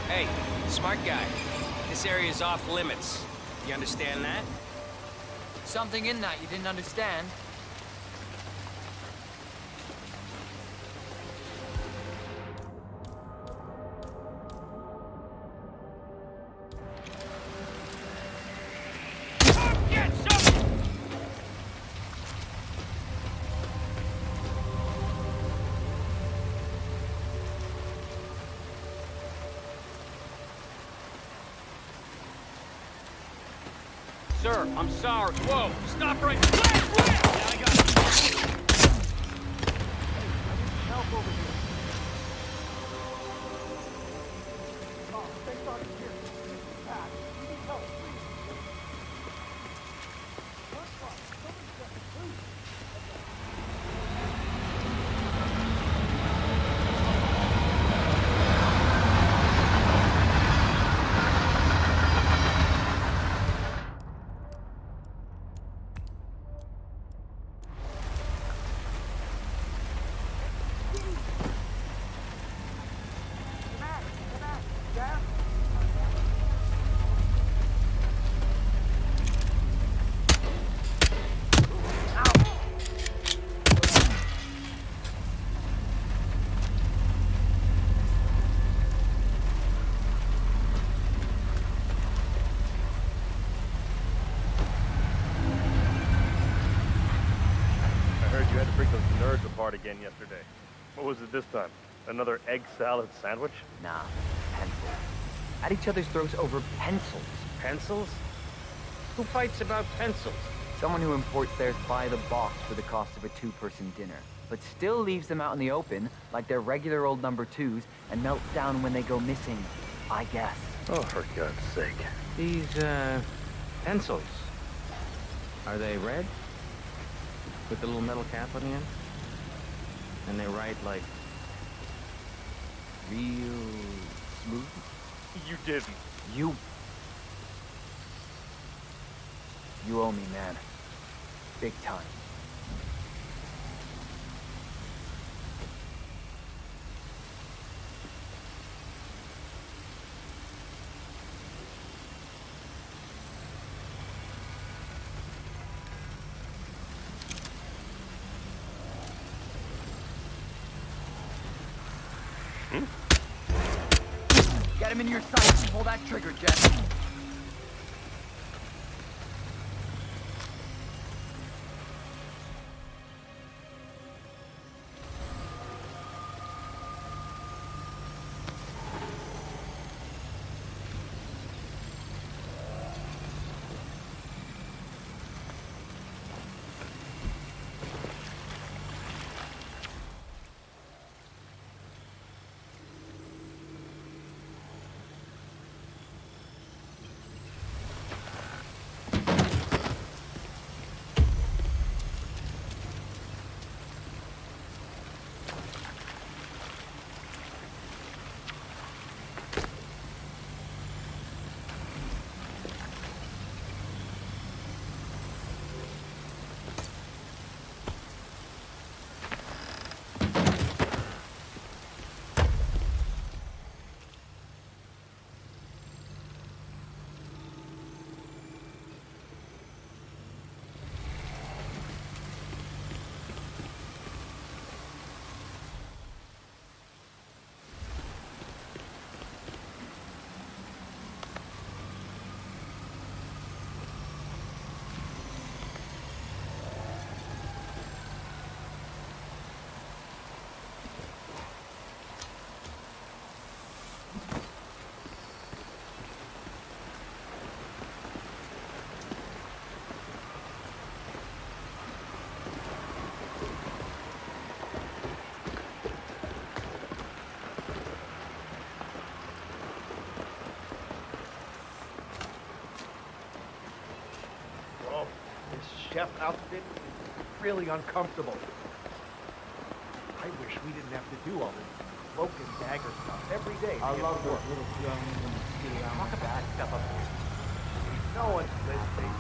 Hey, smart guy. This area is off limits. You understand that? Something in that you didn't understand. Sir, I'm sorry. Whoa, stop right now. I got it. Help over here. Oh, thank God it's here. Pat, you need help, please. What's wrong? Someone's got the food. apart again yesterday. What was it this time? Another egg salad sandwich? Nah, pencils. At each other's throats over pencils. Pencils? Who fights about pencils? Someone who imports theirs by the box for the cost of a two-person dinner, but still leaves them out in the open like they're regular old number twos and melts down when they go missing, I guess. Oh, for God's sake. These, pencils. Are they red? With the little metal cap on the end? And they write, like, real smooth? You didn't. You owe me, man. Big time. Get him in your sights. Pull that trigger, Jet. Chef outfit really uncomfortable. I wish we didn't have to do all this cloak and dagger stuff every day. I love those little drones and talk about that stuff up here. No one's listening.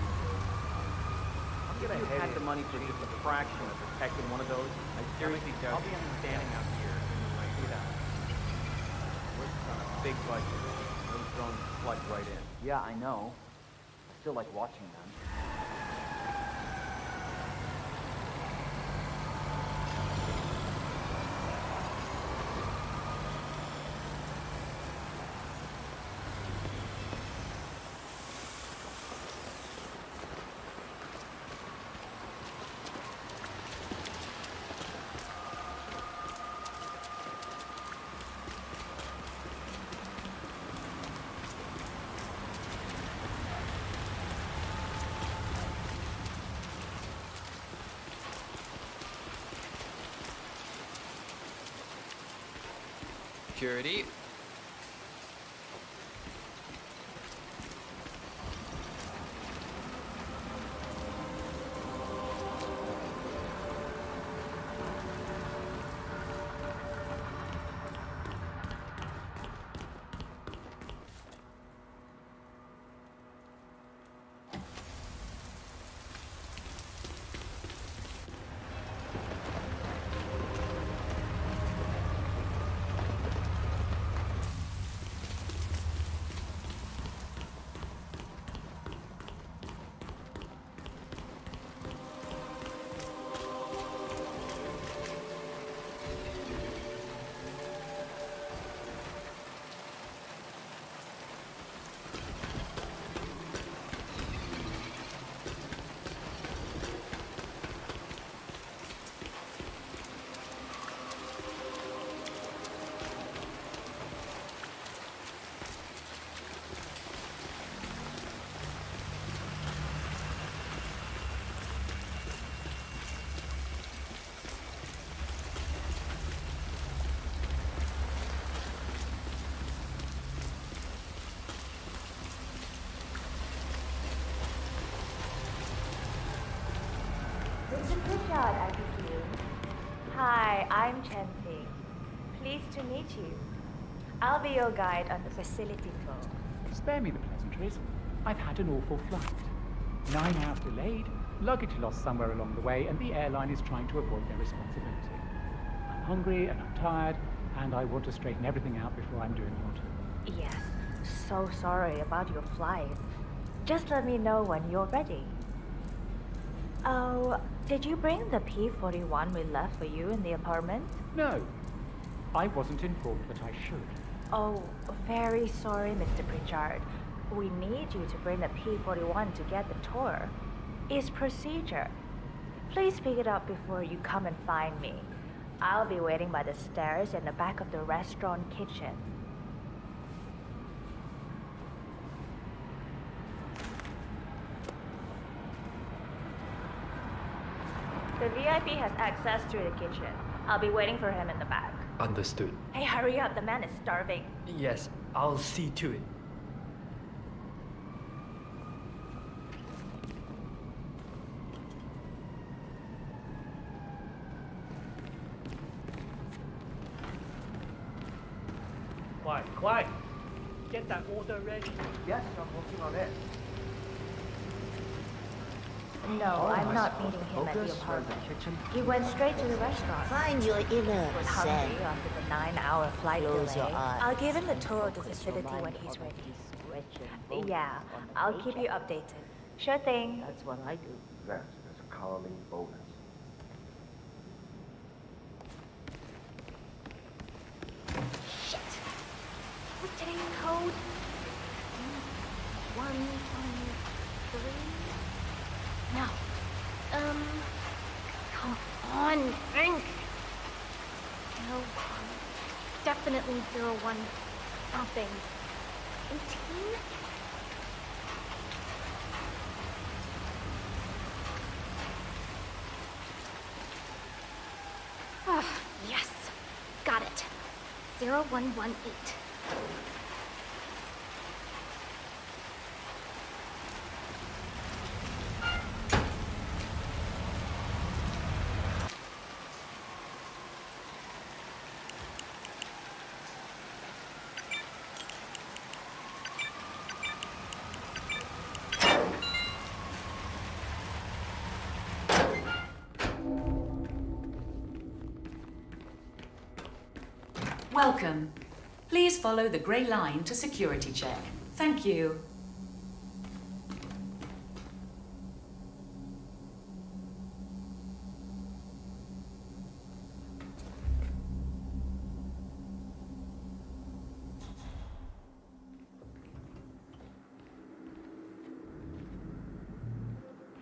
I'm gonna had the money for just a fraction of protecting one of those. I seriously don't. I'll be standing out here in the rain. See that? We're on a big budget. Those drones plug right in. Yeah, I know. I still like watching them. Security. Mr. Pritchard, I presume. Hi, I'm Chen Ping. Pleased to meet you. I'll be your guide on the facility tour. Spare me the pleasantries. I've had an awful flight. 9 hours delayed, luggage lost somewhere along the way, and the airline is trying to avoid their responsibility. I'm hungry and I'm tired, and I want to straighten everything out before I'm doing your tour. Yes, so sorry about your flight. Just let me know when you're ready. Oh, did you bring the P-41 we left for you in the apartment? No, I wasn't informed that I should. Oh, very sorry, Mr. Pritchard. We need you to bring the P-41 to get the tour. It's procedure. Please pick it up before you come and find me. I'll be waiting by the stairs in the back of the restaurant kitchen. The VIP has access to the kitchen. I'll be waiting for him in the back. Understood. Hey, hurry up, the man is starving. Yes, I'll see to it. Quiet. Get that order ready. Yes, I'm working on it. No, I'm not meeting him at the apartment. He went straight to the restaurant. Find your inner He was Zen. hungry after the 9-hour flight Close delay. your eyes. I'll give him the tour of the facility when he's ready. Yeah, I'll keep you updated. Sure thing. That's what I do. That is a calming bonus. Shit! What's today's code? 123? No. Come on, think! No, definitely 01 something. 18? Ah, yes. Got it. 0118. Welcome. Please follow the grey line to security check. Thank you.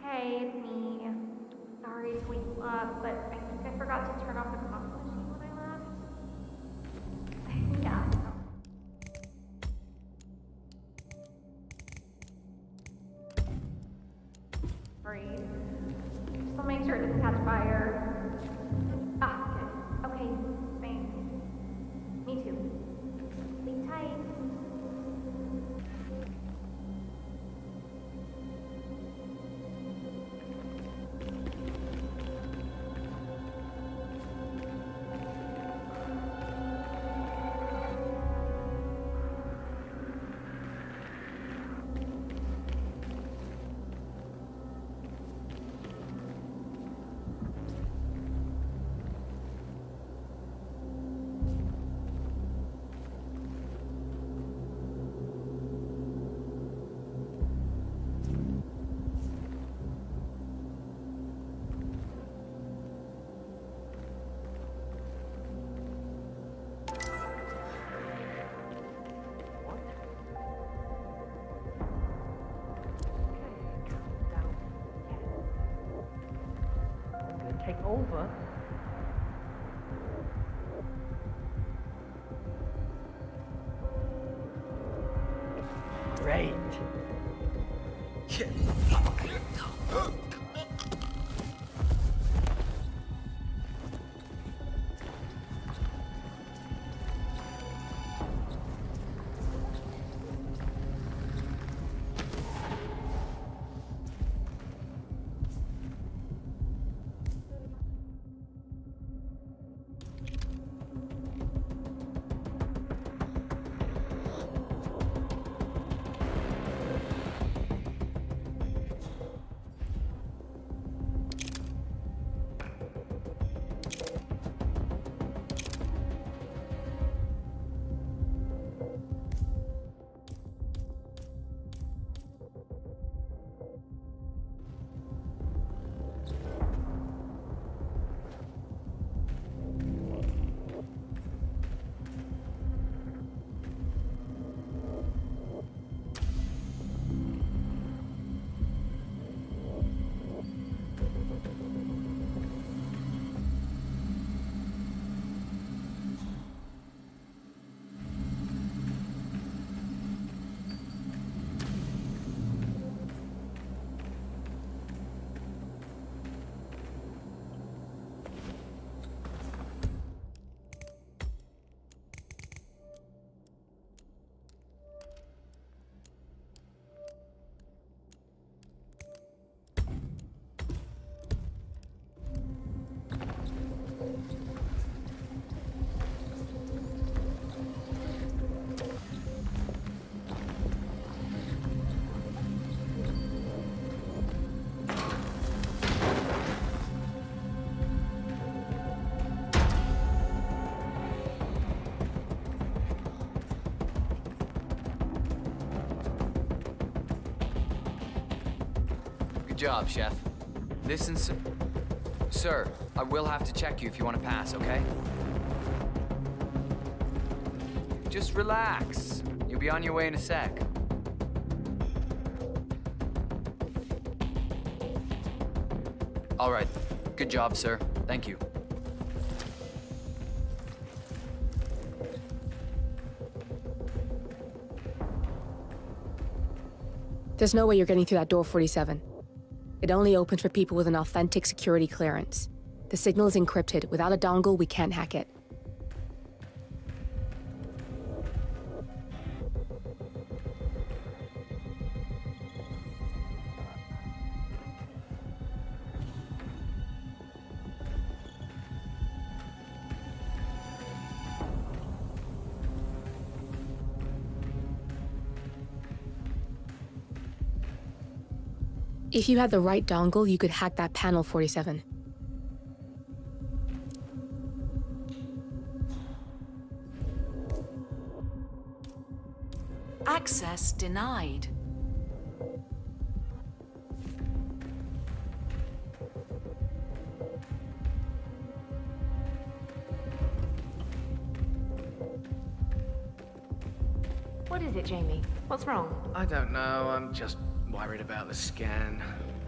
Hey, it's me. Sorry to wake you up, but I think I forgot to turn off the coffee machine when I left. Yeah. Breathe. Just make sure it doesn't catch fire. Ah, good. Okay, thanks. Me too. Sleep tight. Take over. Great. job, Chef. Listen, sir, I will have to check you if you want to pass, okay? Just relax. You'll be on your way in a sec. All right. Good job, sir. Thank you. There's no way you're getting through that door, 47. It only opens for people with an authentic security clearance. The signal is encrypted. Without a dongle, we can't hack it. If you had the right dongle, you could hack that panel, 47. Access denied. What is it, Jamie? What's wrong? I don't know. I'm just worried about the scan.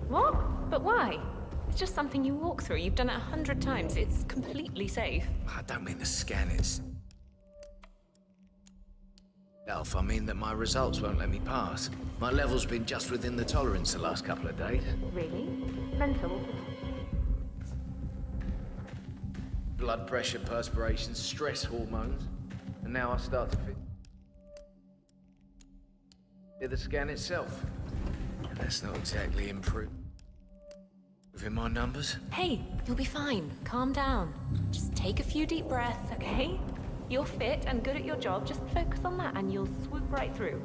What? But why? It's just something you walk through. You've done it 100 times. It's completely safe. I don't mean the scan is... Elf, I mean that my results won't let me pass. My level's been just within the tolerance the last couple of days. Really? Mental? Blood pressure, perspiration, stress hormones. And now I start to feel... the scan itself. And that's not exactly improving my numbers. Hey, you'll be fine. Calm down. Just take a few deep breaths, okay? You're fit and good at your job. Just focus on that and you'll swoop right through.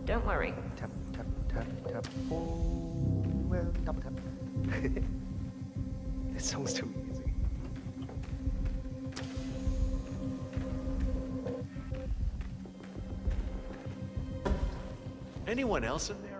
Don't worry. Tap, tap, tap, tap. Oh, well, double tap. This song's too easy. Anyone else in there?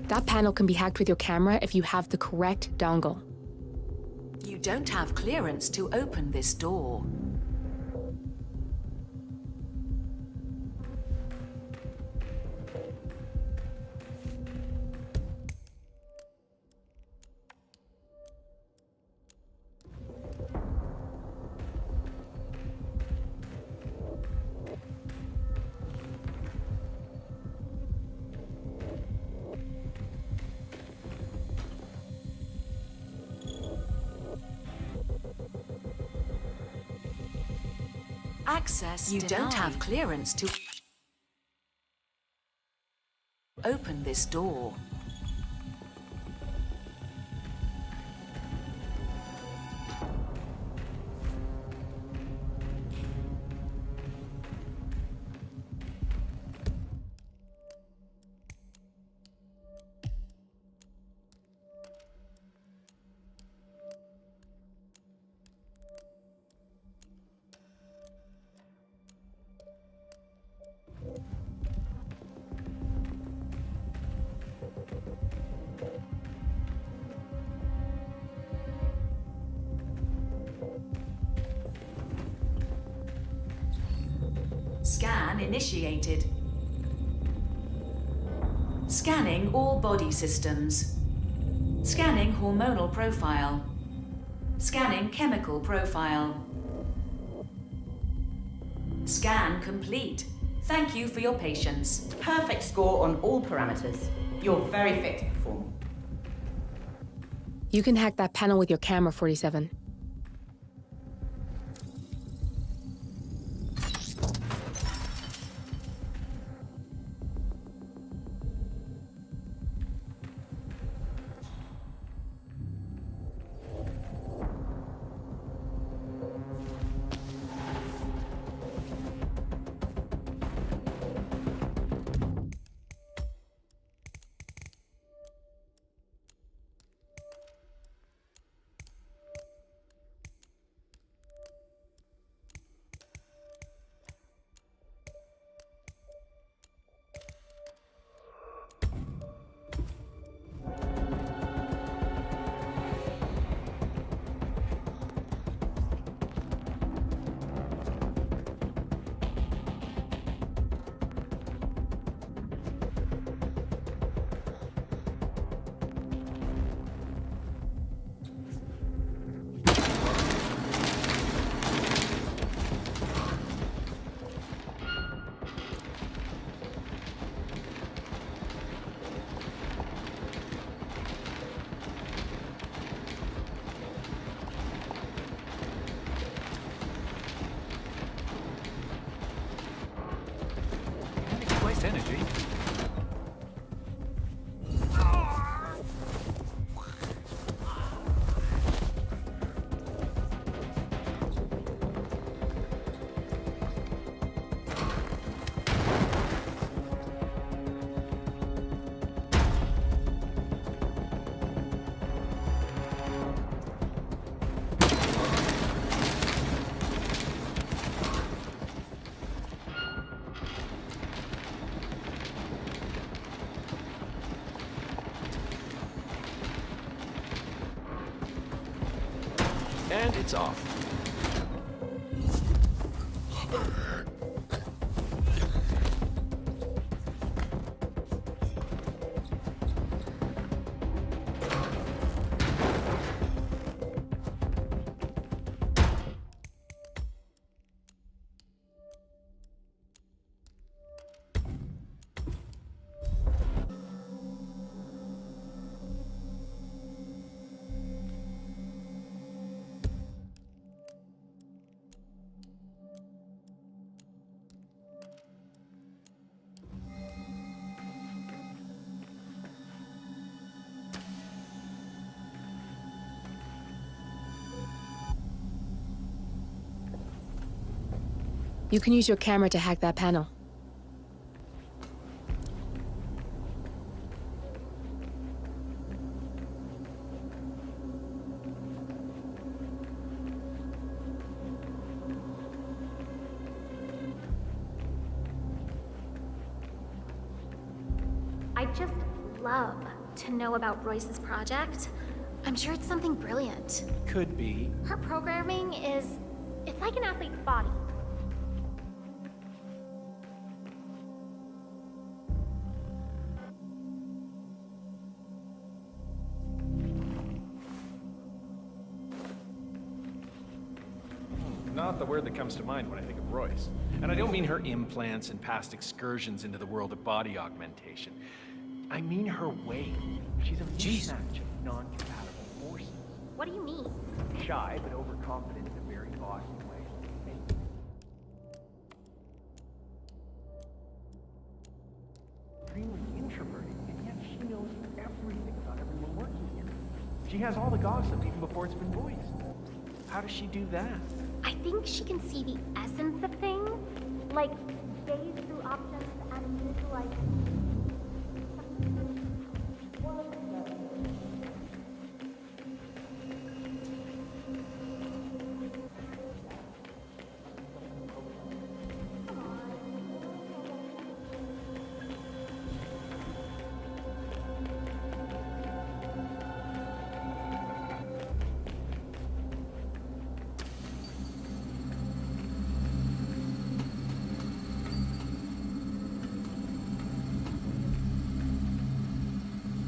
That panel can be hacked with your camera if you have the correct dongle. You don't have clearance to open this door. Access you denied. Don't have clearance to open this door. Scan initiated. Scanning all body systems. Scanning hormonal profile. Scanning chemical profile. Scan complete. Thank you for your patience. Perfect score on all parameters. You're very fit to perform. You can hack that panel with your camera, 47. see? And it's off. You can use your camera to hack that panel. I'd just love to know about Royce's project. I'm sure it's something brilliant. Could be. Her programming is... it's like an athlete's body. Not the word that comes to mind when I think of Royce. And I don't mean her implants and past excursions into the world of body augmentation. I mean her way. She's a mismatch of non-compatible forces. What do you mean? Shy, but overconfident in a very bossy way. Extremely introverted, and yet she knows everything about everyone working here. She has all the gossip even before it's been voiced. How does she do that? I think she can see the essence of things, like gaze through options and visualize.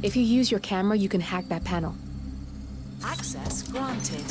If you use your camera, you can hack that panel. Access granted.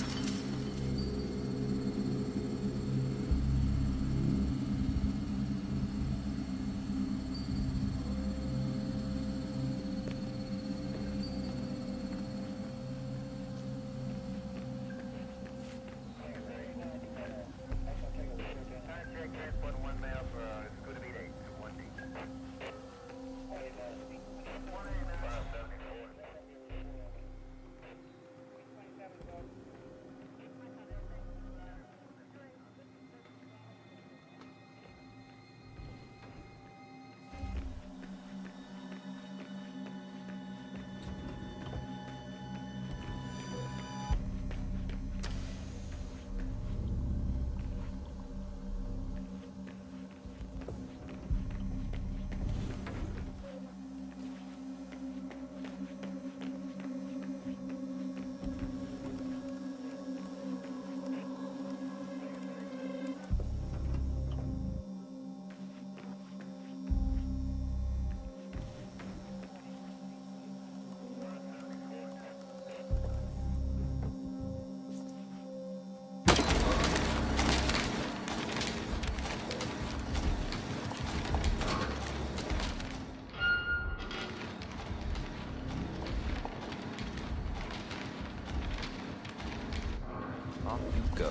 Off you go.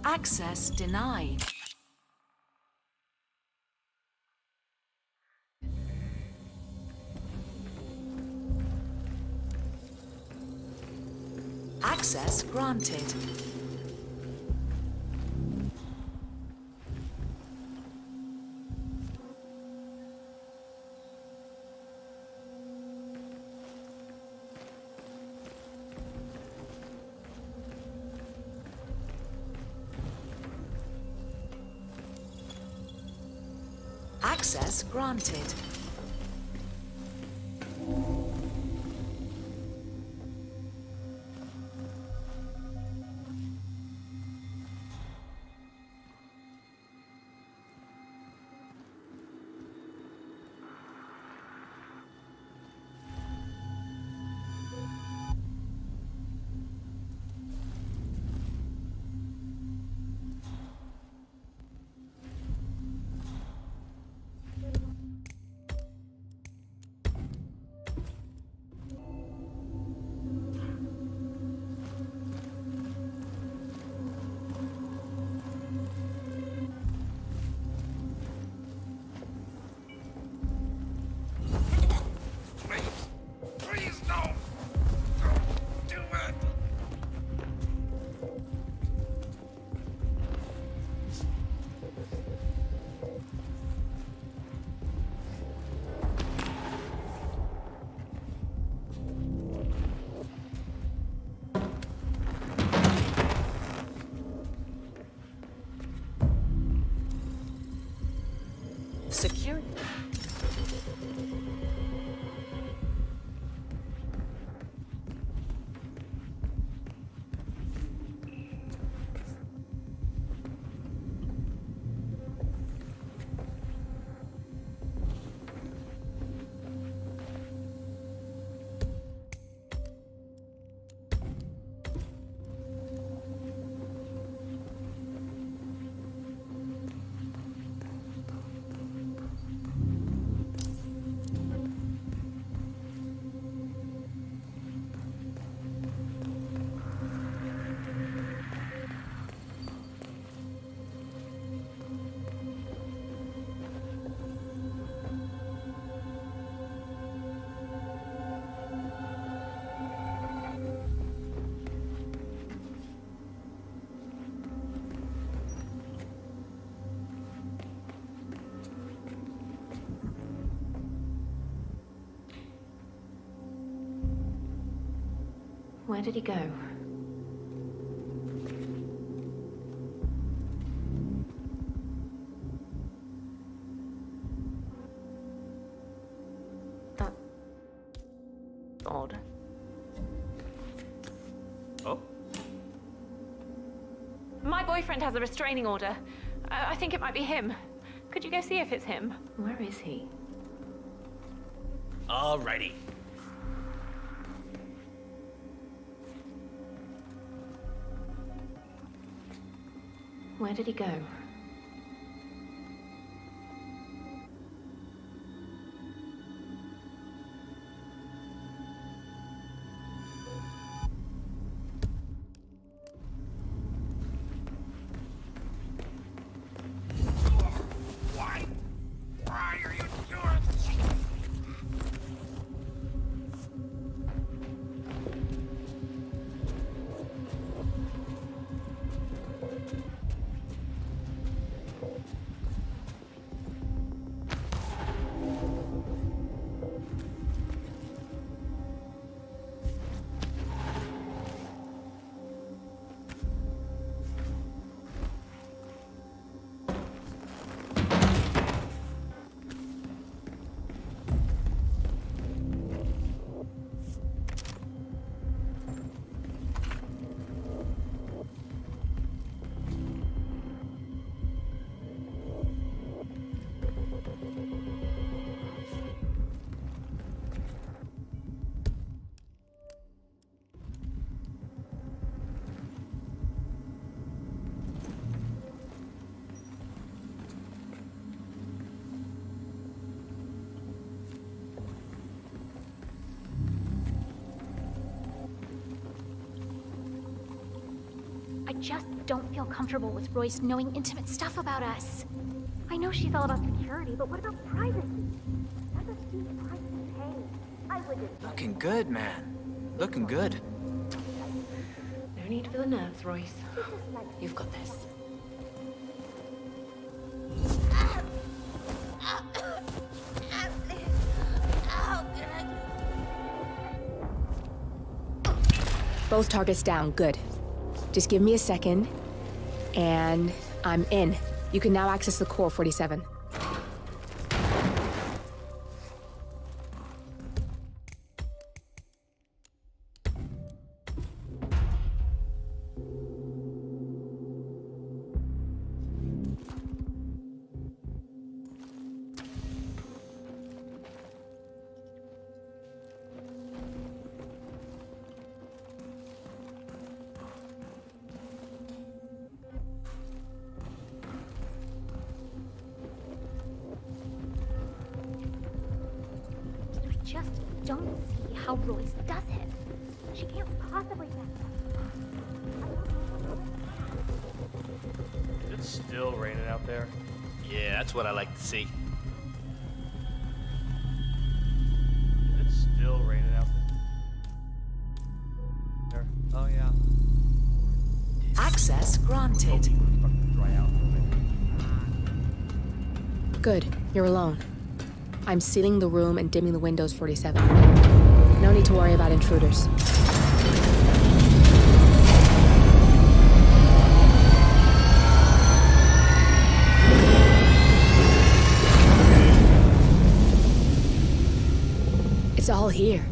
Access denied. Access granted. Access granted. Please, no! Don't do it! Security. Where did he go? That's odd. Oh? My boyfriend has a restraining order. I think it might be him. Could you go see if it's him? Where is he? Alrighty. Where did he go? Why? Why are you doing this? I just don't feel comfortable with Royce knowing intimate stuff about us. I know she's all about security, but what about privacy? That's a steep price to pay. I wouldn't. Looking good, man. Looking good. No need for the nerves, Royce. You've got this. Both targets down, good. Just give me a second, and I'm in. You can now access the core, 47. Just don't see how Royce does it. She can't possibly get Is it still raining out there? Yeah, that's what I like to see. Is it still raining out there? Oh, yeah. Access granted. Good, you're alone. I'm sealing the room and dimming the windows, 47. No need to worry about intruders. It's all here.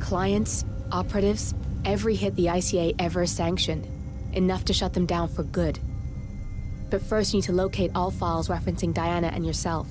Clients, operatives, every hit the ICA ever sanctioned. Enough to shut them down for good. But first you need to locate all files referencing Diana and yourself.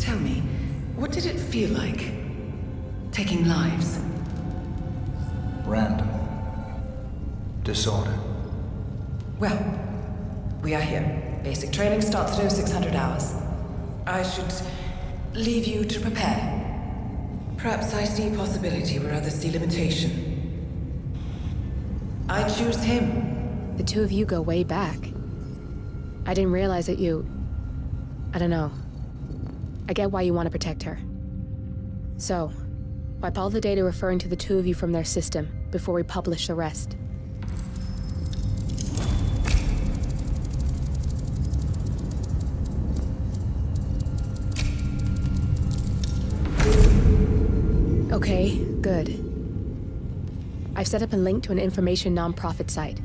Tell me, what did it feel like? Taking lives? Random. Disorder. Well, we are here. Basic training starts at 0600 hours. I should leave you to prepare. Perhaps I see possibility where others see limitation. I choose him. The two of you go way back. I didn't realize that you... I don't know. I get why you want to protect her. So, wipe all the data referring to the two of you from their system before we publish the rest. Okay, good. I've set up a link to an information nonprofit site.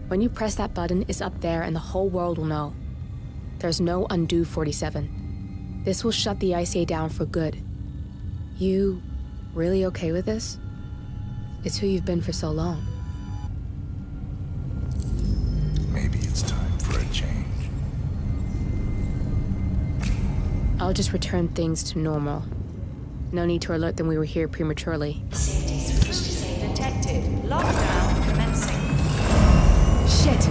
When you press that button, it's up there and the whole world will know. There's no undo, 47. This will shut the ICA down for good. You really okay with this? It's who you've been for so long. Maybe it's time for a change. I'll just return things to normal. No need to alert them we were here prematurely. Detected. Lockdown commencing. Shit!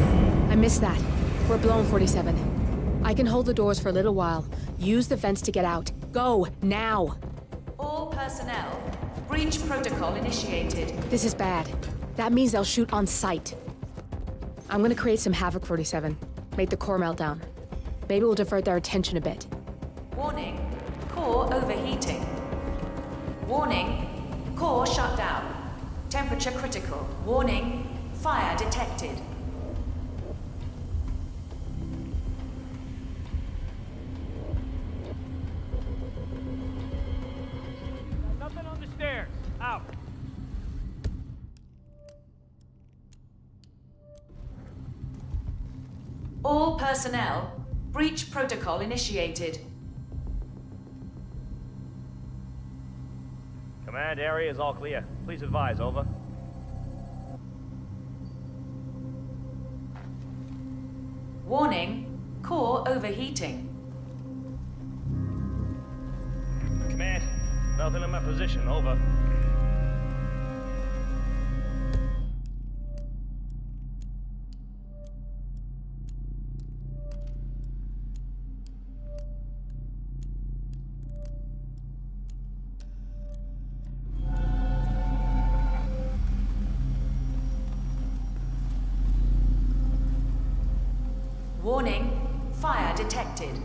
I missed that. We're blown, 47. I can hold the doors for a little while. Use the vents to get out. Go, now! All personnel. Breach protocol initiated. This is bad. That means they'll shoot on sight. I'm gonna create some havoc, 47. Make the core meltdown. Maybe we'll divert their attention a bit. Warning. Core overheating. Warning. Core shut down. Temperature critical. Warning. Fire detected. All personnel, breach protocol initiated. Command area is all clear. Please advise, over. Warning, core overheating. Command, nothing in my position, over. Warning, fire detected.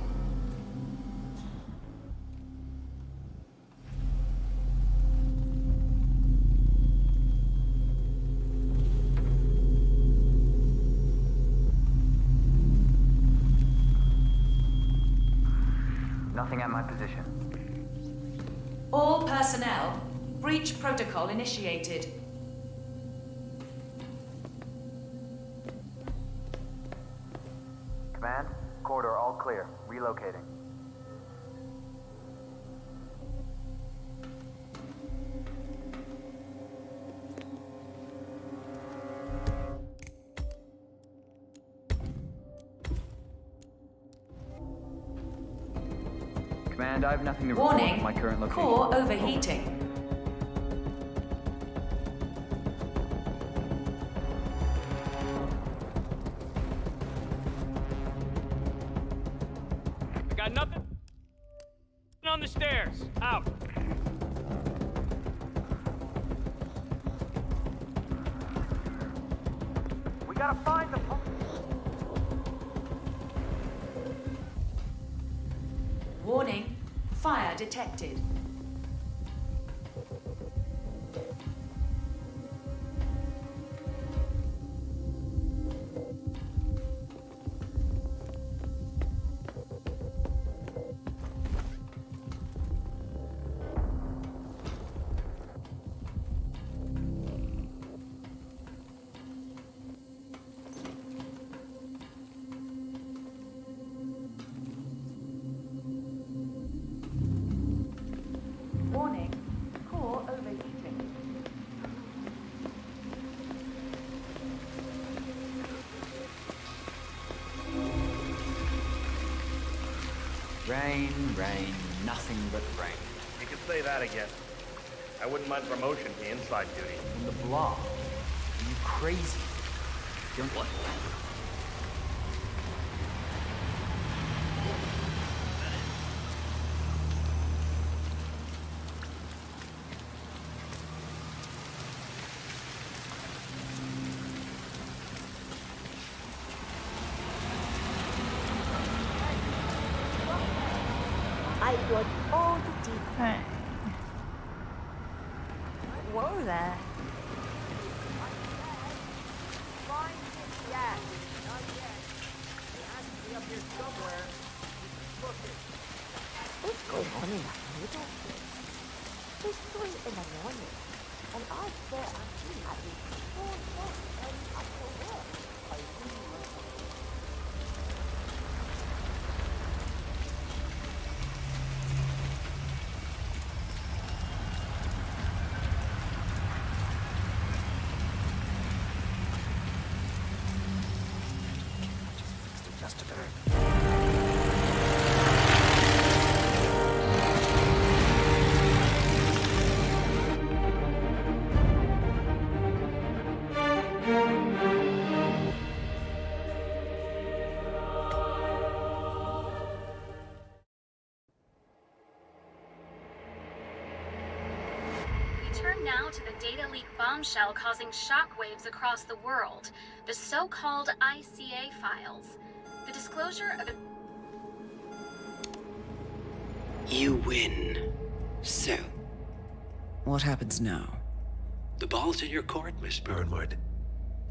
Nothing at my position. All personnel, breach protocol initiated. Command, corridor all clear. Relocating. Command, I have nothing to report Warning, from my current location. core overheating. Got nothing on the stairs. Out. We gotta find the... Warning, fire detected. Warning, core overheating. Rain, rain, nothing but rain. You could say that again. I wouldn't mind promotion to inside duty. In the block. Are you crazy? Don't... What? I got all the deep. Whoa there. What's going on in that middle? There's 3 in the morning, and I bet I'm too happy. And after work, I really want to... Turn now to the data leak bombshell causing shockwaves across the world, the so-called ICA files. The disclosure of You win. So, What happens now? the ball's in your court, Miss Burnwood.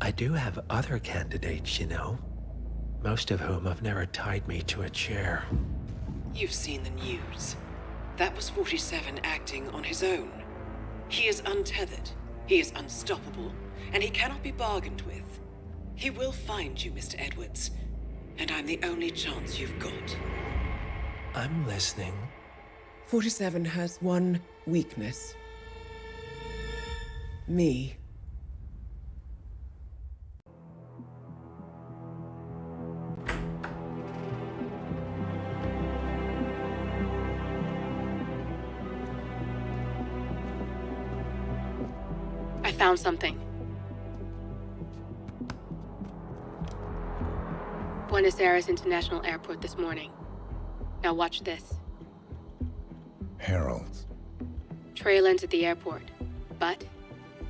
I do have other candidates, you know. Most of whom have never tied me to a chair. You've seen the news. That was 47 acting on his own. He is untethered, he is unstoppable, and he cannot be bargained with. He will find you, Mr. Edwards. And I'm the only chance you've got. I'm listening. 47 has one weakness. Me. I found something. Buenos Aires International Airport this morning. Now watch this. Heralds. Trail ends at the airport, but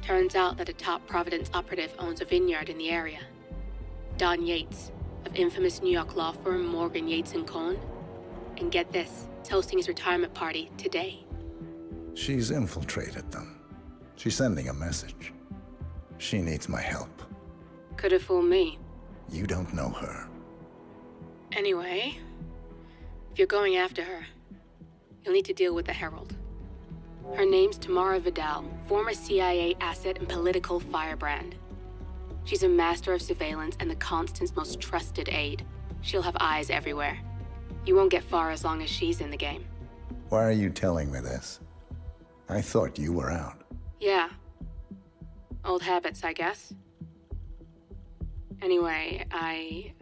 turns out that a top Providence operative owns a vineyard in the area. Don Yates, of infamous New York law firm Morgan, Yates & Cohn. And get this, is hosting his retirement party today. She's infiltrated them. She's sending a message. She needs my help. Could have fooled me. You don't know her. Anyway, if you're going after her, you'll need to deal with the Herald. Her name's Tamara Vidal, former CIA asset and political firebrand. She's a master of surveillance and the Constant's most trusted aide. She'll have eyes everywhere. You won't get far as long as she's in the game. Why are you telling me this? I thought you were out. Yeah. Old habits, I guess. Anyway, I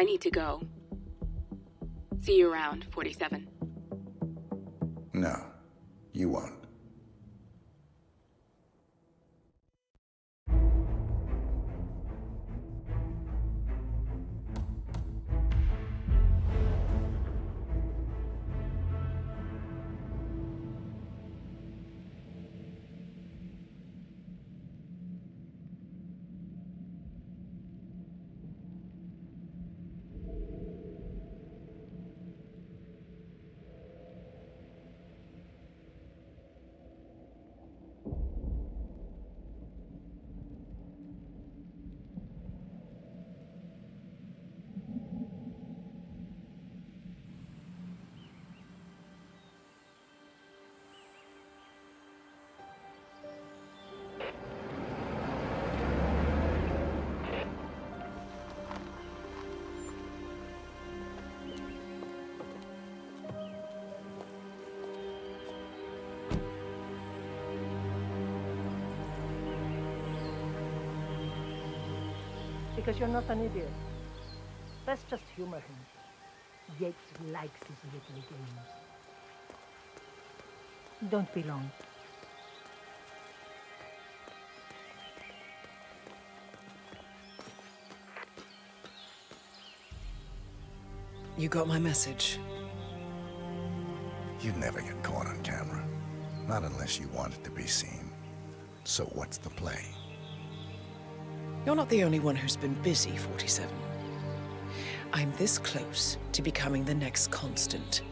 need to go. See you around, 47. No, you won't. Because you're not an idiot. Let's just humor him. Yates likes his little games. Don't be long. You got my message. You'd never get caught on camera. Not unless you want it to be seen. So what's the play? You're not the only one who's been busy, 47. I'm this close to becoming the next Constant.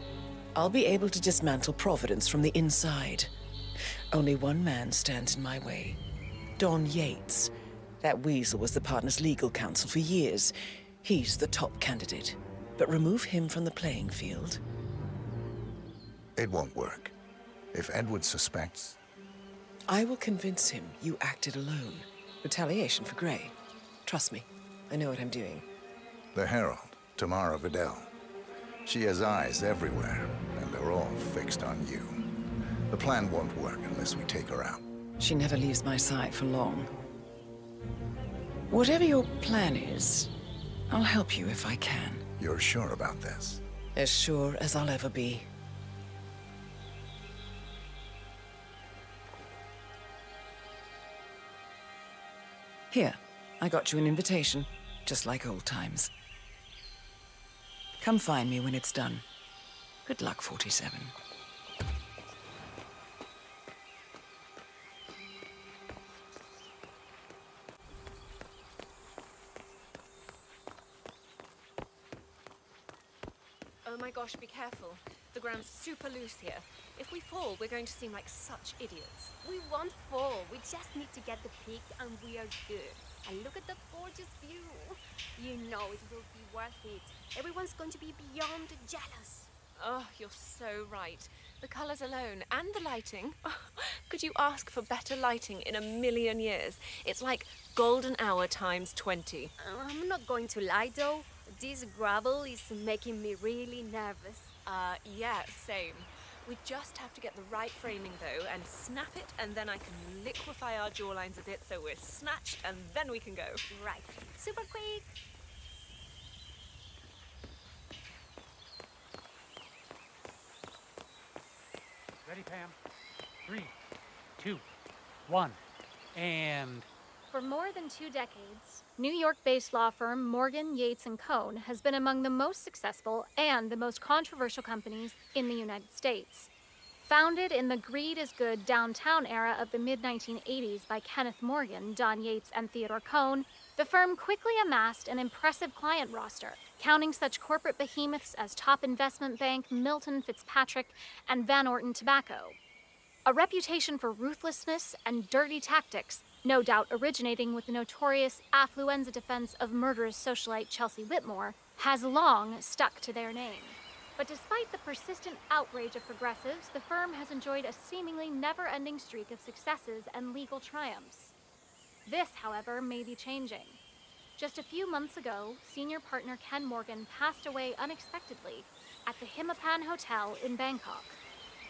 I'll be able to dismantle Providence from the inside. Only one man stands in my way. Don Yates. That weasel was the partner's legal counsel for years. He's the top candidate. But remove him from the playing field. It won't work. If Edward suspects... I will convince him you acted alone. Retaliation for Grey. Trust me, I know what I'm doing. The Herald, Tamara Vidal. She has eyes everywhere, and they're all fixed on you. The plan won't work unless we take her out. She never leaves my side for long. Whatever your plan is, I'll help you if I can. You're sure about this? As sure as I'll ever be. Here, I got you an invitation, just like old times. Come find me when it's done. Good luck, 47. Oh my gosh, be careful. The ground's super loose here. If we fall, we're going to seem like such idiots. We won't fall. We just need to get the peak and we are good. And look at the gorgeous view. You know it will be worth it. Everyone's going to be beyond jealous. Oh, you're so right. The colors alone and the lighting. Could you ask for better lighting in a million years? It's like golden hour times 20. I'm not going to lie though. This gravel is making me really nervous. Yeah, same. We just have to get the right framing though, and snap it, and then I can liquefy our jawlines a bit so we're snatched, and then we can go. Right. Super quick. Ready, Pam? 3, 2, 1, and... For more than 2 decades, New York-based law firm Morgan, Yates & Cohn has been among the most successful and the most controversial companies in the United States. Founded in the greed is good downtown era of the mid-1980s by Kenneth Morgan, Don Yates, and Theodore Cohn, the firm quickly amassed an impressive client roster, counting such corporate behemoths as Top Investment Bank, Milton Fitzpatrick, and Van Orton Tobacco. A reputation for ruthlessness and dirty tactics, no doubt originating with the notorious affluenza defense of murderous socialite Chelsea Whitmore, has long stuck to their name. But despite the persistent outrage of progressives, the firm has enjoyed a seemingly never-ending streak of successes and legal triumphs. This, however, may be changing. Just a few months ago, senior partner Ken Morgan passed away unexpectedly at the HITMAN Hotel in Bangkok.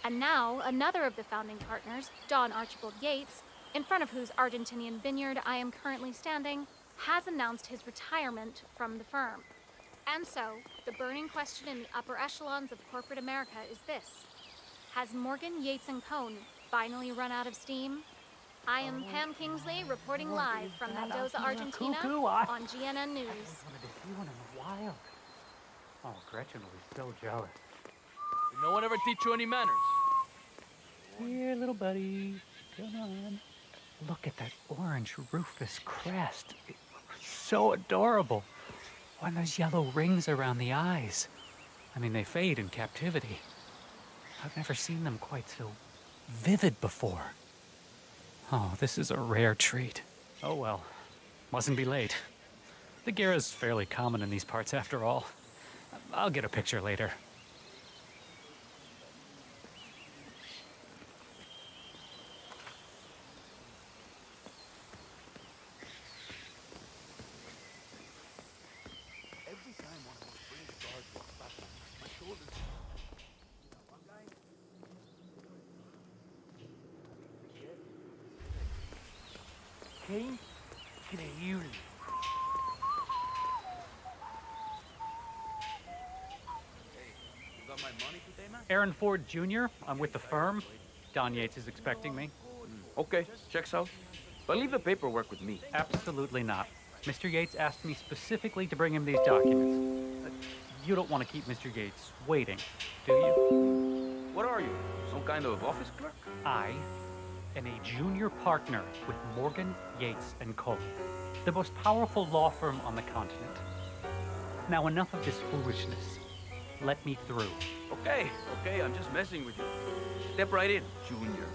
And now, another of the founding partners, Don Archibald Yates, in front of whose Argentinian vineyard I am currently standing, has announced his retirement from the firm. And so, the burning question in the upper echelons of corporate America is this: has Morgan, Yates & Cohn finally run out of steam? I am Pam Kingsley, reporting live from Mendoza, Argentina, on GNN News. I wanted to see one in a while. Oh, Gretchen will be so jealous. Did no one ever teach you any manners? Here, little buddy. Come on. Look at that orange rufous crest. It's so adorable. Oh, and those yellow rings around the eyes. I mean, they fade in captivity. I've never seen them quite so vivid before. Oh, this is a rare treat. Oh well, mustn't be late. The Gera's fairly common in these parts after all. I'll get a picture later. Qué increíble. You got my money today, man? Aaron Ford Jr., I'm with the firm. Don Yates is expecting me. Okay, checks out. But leave the paperwork with me. Absolutely not. Mr. Yates asked me specifically to bring him these documents. You don't want to keep Mr. Yates waiting, do you? What are you? Some kind of office clerk? I am a junior partner with Morgan, Yates & Cohn, the most powerful law firm on the continent. Now enough of this foolishness. Let me through. Okay, I'm just messing with you. Step right in, Junior.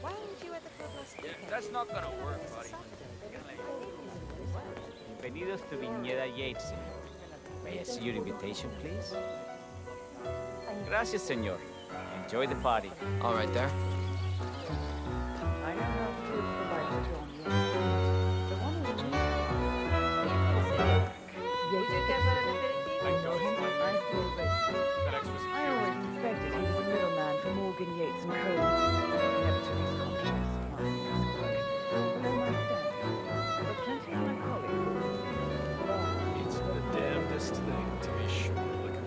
Why weren't you at the club last weekend? That's not gonna work, buddy. Bienvenidos to Viñeda Yates. May I see your invitation, please? Gracias, señor. Enjoy the party. All right, there. I know how to provide for John. The one who needs I know him. I feel racist. I always suspected he was a middleman for Morgan, Yates & Co. Never took his contracts. Although my friend, but plenty of my colleagues. It's the damnedest thing to be sure looking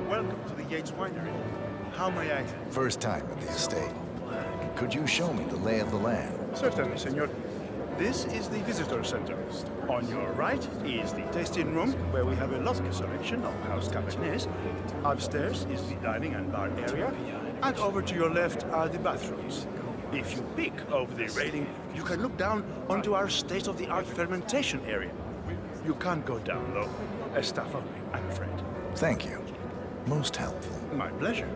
Welcome to the Yates Winery. How may I... First time at the estate. Could you show me the lay of the land? Certainly, senor. This is the visitor center. On your right is the tasting room, where we have a lovely selection of house cabernets. Upstairs is the dining and bar area, and over to your left are the bathrooms. If you peek over the railing, you can look down onto our state-of-the-art fermentation area. You can't go down, though. As staff only, I'm afraid. Thank you. Most helpful. My pleasure.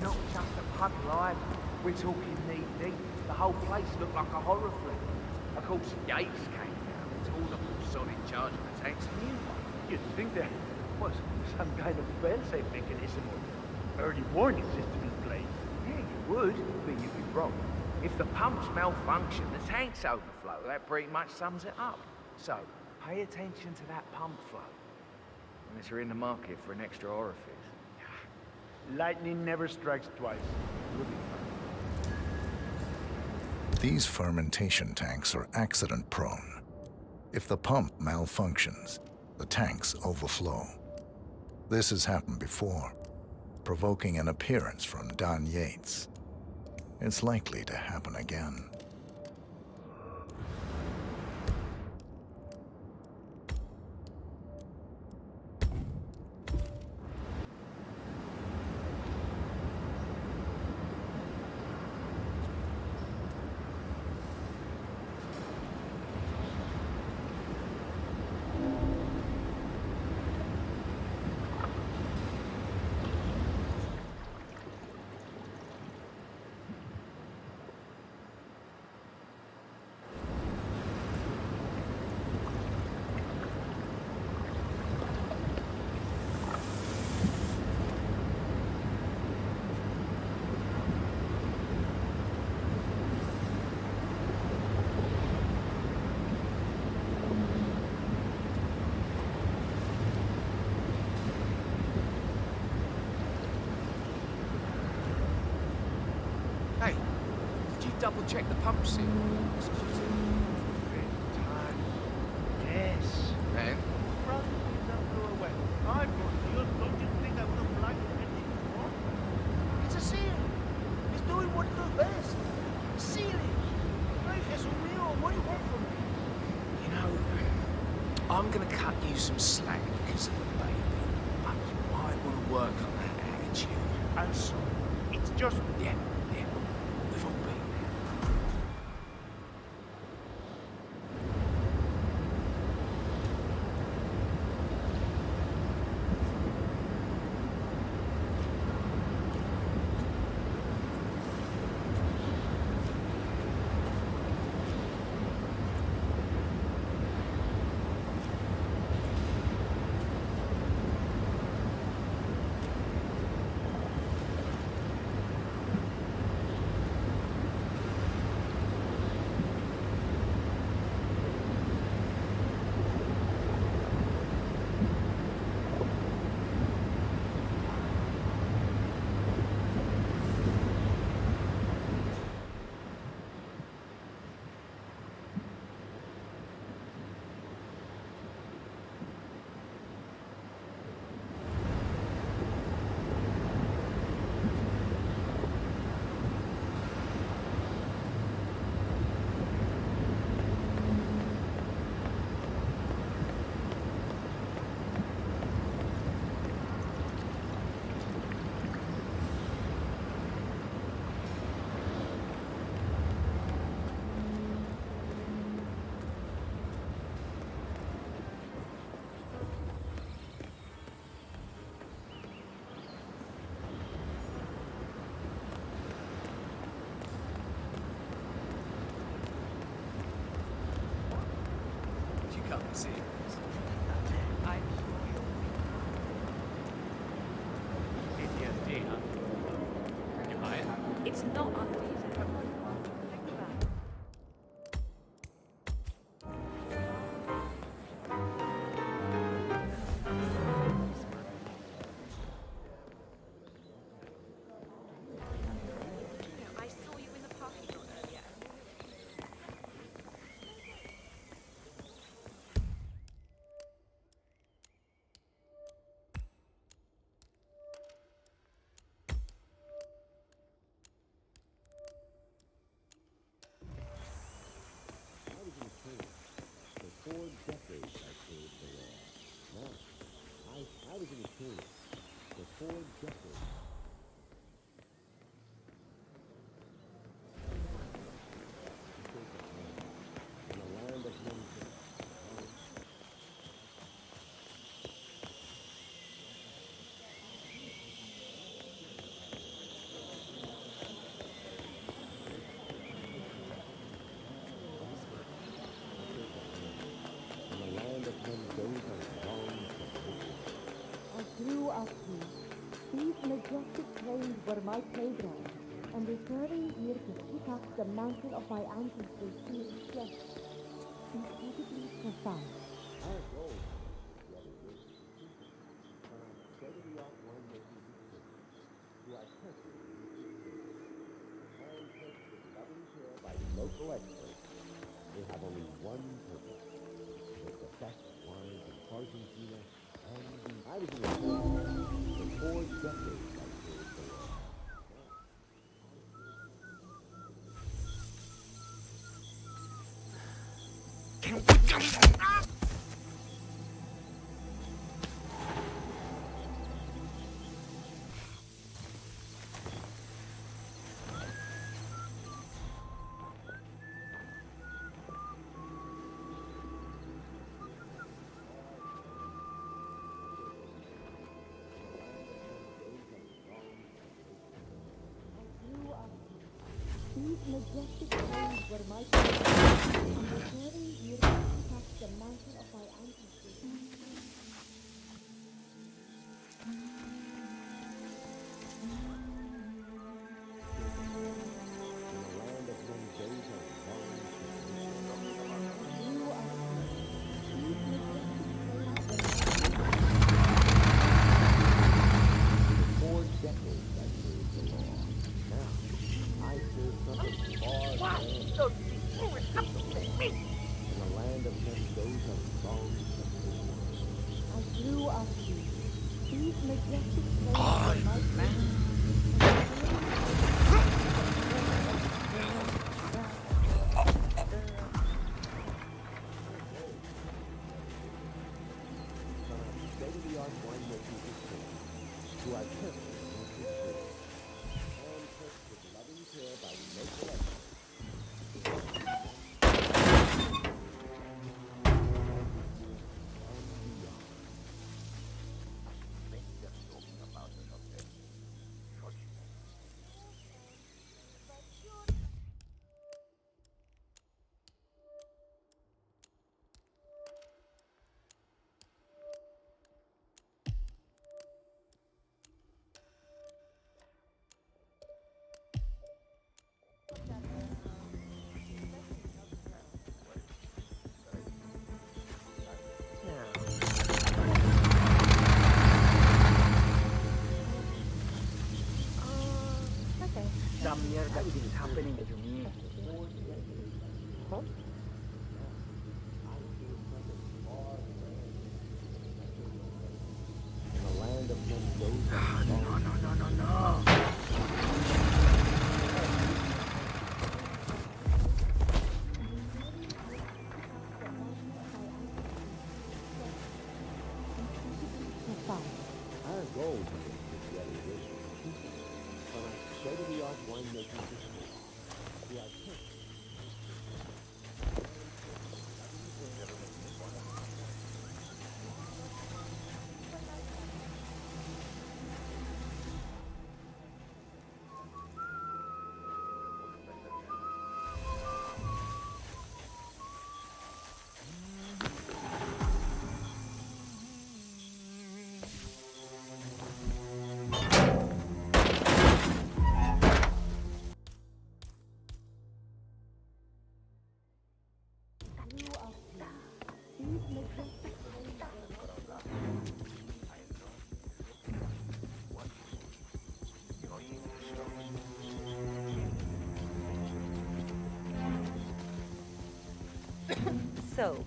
Not just a puddle either. We're talking knee-deep. The whole place looked like a horror flick. Of course, Yates came down and told them all solid charge of the tanks and new one. You'd think there was some kind of fail-safe mechanism or early warning system in place. Yeah, you would, but you'd be wrong. If the pumps malfunction, the tanks overflow. That pretty much sums it up. So, pay attention to that pump flow. Unless you're in the market for an extra orifice. Lightning never strikes twice. We'll be fine. These fermentation tanks are accident-prone. If the pump malfunctions, the tanks overflow. This has happened before, provoking an appearance from Don Yates. It's likely to happen again. Hey, did you double-check the pump seal? Yes. And? Probably not go away. I brought you, don't you think I would have liked anything more? It's a seal. It's doing what it does best. Sealing. Ay, Jesus mío, what do you want from me? You know, I'm gonna cut you some slack because of the baby. But you might want to work on that attitude. I'm sorry. It's just... Yeah. We've all been there. See. I'm sure you'll be. PTSD, huh? You buy it? It's not unreasonable. were my playground, and returning here to pick up the mantle of my ancestors to its flesh. Incredibly profound. By local experts, they have only one purpose: make the best wines in Argentina and the... I was in the for 4 decades I served the law. These majestic plains were my playground, and returning here to pick up the mantle of my ancestors. Some mierda is happening to me. Huh? In the land of Mendoza. No. Our goal here is to elevation from a state-of-the-art winemaking system to our So,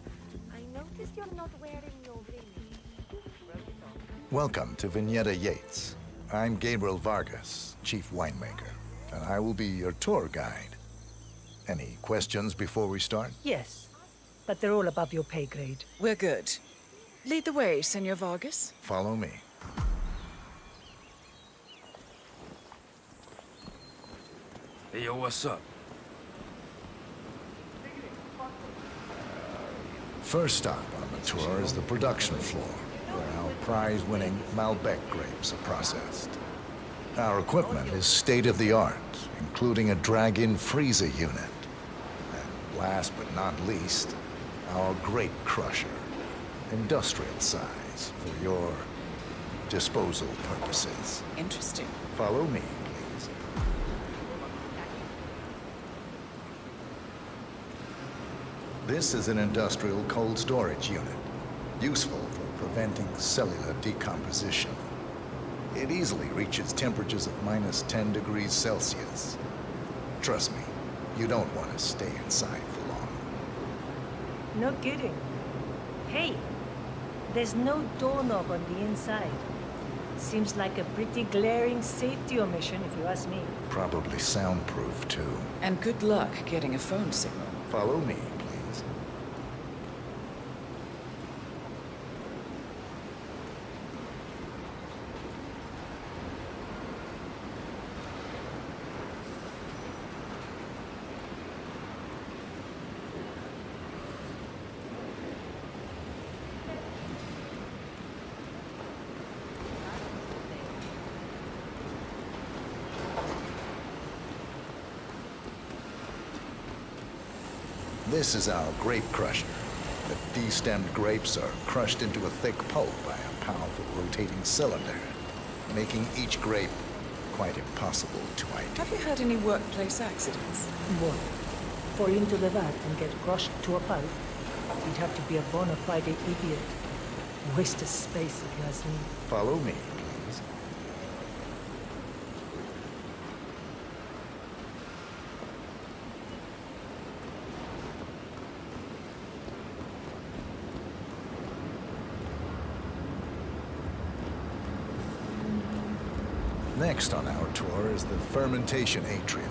I noticed you're not wearing your ring. Welcome to Vignetta Yates. I'm Gabriel Vargas, chief winemaker, and I will be your tour guide. Any questions before we start? Yes, but they're all above your pay grade. We're good. Lead the way, Senor Vargas. Follow me. Hey, yo, what's up? First stop on the tour is the production floor, where our prize-winning Malbec grapes are processed. Our equipment is state-of-the-art, including a drag-in freezer unit. And last but not least, our grape crusher, industrial size for your disposal purposes. Interesting. Follow me, This is an industrial cold storage unit, useful for preventing cellular decomposition. It easily reaches temperatures of -10 degrees Celsius. Trust me, you don't want to stay inside for long. No kidding. Hey, there's no doorknob on the inside. Seems like a pretty glaring safety omission, if you ask me. Probably soundproof, too. And good luck getting a phone signal. Follow me, please. This is our grape crusher. The destemmed grapes are crushed into a thick pulp by a powerful rotating cylinder, making each grape quite impossible to ID. Have you had any workplace accidents? What? Fall into the vat and get crushed to a pulp? You'd have to be a bona fide idiot. Waste of space, if you ask me. Follow me, please. Next on our tour is the fermentation atrium.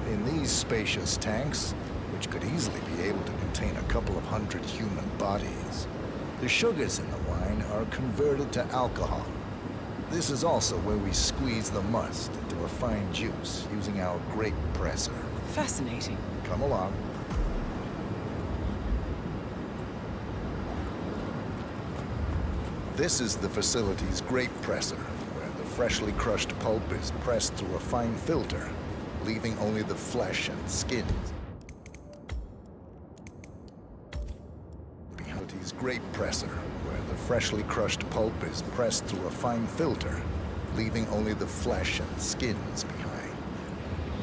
In these spacious tanks, which could easily be able to contain a couple of hundred human bodies, the sugars in the wine are converted to alcohol. This is also where we squeeze the must into a fine juice using our grape presser. Fascinating. Come along. This is the facility's grape presser, where the freshly crushed pulp is pressed through a fine filter, leaving only the flesh and skins. Facility's grape presser, where the freshly crushed pulp is pressed through a fine filter, leaving only the flesh and skins behind.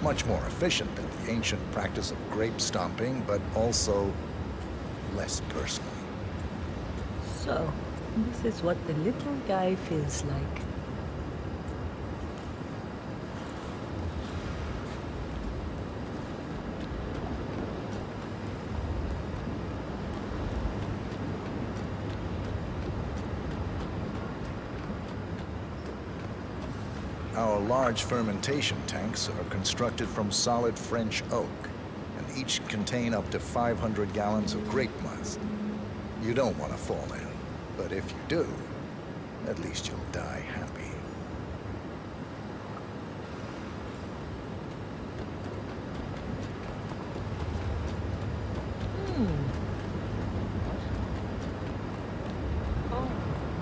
Much more efficient than the ancient practice of grape stomping, but also less personal. So, this is what the little guy feels like. Our large fermentation tanks are constructed from solid French oak, and each contain up to 500 gallons of grape must. You don't want to fall in, but if you do, at least you'll die happy. Oh,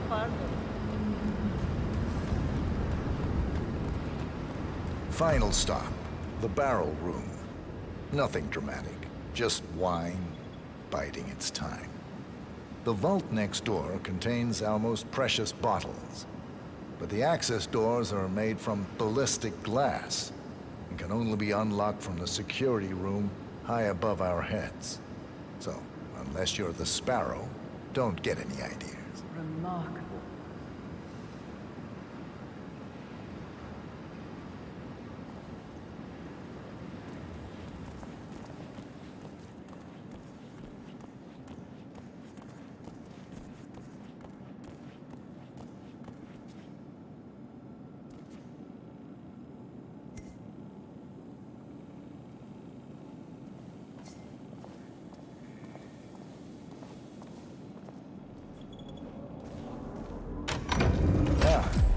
pardon. Final stop, the barrel room. Nothing dramatic, just wine biding its time. The vault next door contains our most precious bottles, but the access doors are made from ballistic glass and can only be unlocked from the security room high above our heads. So, unless you're the Sparrow, don't get any ideas. Remarkable.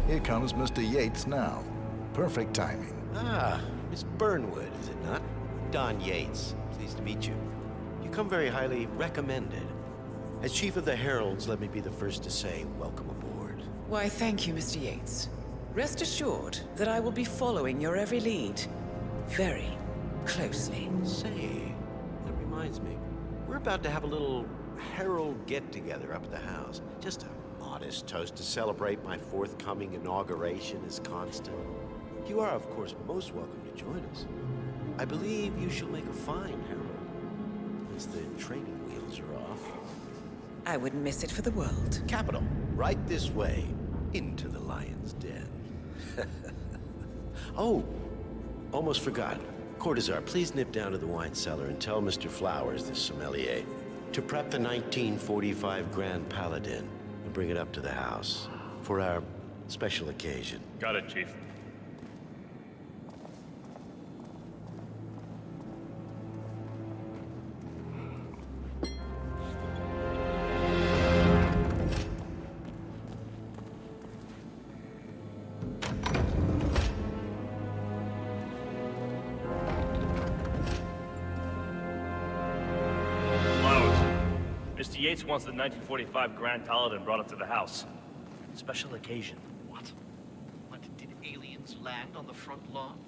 Here comes Mr. Yates now. Perfect timing. Ah, Miss Burnwood, is it not? Don Yates. Pleased to meet you. You come very highly recommended. As Chief of the Heralds, let me be the first to say welcome aboard. Why, thank you, Mr. Yates. Rest assured that I will be following your every lead very closely. Say, that reminds me. We're about to have a little Herald get-together up at the house. Just a modest toast to celebrate my forthcoming inauguration as Constant. You are, of course, most welcome to join us. I believe you shall make a fine herald. means the training wheels are off. I wouldn't miss it for the world. Capital. Right this way. Into the lion's den. Oh, almost forgot. Cortazar, please nip down to the wine cellar and tell Mr. Flowers, the sommelier, to prep the 1945 Grand Paladin and bring it up to the house for our special occasion. Got it, Chief. Mr. Yates wants the 1945 Grand Paladin brought up to the house. Special occasion. What? Did aliens land on the front lawn?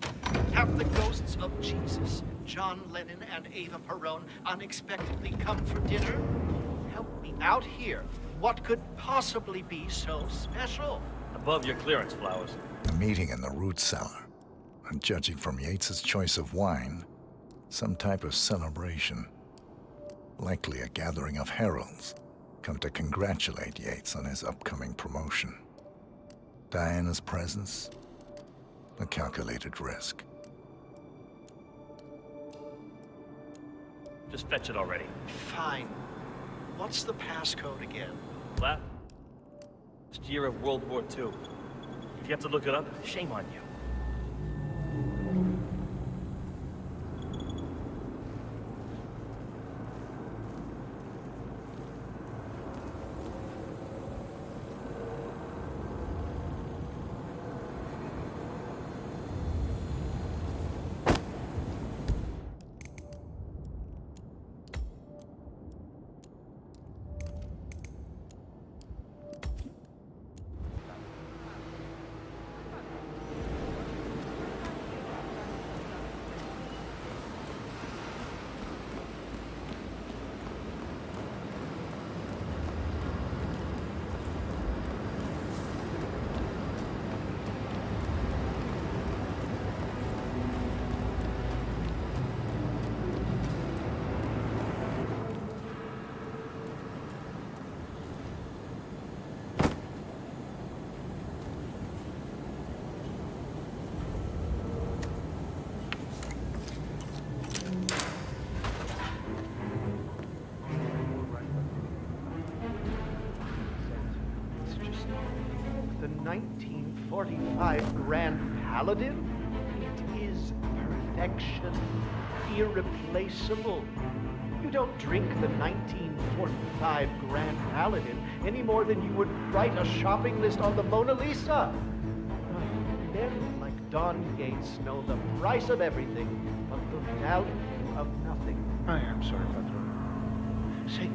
Have the ghosts of Jesus, John Lennon, and Eva Peron unexpectedly come for dinner? Help me out here. What could possibly be so special? Above your clearance, Flowers. A meeting in the root cellar. And judging from Yates's choice of wine, some type of celebration. Likely a gathering of heralds, come to congratulate Yates on his upcoming promotion. Diana's presence, a calculated risk. Just fetch it already. Fine. What's the passcode again? Last year of World War II. If you have to look it up, shame on you. The 1945 Grand Paladin? It is perfection, irreplaceable. You don't drink the 1945 Grand Paladin any more than you would write a shopping list on the Mona Lisa. Men like Don Yates know the price of everything, but the value of nothing. I am sorry, Patron. Say,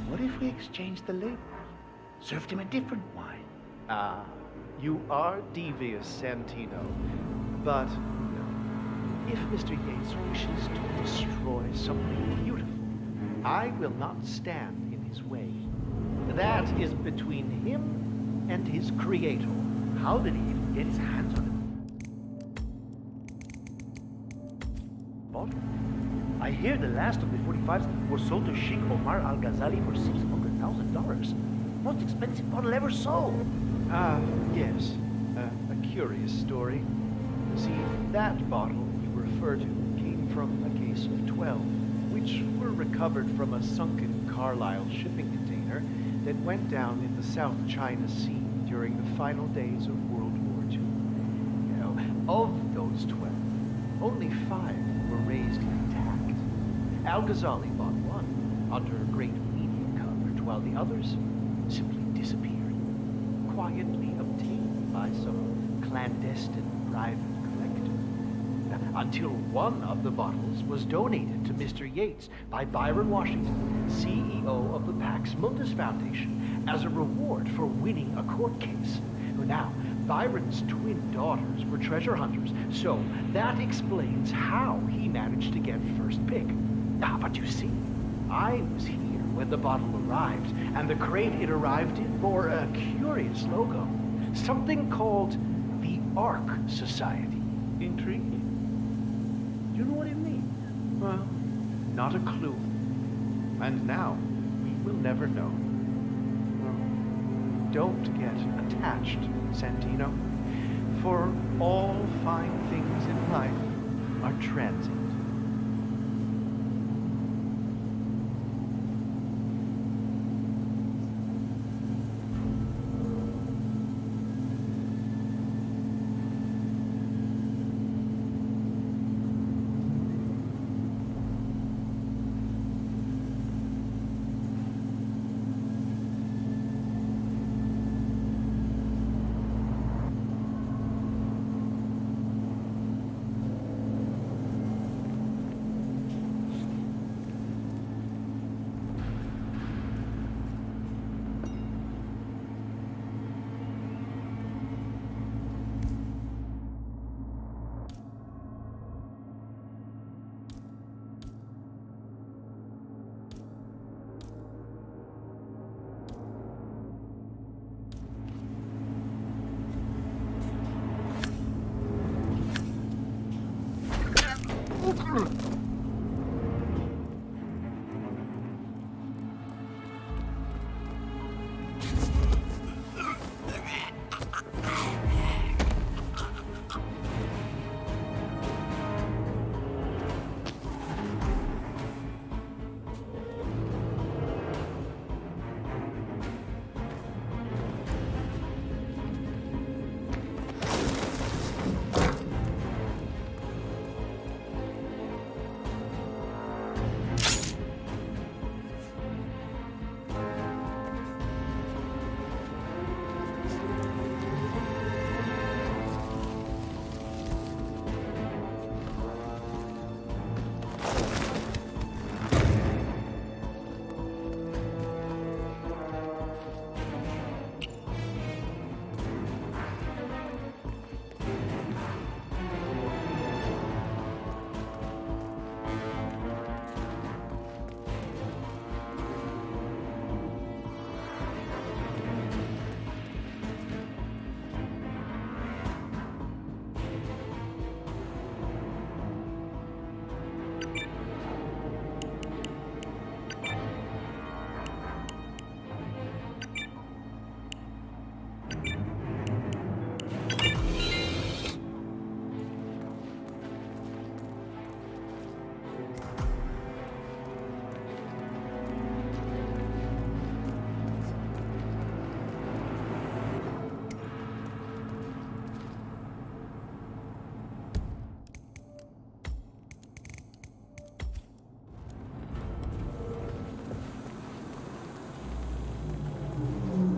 what if we exchanged the label? Served him a different wine? Ah, you are devious, Santino. But if Mr. Yates wishes to destroy something beautiful, I will not stand in his way. That is between him and his creator. How did he even get his hands on it? Bottle? I hear the last of the 45s were sold to Sheikh Omar Al-Ghazali for $600,000. Most expensive bottle ever sold. Ah, yes. A curious story. See, that bottle you refer to came from a case of 12, which were recovered from a sunken Carlisle shipping container that went down in the South China Sea during the final days of World War II. Now, of those 12, only 5 were raised intact. Al-Ghazali bought one under great media coverage, while the others simply disappeared, quietly obtained by some clandestine private collector. Until one of the bottles was donated to Mr. Yates by Byron Washington, CEO of the Pax Mundus Foundation, as a reward for winning a court case. Now, Byron's twin daughters were treasure hunters, so that explains how he managed to get first pick. But you see, I was here when the bottle arrived, and the crate it arrived in bore a curious logo. Something called the Ark Society. Intriguing. Do you know what it means? Well, not a clue. And now, we will never know. No. Don't get attached, Santino. For all fine things in life are transient.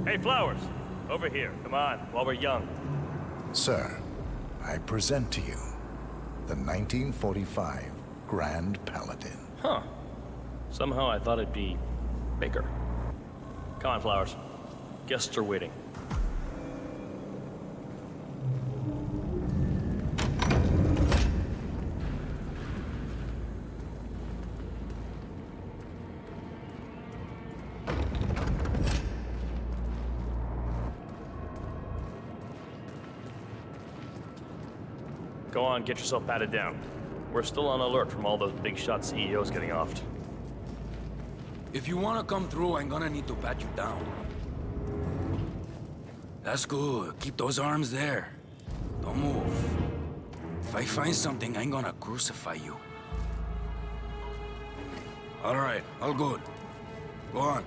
Hey, Flowers! Over here, come on, while we're young. Sir, I present to you the 1945 Grand Paladin. Huh. Somehow I thought it'd be bigger. Come on, Flowers. Guests are waiting. Go on, get yourself patted down. We're still on alert from all those big shot CEOs getting offed. If you wanna come through, I'm gonna need to pat you down. That's good. Keep those arms there. Don't move. If I find something, I'm gonna crucify you. All right, all good. Go on.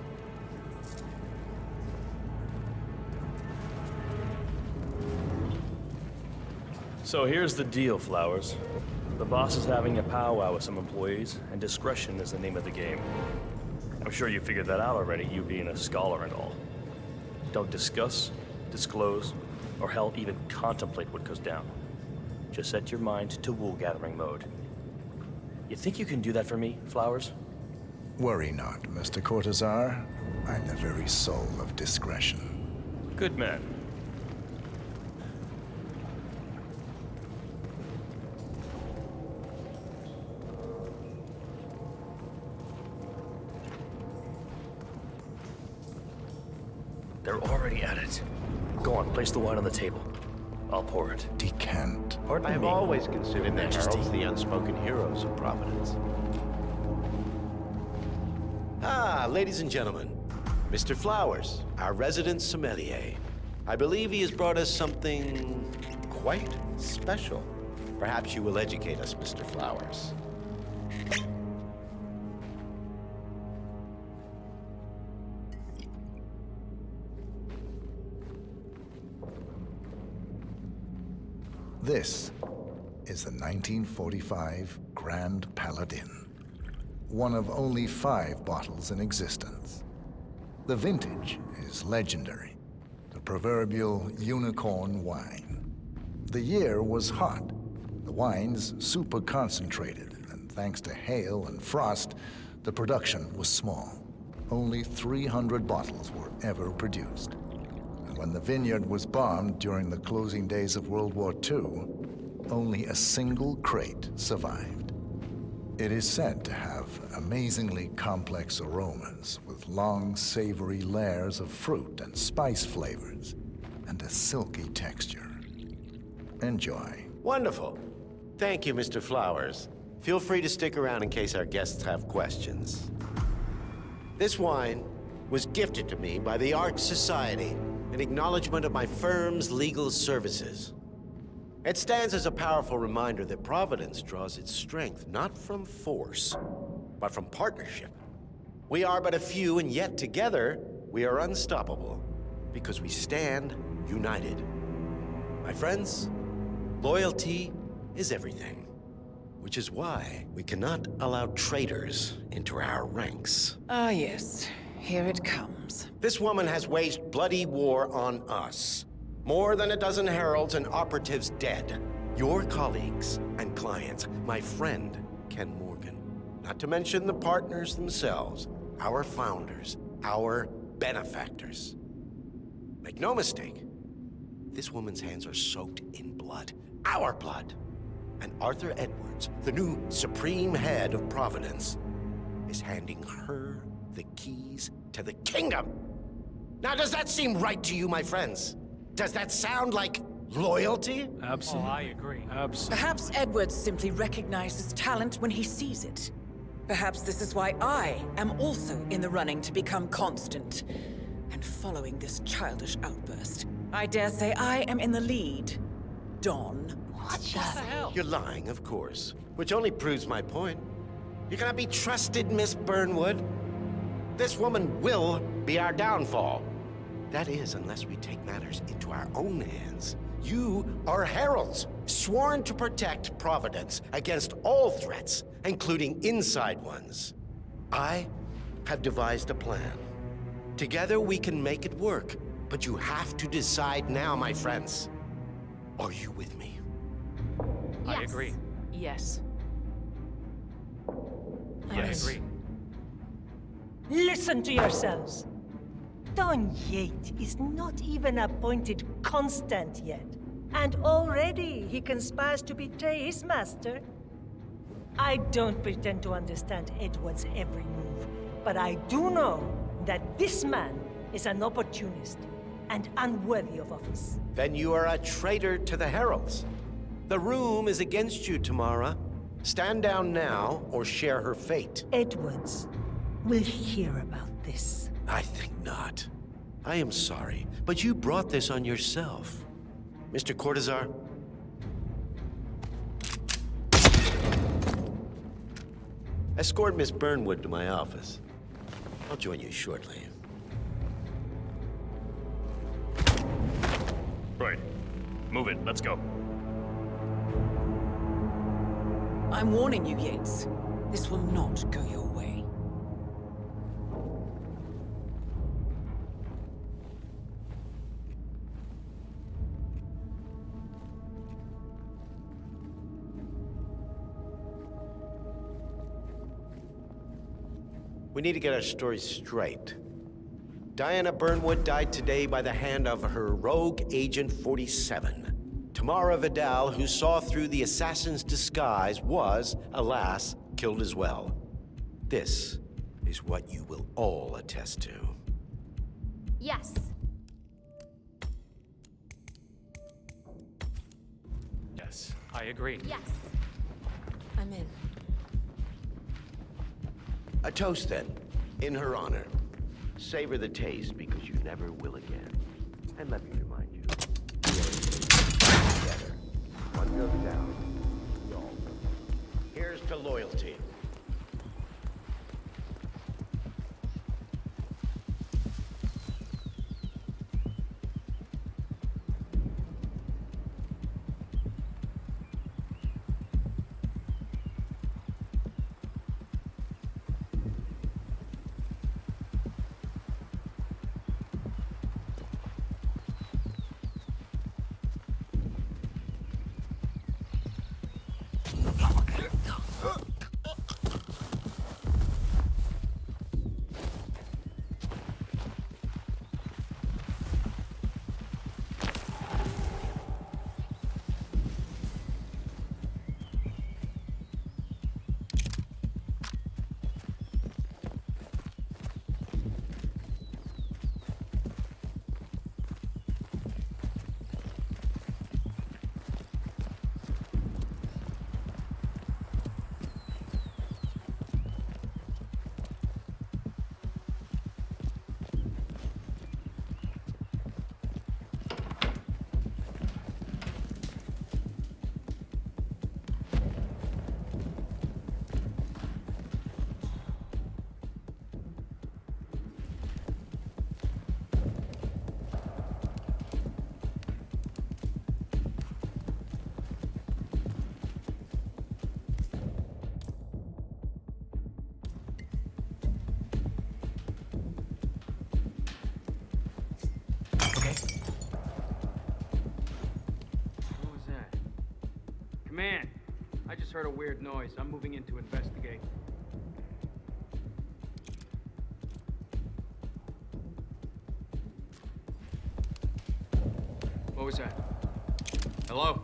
So here's the deal, Flowers. The boss is having a powwow with some employees, and discretion is the name of the game. I'm sure you figured that out already, you being a scholar and all. Don't discuss, disclose, or hell, even contemplate what goes down. Just set your mind to wool-gathering mode. You think you can do that for me, Flowers? Worry not, Mr. Cortazar. I'm the very soul of discretion. Good man. They're already at it. Go on, place the wine on the table. I'll pour it. Decant. Pardon I have me, always considered the Majesty. heralds the unspoken heroes of Providence. Ladies and gentlemen, Mr. Flowers, our resident sommelier. I believe he has brought us something quite special. Perhaps you will educate us, Mr. Flowers. This is the 1945 Grand Paladin, one of only 5 bottles in existence. The vintage is legendary, the proverbial unicorn wine. The year was hot, the wine's super concentrated, and thanks to hail and frost, the production was small. Only 300 bottles were ever produced. And when the vineyard was bombed during the closing days of World War II, only a single crate survived. It is said to have amazingly complex aromas with long, savory layers of fruit and spice flavors, and a silky texture. Enjoy. Wonderful. Thank you, Mr. Flowers. Feel free to stick around in case our guests have questions. This wine was gifted to me by the Art Society in acknowledgement of my firm's legal services. It stands as a powerful reminder that Providence draws its strength not from force, but from partnership. We are but a few, and yet together we are unstoppable because we stand united. My friends, loyalty is everything, which is why we cannot allow traitors into our ranks. Ah, yes. Here it comes. This woman has waged bloody war on us. More than a dozen heralds and operatives dead. Your colleagues and clients, my friend, Ken Morgan. Not to mention the partners themselves, our founders, our benefactors. Make no mistake, this woman's hands are soaked in blood. Our blood. And Arthur Edwards, the new supreme head of Providence, is handing her the keys to the kingdom. Now, does that seem right to you, my friends? Does that sound like loyalty? Absolutely. Oh, I agree. Absolutely. Perhaps Edwards simply recognizes talent when he sees it. Perhaps this is why I am also in the running to become constant. And following this childish outburst, I dare say I am in the lead. Don. What the hell? You're lying, of course. Which only proves my point. You cannot be trusted, Miss Burnwood. This woman will be our downfall. That is, unless we take matters into our own hands. You are heralds, sworn to protect Providence against all threats, including inside ones. I have devised a plan. Together we can make it work, but you have to decide now, my friends. Are you with me? Yes. I agree. Yes. Yes. I agree. Listen to yourselves. Don Yates is not even appointed constant yet. And already he conspires to betray his master. I don't pretend to understand Edward's every move, but I do know that this man is an opportunist and unworthy of office. Then you are a traitor to the heralds. The room is against you, Tamara. Stand down now or share her fate. Edwards will hear about this. I think not. I am sorry, but you brought this on yourself. Mr. Cortazar? Escort Miss Burnwood to my office. I'll join you shortly. Right. Move it. Let's go. I'm warning you, Yates. This will not go your way. We need to get our story straight. Diana Burnwood died today by the hand of her rogue Agent 47. Tamara Vidal, who saw through the assassin's disguise, was, alas, killed as well. This is what you will all attest to. Yes. Yes, I agree. Yes. I'm in. A toast, then. In her honor, savor the taste because you never will again. And let me remind you, together. One goes down, we all go. Here's to loyalty. Command, I just heard a weird noise. I'm moving in to investigate. What was that? Hello?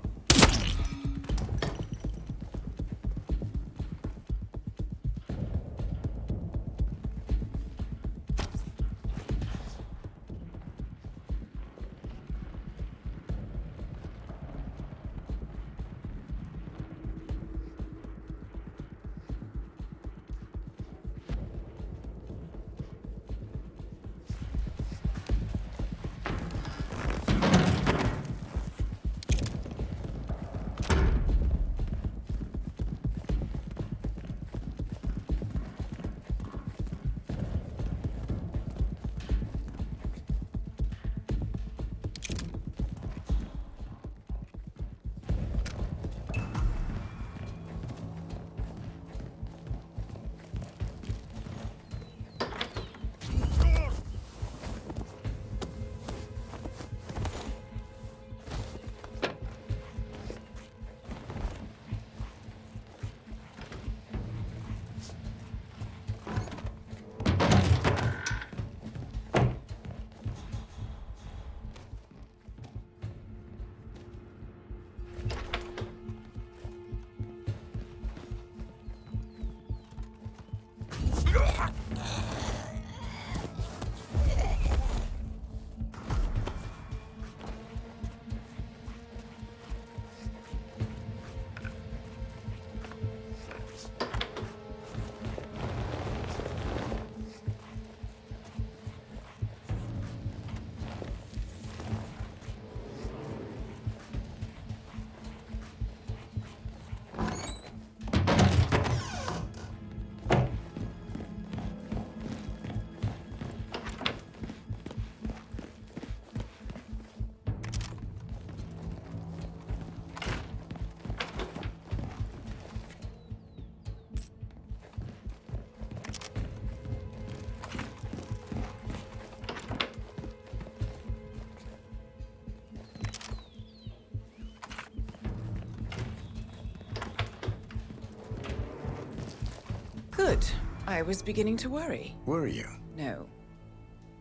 Good. I was beginning to worry. Were you? No.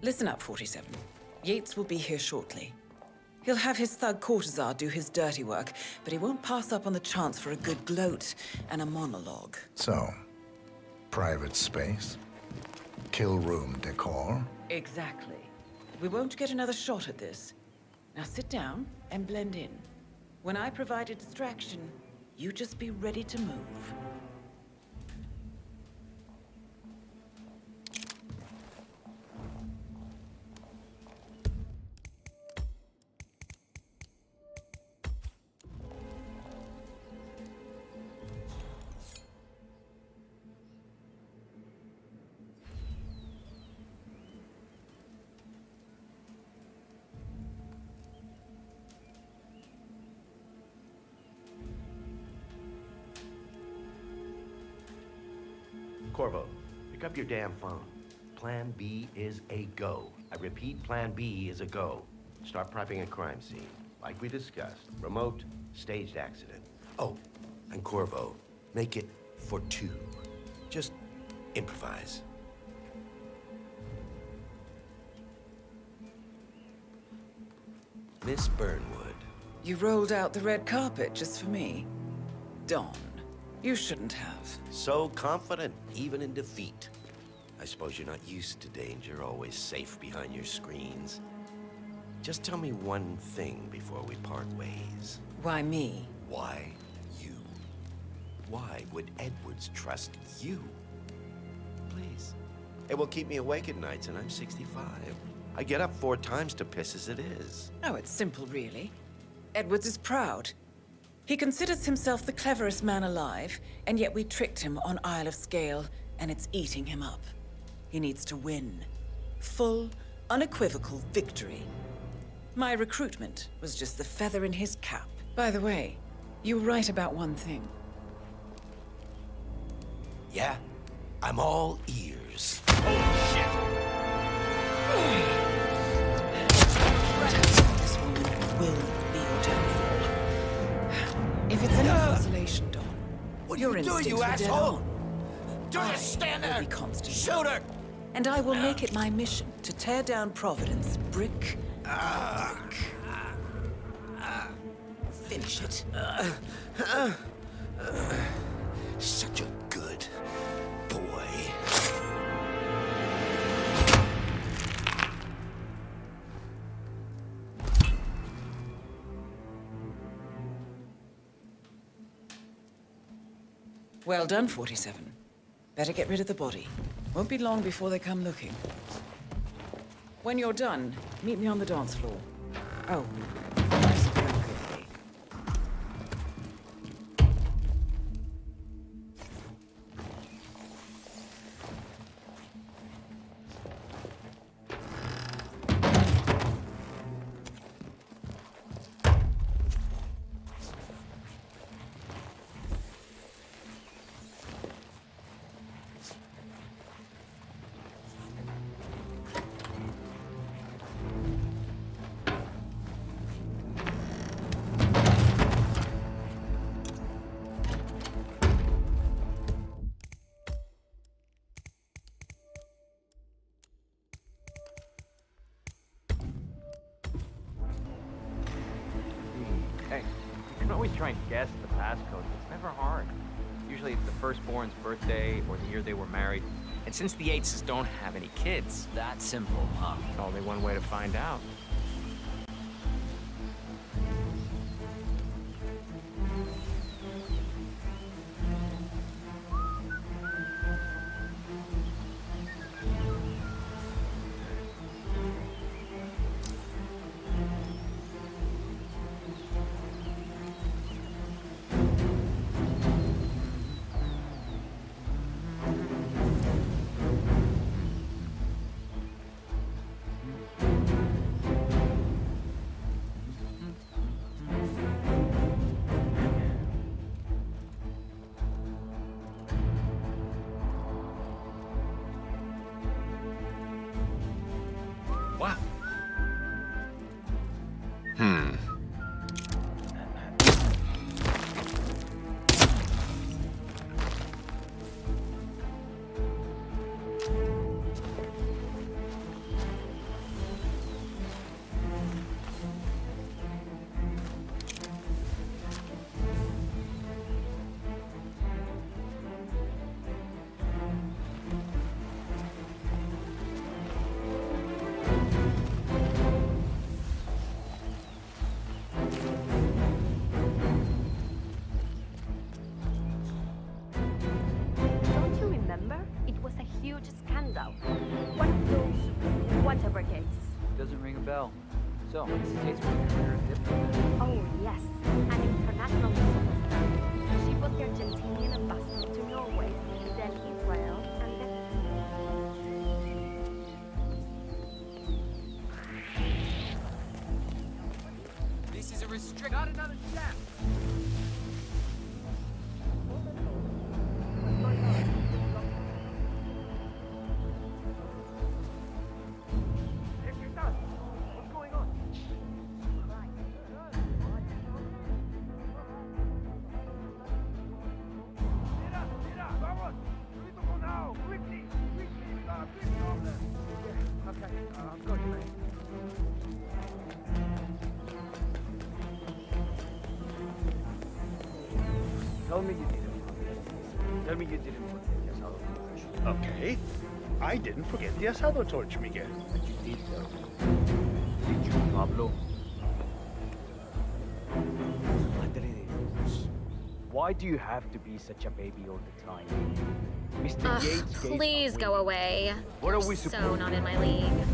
Listen up, 47. Yates will be here shortly. He'll have his thug courtesan do his dirty work, but he won't pass up on the chance for a good gloat and a monologue. So, private space? Kill room decor? Exactly. We won't get another shot at this. Now sit down and blend in. When I provide a distraction, you just be ready to move. Corvo, pick up your damn phone. Plan B is a go. I repeat, Plan B is a go. Start prepping a crime scene, like we discussed. Remote, staged accident. Oh, and Corvo, make it for 2. Just improvise. Miss Burnwood. You rolled out the red carpet just for me. Don, you shouldn't have. So confident, even in defeat. I suppose you're not used to danger, always safe behind your screens. Just tell me one thing before we part ways. Why me? Why you? Why would Edwards trust you? Please. It will keep me awake at nights, and I'm 65. I get up 4 times to piss as it is. Oh, it's simple, really. Edwards is proud. He considers himself the cleverest man alive, and yet we tricked him on Isle of Scale, and it's eating him up. He needs to win. Full, unequivocal victory. My recruitment was just the feather in his cap. By the way, you were right about one thing. Yeah? I'm all ears. Holy shit! This woman will be your downfall. If it's any consolation, Don, what your are you doing, instincts you were dead asshole? on. Just stand there! Be constant. Shoot her! And I will make it my mission to tear down Providence brick by brick. Finish it. Such a good boy. Well done, 47. Better get rid of the body. Won't be long before they come looking. When you're done, meet me on the dance floor. Oh, nice and quickly. Hey, you can always try and guess the passcode. It's never hard. Usually it's the firstborn's birthday or the year they were married. And since the Yateses don't have any kids, That simple, huh? only one way to find out. Wow. Don't you remember? It was a huge scandal. One of those whatever gates. Doesn't ring a bell. So, this is Yates' career as diplomat. Oh, yes. An international superstar. She was the Argentinian ambassador to Norway, then Israel, and then... This is a restrict. Not another step. I've got you, mate. Tell me you didn't. Tell me you didn't forget the asado torch. Okay. I didn't forget the asado torch, Miguel. But you did, though. Did you, Pablo? Madre de Dios. Why do you have to be such a baby all the time? Mr. Yates gave Please go away. What are You're we so supposed not in my league.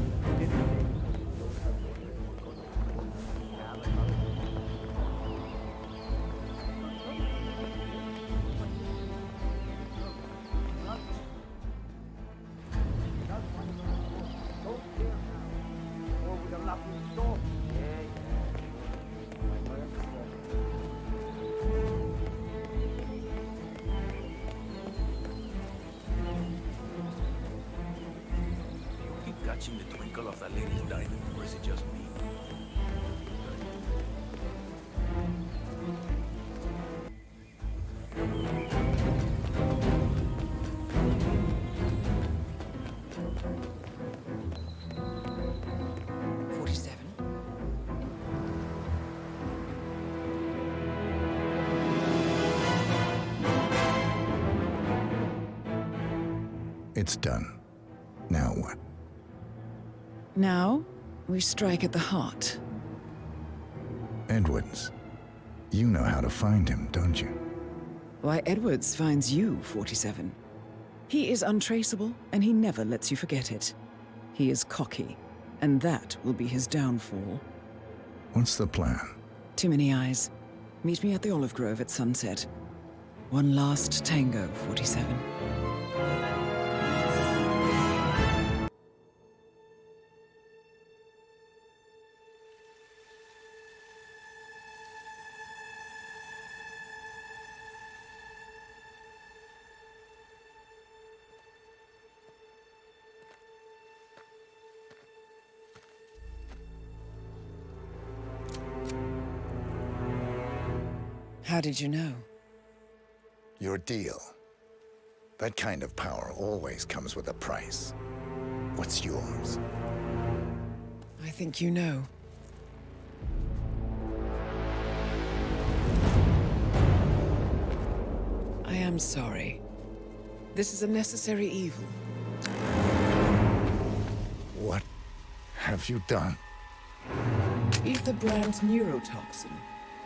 Keep catching the twinkle of that lady's diamond, or is it just me? It's done. Now what? Now, we strike at the heart. Edwards. You know how to find him, don't you? Why, Edwards finds you, 47. He is untraceable, and he never lets you forget it. He is cocky, and that will be his downfall. What's the plan? Too many eyes. Meet me at the olive grove at sunset. One last tango, 47. How did you know? Your deal. That kind of power always comes with a price. What's yours? I think you know. I am sorry. This is a necessary evil. What have you done? Ether brand neurotoxin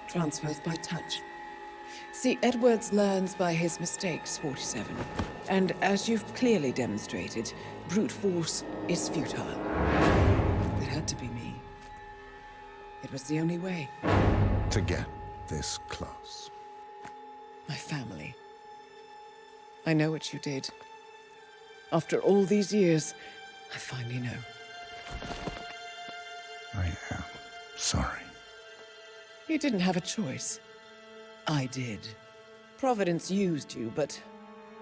transfers by touch. See, Edwards learns by his mistakes, 47. And as you've clearly demonstrated, brute force is futile. It had to be me. It was the only way. To get this close. My family. I know what you did. After all these years, I finally know. I am sorry. You didn't have a choice. I did. Providence used you, but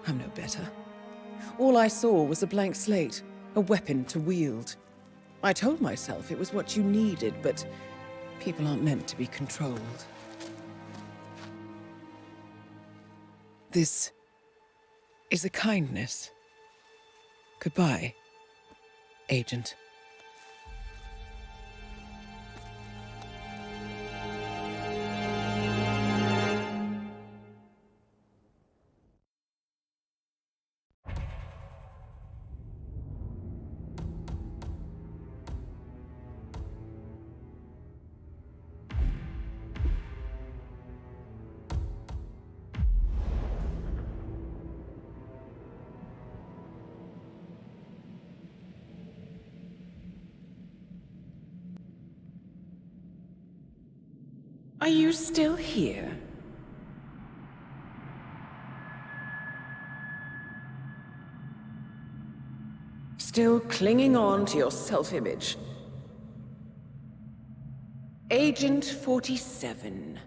I'm no better. All I saw was a blank slate, a weapon to wield. I told myself it was what you needed, but people aren't meant to be controlled. This is a kindness. Goodbye, Agent. Are you still here? Still clinging on to your self-image? Agent 47,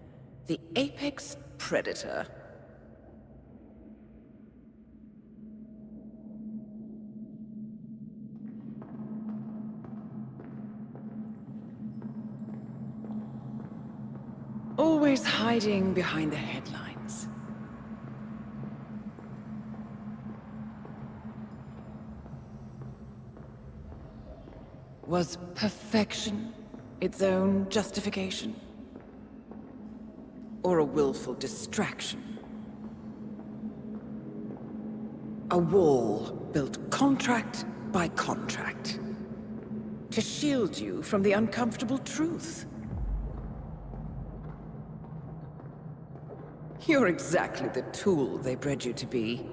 the apex predator. Always hiding behind the headlines. Was perfection its own justification? Or a willful distraction? A wall built contract by contract to shield you from the uncomfortable truth. You're exactly the tool they bred you to be.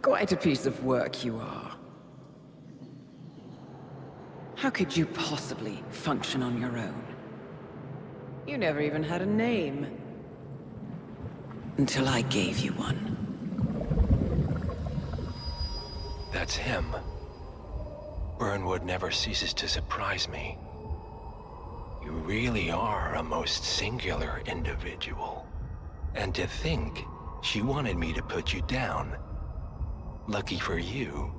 Quite a piece of work you are. How could you possibly function on your own? You never even had a name. Until I gave you one. That's him. Burnwood never ceases to surprise me. You really are a most singular individual. And to think she wanted me to put you down. Lucky for you,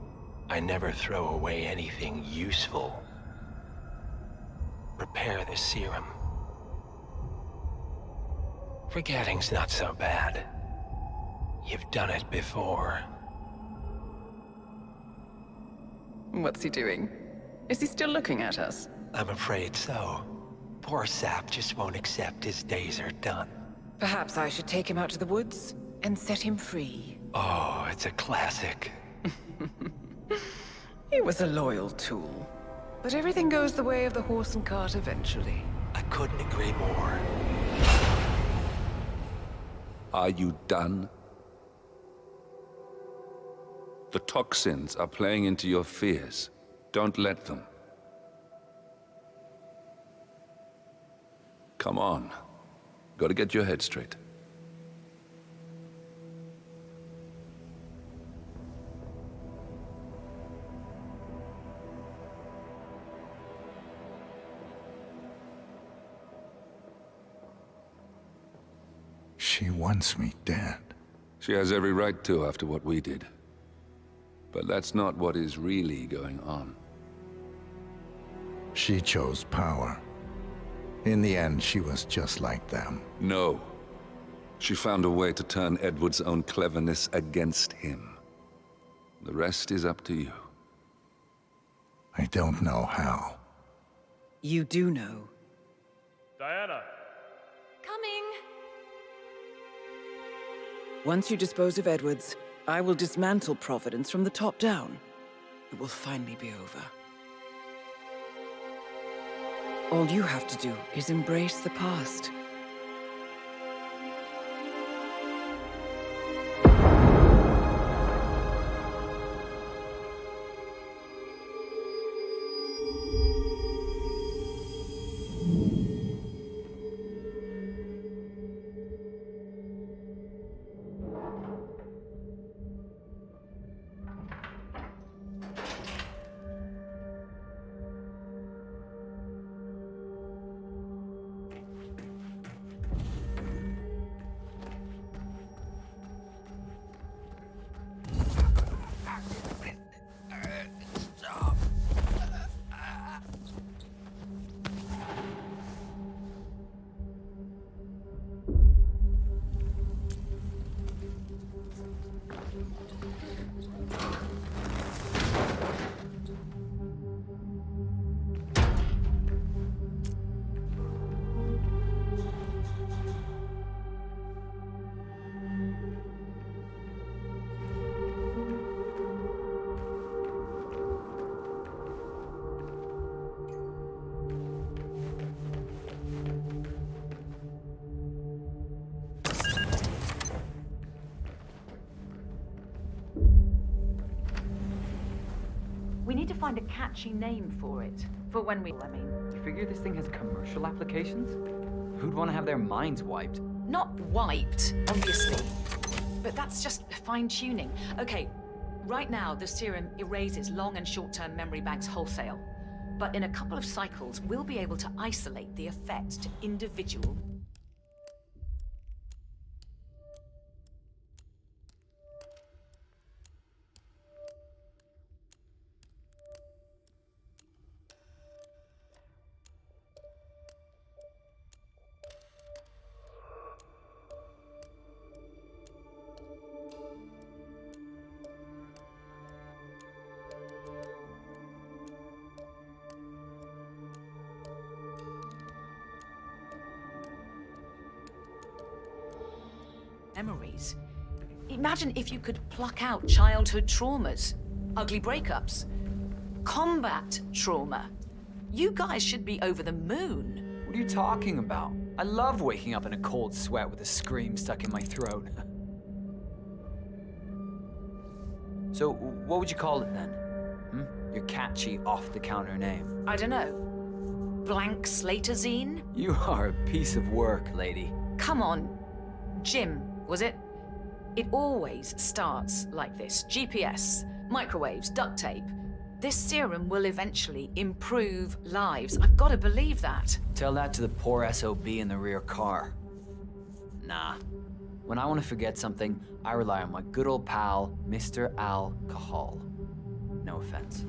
I never throw away anything useful. Prepare the serum. Forgetting's not so bad. You've done it before. What's he doing? Is he still looking at us? I'm afraid so. Poor sap just won't accept his days are done. Perhaps I should take him out to the woods and set him free. Oh, it's a classic. He was a loyal tool. But everything goes the way of the horse and cart eventually. I couldn't agree more. Are you done? The toxins are playing into your fears. Don't let them. Come on. Gotta get your head straight. She wants me dead. She has every right to after what we did. But that's not what is really going on. She chose power. In the end, she was just like them. No. She found a way to turn Edward's own cleverness against him. The rest is up to you. I don't know how. You do know. Diana! Coming! Once you dispose of Edwards, I will dismantle Providence from the top down. It will finally be over. All you have to do is embrace the past. We need to find a catchy name for it. For when we, You figure this thing has commercial applications? Who'd want to have their minds wiped? Not wiped, obviously. But that's just fine-tuning. Okay, right now the serum erases long and short-term memory banks wholesale. But in a couple of cycles, we'll be able to isolate the effect to individual. memories. Imagine if you could pluck out childhood traumas, ugly breakups, combat trauma. You guys should be over the moon. What are you talking about? I love waking up in a cold sweat with a scream stuck in my throat. So, what would you call it then? Your catchy, off-the-counter name. I don't know. Blank Slaterzine? You are a piece of work, lady. Come on. Jim, was it? It always starts like this. GPS, microwaves, duct tape. This serum will eventually improve lives. I've got to believe that. Tell that to the poor SOB in the rear car. Nah. When I want to forget something, I rely on my good old pal, Mr. Alcohol. No offense.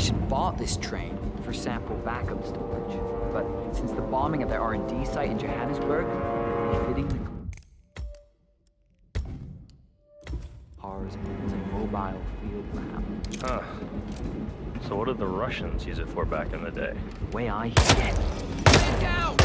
Assassination bought this train for sample backup storage. But since the bombing at their R&D site in Johannesburg, fitting the cars as a mobile field lab. Huh. So what did the Russians use it for back in the day? The way I hear it. Get down!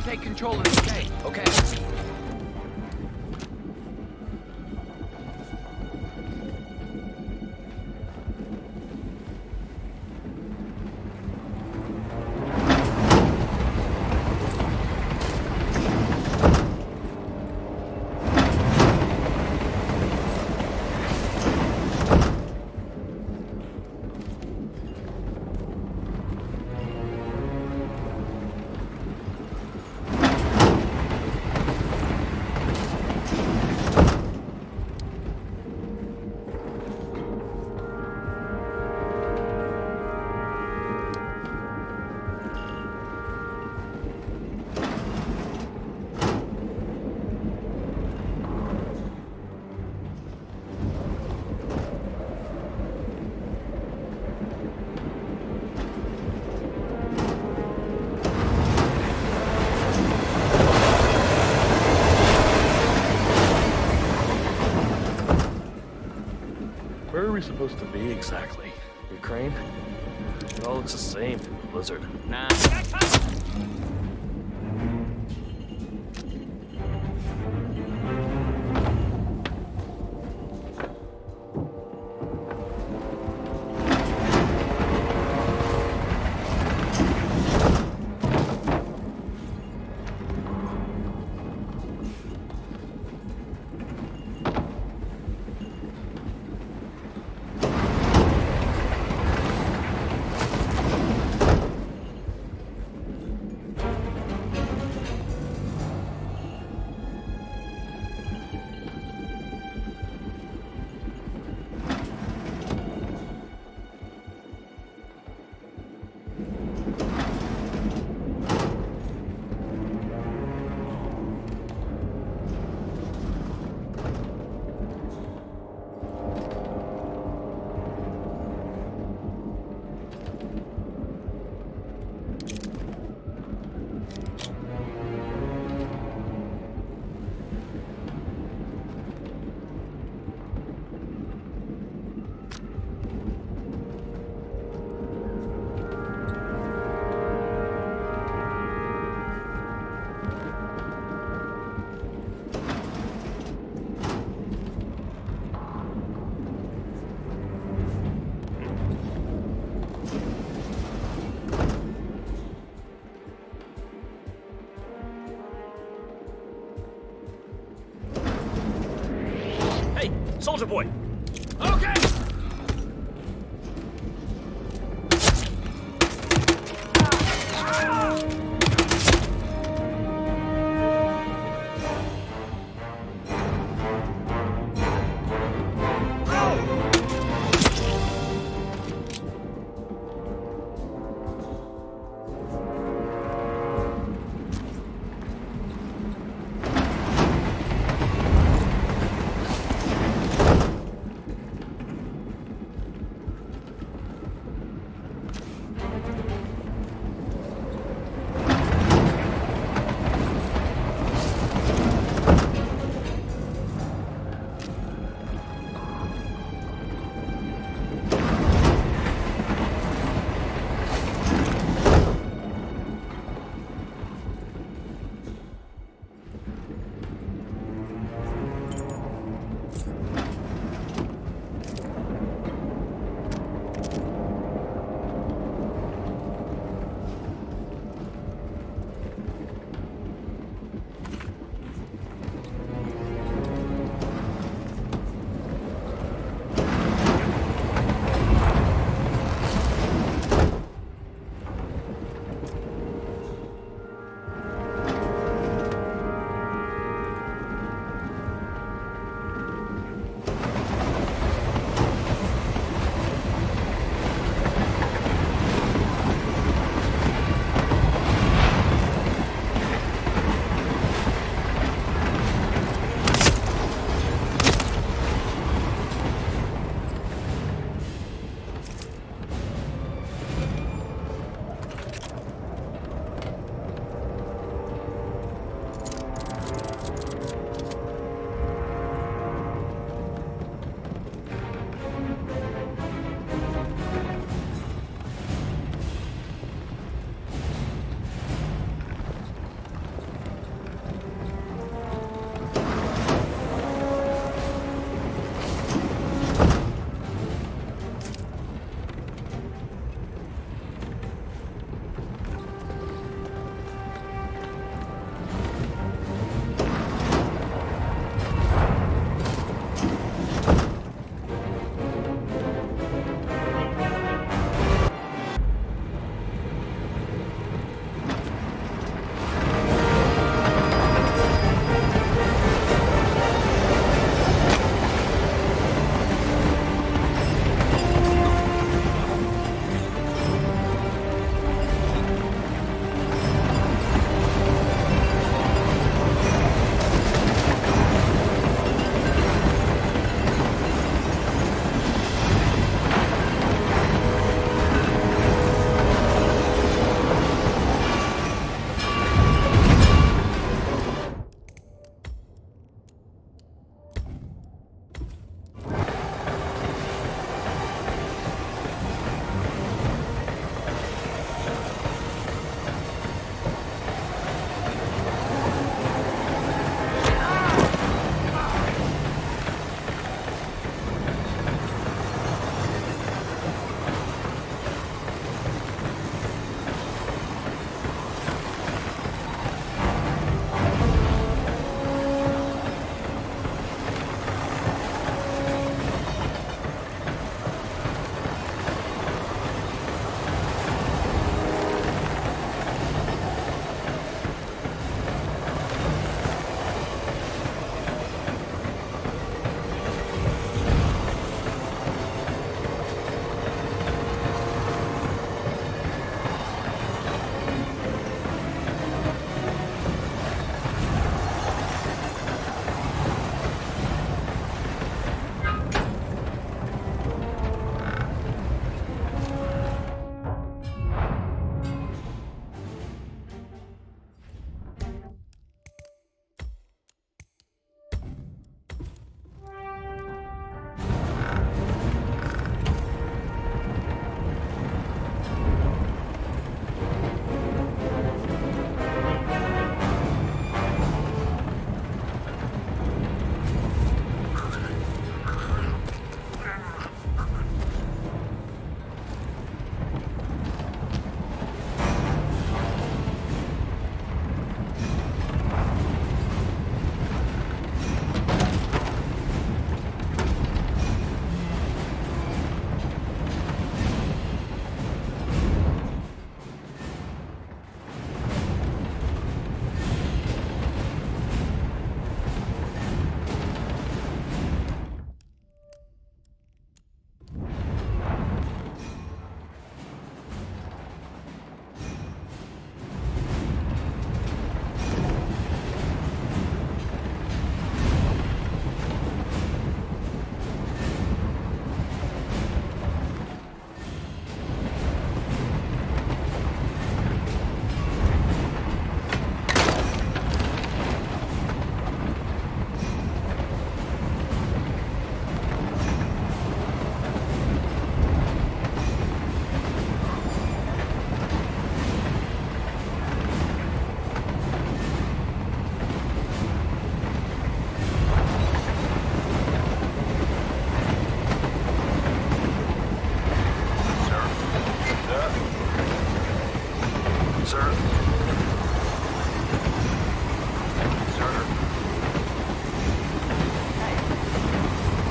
take control of the gate, okay? Where are we supposed to be exactly? Ukraine? It all looks the same. Blizzard. Nah. Soldier boy! Okay! Sir? Sir?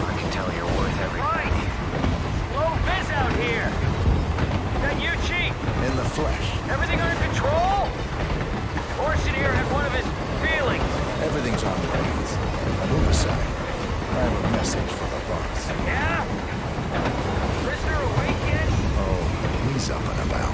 I can tell you're worth every Right! penny. Low vis out here! That you, Chief? In the flesh. Everything under control? Orson here had one of his feelings. Everything's on rails. Move aside. I have a message for the boss. Yeah? Prisoner awake yet? Oh, he's up and about.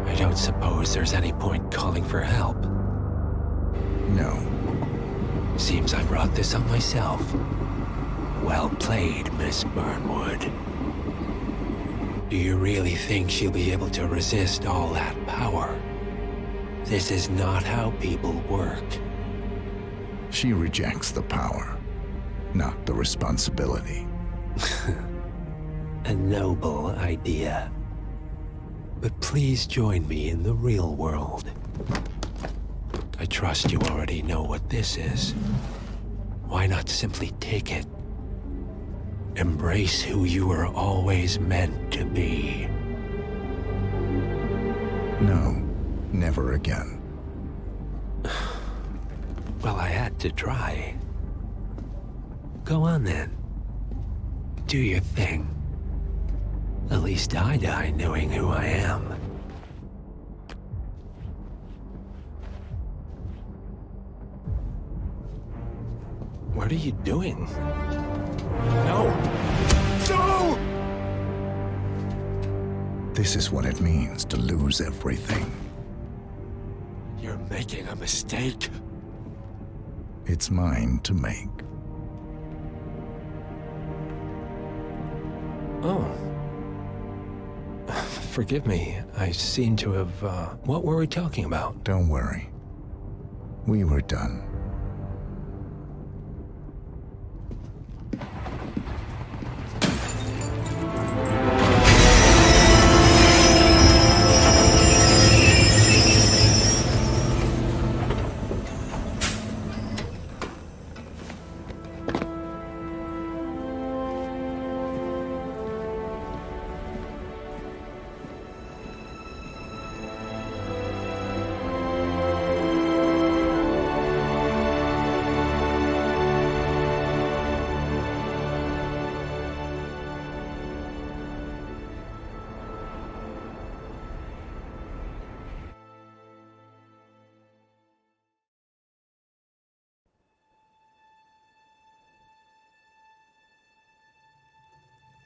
I don't suppose there's any point calling for help. No. Seems I brought this on myself. Well played, Miss Burnwood. Do you really think she'll be able to resist all that power? This is not how people work. She rejects the power, not the responsibility. A noble idea. But please join me in the real world. I trust you already know what this is. Why not simply take it? Embrace who you were always meant to be. No, never again. Well, I had to try. Go on then. Do your thing. At least I die knowing who I am. What are you doing? No! No! This is what it means to lose everything. You're making a mistake. It's mine to make. Oh. Forgive me. I seem to have, what were we talking about? Don't worry. We were done.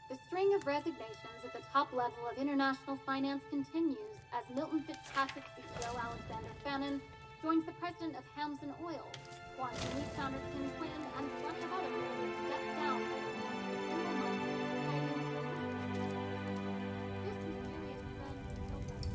The string of resignations at the top level of international finance continues as Milton Fitzpatrick CEO Alexander Fannin joins the president of Hamson Oil, Quantum Leap founder Tim Quinn, and plenty of other people step down. This mysterious trend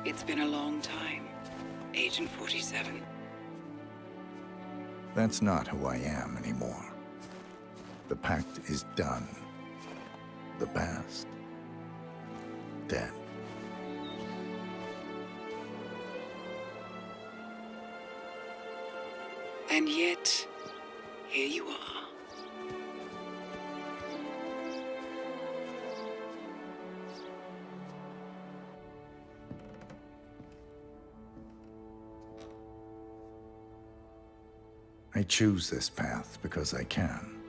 It's been a long time, Agent 47. That's not who I am anymore. The pact is done. The past, dead. And yet, here you are. I choose this path because I can.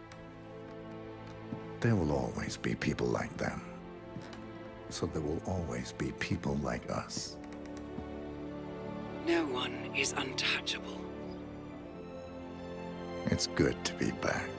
There will always be people like them. So there will always be people like us. No one is untouchable. It's good to be back.